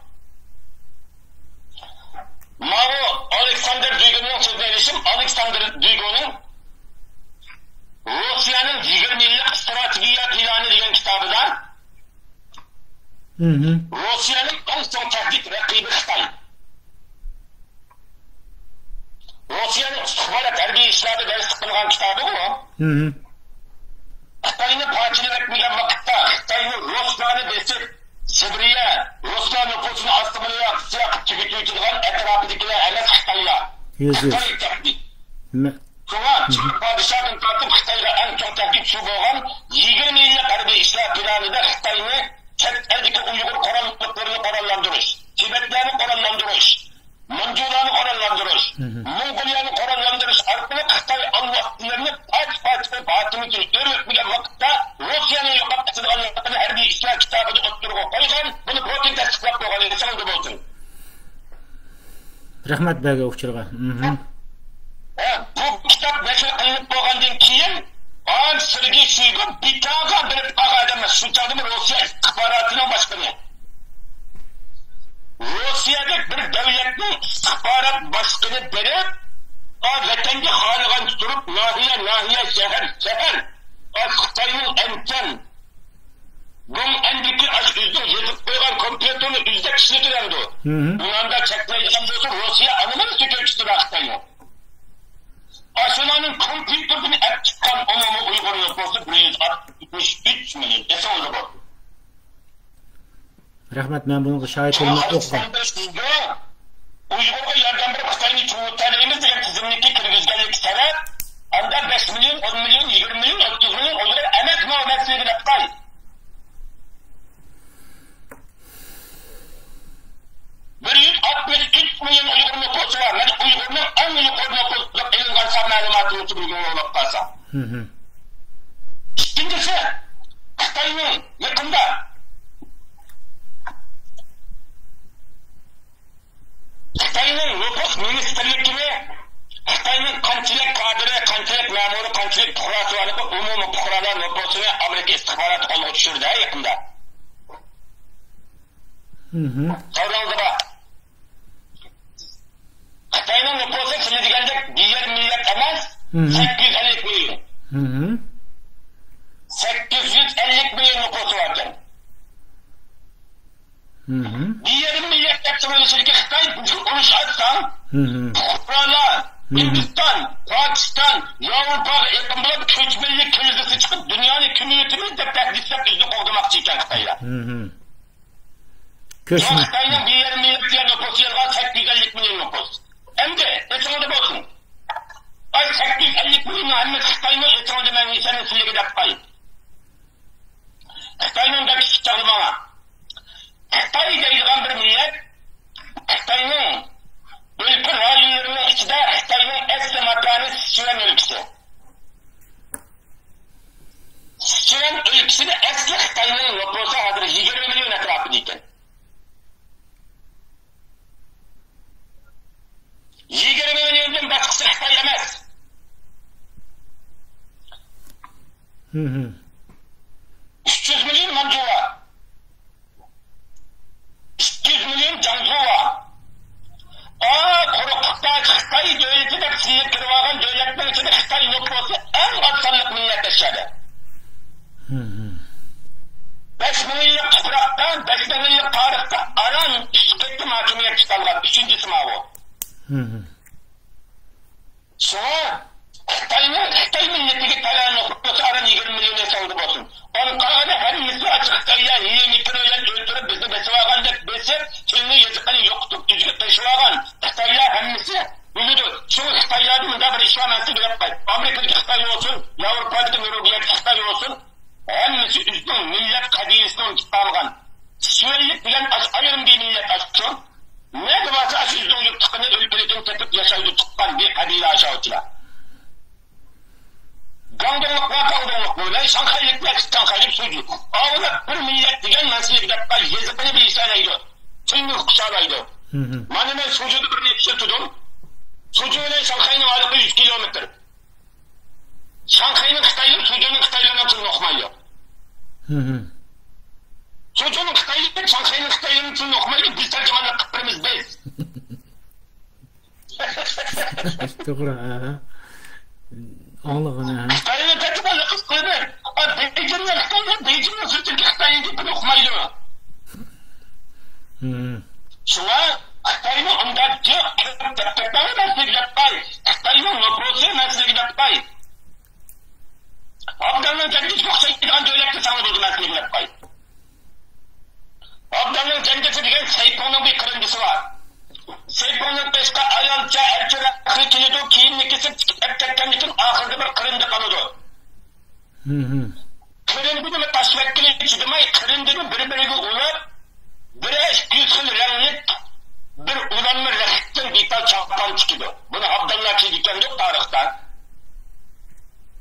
Mao Alexander Duygu'nun sözlerişim, Alexander Duygu'nun Rusya'nın 20 yıllık stratejiyat ilanı diyen kitabıda Rusya'nın en son tehdit rakibi Xitay. Rusya'nın istihbarat terbiye işlerde ders kılgan kitabı bu. Xitoyni parchalagan vaqtda Xitoyni Ruslarni besib Sibiriya, Ruslar nüfusini ostimiga qilib chigituvchilar atrofidagilar emas Xitoylar. Xitoy Şuna padişahın tartib Xitoyga eng chong taklif shu bo'lgan 20 yillik harbiy ishlar planida Xitoyni chet eldagi Uyg'ur qurolliklarini qo'llantirish, Tibetlarni qo'llantirish, Manjularni qo'llantirish, Mong'oliyani qo'llantirish orqali Xitoy allohlarini parcha-parcha qilib hokimiyatini o'rnatmagan vaqtda Rossiyani yo'qotadiganligini harbiy ishlar kitobida o'ttirib qo'ygan, buni Putin tasdiqlab qo'ygan esimda bo'lsin. Rahmat berga o'qchilga. Bu kitap nashr qilinib bo'lgandan keyin Sergey Shoigu bitaga berib qolgan emas. Shunchaki Rossiya istixbarotining boshlig'i. Rossiyada bir davlatning istixborot boshlig'i berib, vatanga xohlagan turib, nahiya, shahar, Xitoyning ankan Bunun endiki aşkızda yazıp koygan kompüterini yüzde kişilik edendi. Bundan da çekmeyeceğim diyorsun Rusya anıları söküyor Xitoyni. Aşılanın kompüterini hep çıkan umumu Uygur nüfusu 163 milyon. Esen oldu bu. Rahmet ben bunu şahit olmak okuyorum. Uygur'a yardım bir Xitoyni çoğutlarımız diye tizimlikki kirgizgenlik sebep anda 5 milyon, 10 milyon, 20 milyon, 30 milyon Uygur emek muhabbetliği de Xitoy. Bir 163 milyon Uygur nüfusu var. Yani Uygur'un en yukarı nüfusu elingansa malumatını tutulduğunu olup kalsa. İkincisi, Xitoyning yakında Xitoyning nüfus ministerligini Xitoyning qanchalik kadri, qanchalik ma'muri, qanchalik fuqarosi var, umumiy fuqarolar nüfusini Amerika istixboroti qo'lga tushirdi yaqinda. Kavramda Xitoyning nüfusu siz degandek diğer millet emas 850 milyon. 850 milyon nüfusu varken. Diğer millet hepsi böyleşirken Xitoy uruş açsan fuqarolar Hindistan, Pakistan, Avrupa yakın bulup köçmelilik krizisi çıkıp dünyanın kümiyetimiz de tehditlep yüzünü kovdurmakçı iken Xitoy'la. Xitoyning diğer milletler nüfusu yılga 850 milyon nüfus. Hem de etrafında bakın. Ay 850 milyon hemmet Xitoyning etrafında ben insanın siligi dapayım. Xitoyning da küçük çalmana. Xitoy deyilgan bir millet Xitoyning ülke rayonlarının içinde Xitoyning eski makanı Sichuan ülkesi. Sichuan ülkesi de eski Xitoyning nüfusu hazır 20 milyon etrafındayken. 20 milyondan başkası Xitoy emas. 300 milyon Manchu var. 200 milyon Jiangsu var. Quruqlikda Xitoy devleti deb silib kirib olgan devletning ichida Xitoy nüfusu eng az sonliq millatlaşadi. 5 milyonlik tuproqdan 5 milyonlik tarixda aran ketdi hokimiyat chiqargan 3-chi sinovi. Şuna Xitoy milletiga talan nüfusu aran 20 milyon soldu bo'lsin. Onun qag'ada hammasi açık Xitoyga 20 milyon o'ldirib bizni besib olgandek besib, tilni yoziqini yo'qitib o'ziga tashlab olgan Xitoylar hammasi biladi. Shu Xitoylarni bunda bir ishonmaslik bilib qo'y. Amerikadagi Xitoy olsun, Yevropadagi Nuriyat Xitoy olsun, hammasi o'zining millat qadriyasini tutib Suyaylik degan ayrim bir millat açın. Ne de varsa sizden yurttukını ülkelerin tepip yaşaydı tutkan bir kabile aşağıcılar. Gandırlık var gandırlık böyle, Şanghaylık var Şanghaylık sucu. Ağına bir millet diyen nasıl bir dakika yazıkını bir insanaydı. Tümür kuşağıydı. Manime sucudu bir nefse tutun. Sucu ile Şanghay'ın varlığı 100 kilometre. Şanghay'ın Xitaylı, sucunun Xitaylı'nın tırını okumaydı. Sucu'nun Xitaylı'nın Şanghay'ın Xitaylı'nın tırını okumaydı. Biz tercümanla kıpırımız biz. Doğru ha. Anlığına ha. Xitaylı'nın tercümanla kıpırımız. Beijing'den Xitaylı'nın Beijing'den Sucu'nun Xitaylı'nın tırını okumaydı. Şuna Xitaylı'nın onda diyor, Xitaylı'nın mesleği yapay. Xitaylı'nın nüfusu mesleği yapay. Afgan'ın kendisi çok sayıdan devleti sanırdı mesleği yapay. Afgan'ın kendisi diyen Seypon'un bir kırıncısı var. Seypon'un başka ayalca, erçeler, ahli keledi, kiyimini kesip çıkıp ketken için ahırda bir kırındı kalıdı. Kırındı mı taşvekkili çıkmay, kırındı mı bir ulap, bir yüz yıl renlik, bir ulanma rekitten vital çapan çıkıyor. Bunu Abdallah çizdikken yok tarihten.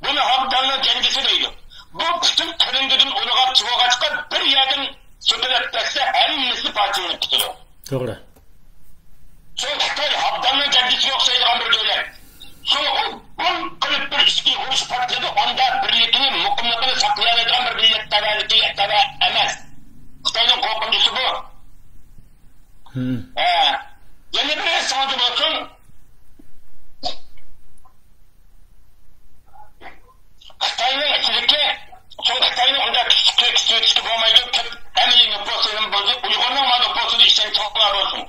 Bunu Abdallah kendisi deydi. Bu bütün kırındıdın uluğa çıvoğa çıkar, bir yerden sütür etmezse hemmisi parçalanıp tutuyor. Doğru. Soğuk Xitay Abdallah kendisi yok sayılan bir devlet. Soğuk bu kılıp bir işki uruş patladı, onda birlikini, mukumlukını saklayan eden bir millet tabi emez. Xitay'ın korkuncusu bu. Yeni bir sanatım olsun. Xitay'ın içindeki, soğuk Xitay'ın onda küçük olmaydı, emeği nüfusunun bozu, Uygur'un nüfusunu işten çoğunlar olsun.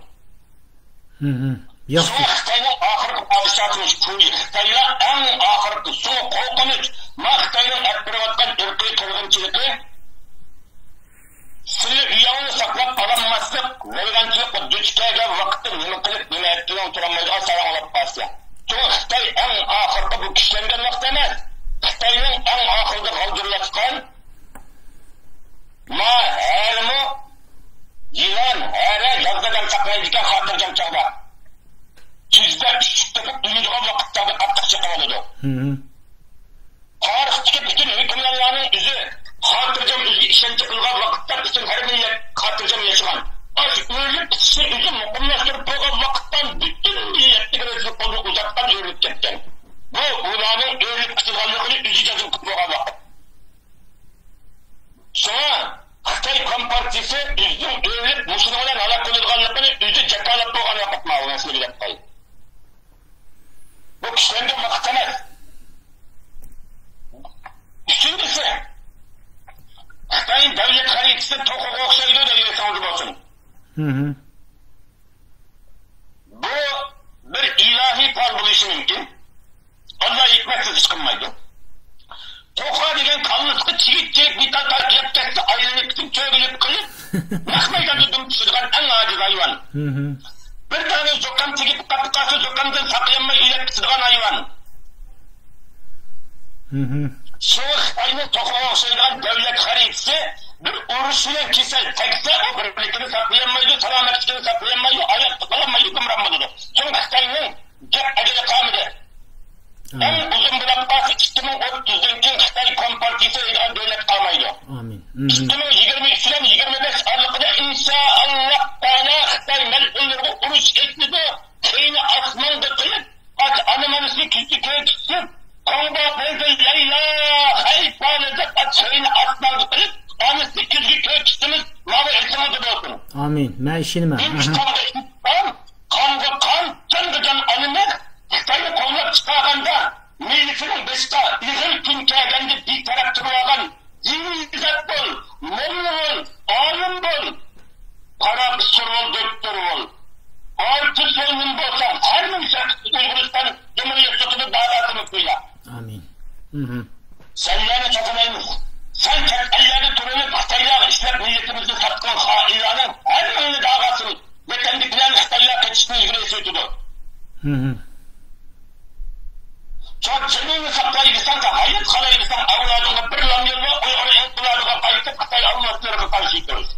Soğuk Xitay'ın ahırkı padişahıymış, Xitay'la en ahırkı, soğuk korkunç, Xitay'ın etbirivatkan ırkı kırgınçılığı, Sırrı üyağını saklap alanmazlık, vegançılık, düşkege vakıtı nime kılıp nime ettiğini oturamaydı, asayan olap basya. Çoğu Xitay en ahırda bu kişilerden vakti emez. Xitay'ın en ahırda kaldırılatkan, hermi, yılan, here, yazdadan saklayıcıken hatırcam çağda. Sizde üstükteki duyuduğun vakıtlarda attık çıkamalıdı. Tarıhtaki bütün hükümlerinin yüzü, hatırcam üzü işen çıkılgan vakıtlar için her millet hatırcam yaşayan. Az öğürlük kişi üzü mukumlaştırıp koygan vakıttan bütün milletlik rezil konu uzaktan öğürlük ketken. Bu ulanın öğürlük kısılganlığını üzü yazıp koygan vakıt. Sonra Xitay Kompartisi üzüm öğürlük Müslümanlar halak kılılganlığını üzü cekalap koygan vakıt mağulan söyleyip koy. Bu kişilerden vakıt emez. Üçüncüsü, Xitay'ın devlet haritesi tokuğa okşaydı da yine sanıcı olsun. Bu bir ilahi fal buluşu mümkün. Allah hikmetsiz ışkınmaydı. Tokuğa degen kalınlıkı çigitçek bir tatar yapacaksa ayrılık için çöğülüp kılıp nakmaydan düm tutulgan en aciz hayvan. Bir tane zokam çigip kapıkası zokamdan saklayanma ilet tutulgan hayvan. Soğuk Xitay'ın tokuğa okşaydıgan devlet haritesi bir uruşuyla kesel tekse o birlikini saklayamaydı, salametlikini saklayamaydı, ayakta kalamaydı, gümranmadı. Soğuk Xitay'ın cep acele kalmadı. En uzun bırakması 2030'daki Xitay Kompartisi edilen devlet kalmaydı. 2023'den 25 Aralık'ta inşallah Teala Xitay mel'ulları uruş etmedi, keyni asmanda kıyıp, anımanısı küçük küçük, Konga Beyze Leyla Hayfanıza açayın aslanı kılıp anı 800 köy çıktınız mavi esnafı olsun. Amin. Ben işinime. Kanka kan canlıcan anımak Xitay'ı kollap çıkarganda milletinin beşta İzir Türkiye'den bir taraf durulagan dini izat bol, molla bol, alim bol, para kısır bol, doktor bol. Altı soyunun bolsa her mümkün Uygurustan Cumhuriyet Sotu'nun davasını kuyla. Amin. Senlerini çatınaymış. Sen elleri turunu Xitaylar işlep milletimizin satkın hainlerinin her birinin davasını ve kendikilerini Xitaylar geçişini ilgili tutudu. Çok cemini saklayırsan da hayat kalayırsan avladığında bir lamyonla Uygur inkıladığına kayıtıp Xitay almaslarına karşı yıkıyoruz.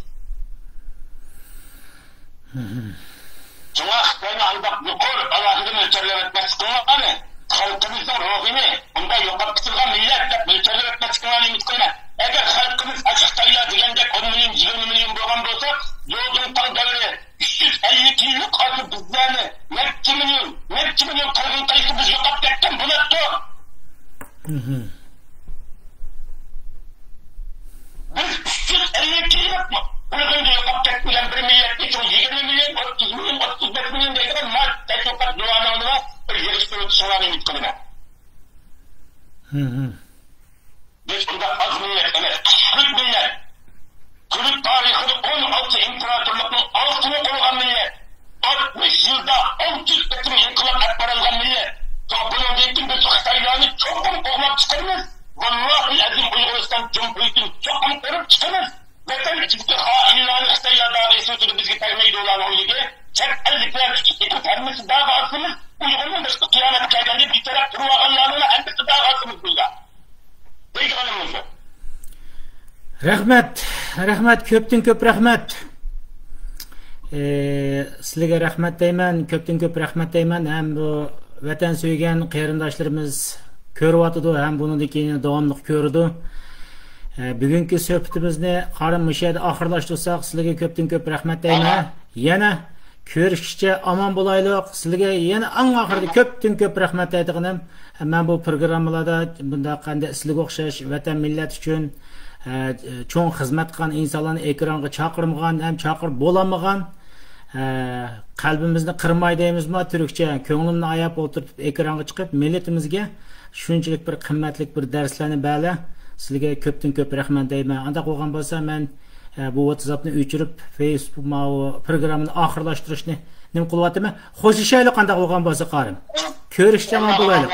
Şuna Xitay'ın albak yukur Allah'ın ölçerler etmesi kılmalı. Halkımızın ruhini, bunda yokap kısılgan millet, ölçerler etmesi kılmalı ümit kılma. Eğer halkımız Xitaylar degende 10 milyon, 20 milyon boğan olsa, yolun tam devri 350 kiloluk artı bizlerini, netçi milyon kırgın kayısı biz yokap ettim, bu netto. Biz 350 kiloluk mu? Uygunca yokap etmeyen bir millet için 20 milyon, 30 milyon, 35 milyon deyken mal tek yokap duanı onuna bir yarıştırı tutuşanlar ümit kılma. Biz bunda az millet emez, küçük millet. Türk tarihinin 16 imparatorluğunun altını koruyan millet. 60 yılda 30 betim inkılap etbarılgan millet. Bunun deyip biz Xitaylarını çokum korumak çıkarımız. Vallahi azim Uyguristan Cumhuriyeti'ni çokum korup çıkarımız. Zaten çünkü hainlerini Xitaylar davası ötürü bizge termeyi olan o ilgi. Çek ellikler küçük etip termesi davasımız Uyg'urning boshqa qiyomat kelganda betaraf turganlarni albatta da'vatimiz bo'lgan. Deyganimiz shu. Rahmat, ko'pdan ko'p rahmat. Sizlarga rahmat deyman, ko'pdan ko'p rahmat deyman. Ham bu vatan suygan qarindoshlarimiz ko'ryapti, ham buni keyin davomli ko'rdi. Bugungi suhbatimizni qarim mushada oxirlashtirsak, sizlarga ko'pdan ko'p rahmat deyman. Yana ko'rishishcha omon bo'laylik. Sizlarga yana eng oxirida ko'pdan ko'p rahmat aytganim, men bu programmalarda bunda qanday sizlarga o'xshash vatan millat uchun cho'ng xizmat qilgan insonlarni ekranga chaqirmagan, ham chaqirib bo'lamagan, qalbimizni qirmay deymizmi turkcha, ko'nglimni ayab o'tirib ekranga chiqib millatimizga shunchalik bir qimmatli bir darslarni bala. Sizlarga ko'pdan ko'p rahmat deyman. Anda qo'ygan bo'lsa, men bu WhatsAppni o'chirib Facebook programmani oxirlashtirishni nim qilyapman. Xo'shishaylik qanday bo'lgan bo'lsa qarim. Ko'rishchama bo'laylik.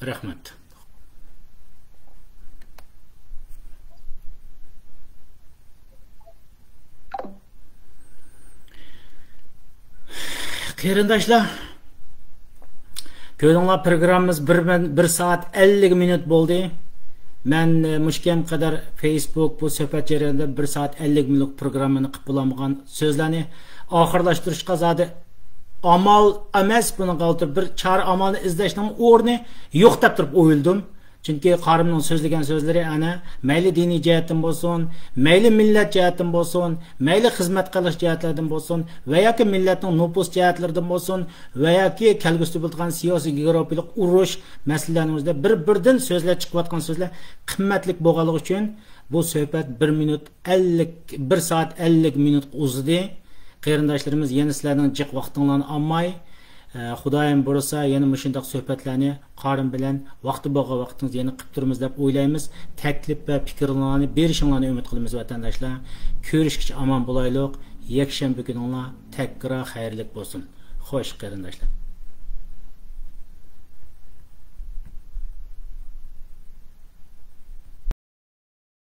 Rahmat. Qarindoshlar, ko'ringlar programmamiz 1 soat 50 minut bo'ldi. Men mushkam qadar Facebook bu suhbat jarayonida 1 soat 50 minut programmani qilib bo'lmagan so'zlarni oxirlashtirishga zodi amal emas, buni qoldirib bir char amalni izlashning o'rni yo'q deb turib o'yildim. Chunki qarimning so'zlagan so'zlari ana mayli diniy jihatdan bo'lsin, mayli millat jihatdan bo'lsin, mayli xizmat qilish jihatlardan bo'lsin, va yoki millatning nupus jihatlaridan bo'lsin, va yoki kelgusida bo'lgan siyosiy geopolitik urush masalalarimizda bir-birdan so'zlar chiqayotgan so'zlar qimmatli bo'lganligi uchun bu suhbat 1 soat 50 minut uzdi. Qarindoshlarimiz yana sizlarning jiq vaqtinglarni olmay, Xudoyim bo'lsa yana mushundaq suhbatlarni qarim bilan vaqti bo'lgan vaqtingiz yana qilib turamiz deb o'ylaymiz. Taklif va fikrlarni berishinglarni umid qilamiz vatandoshlar. Ko'rishgacha omon bo'laylik. Yakshanba kuninglar takrar xayrli bo'lsin. Xo'sh qarindoshlar.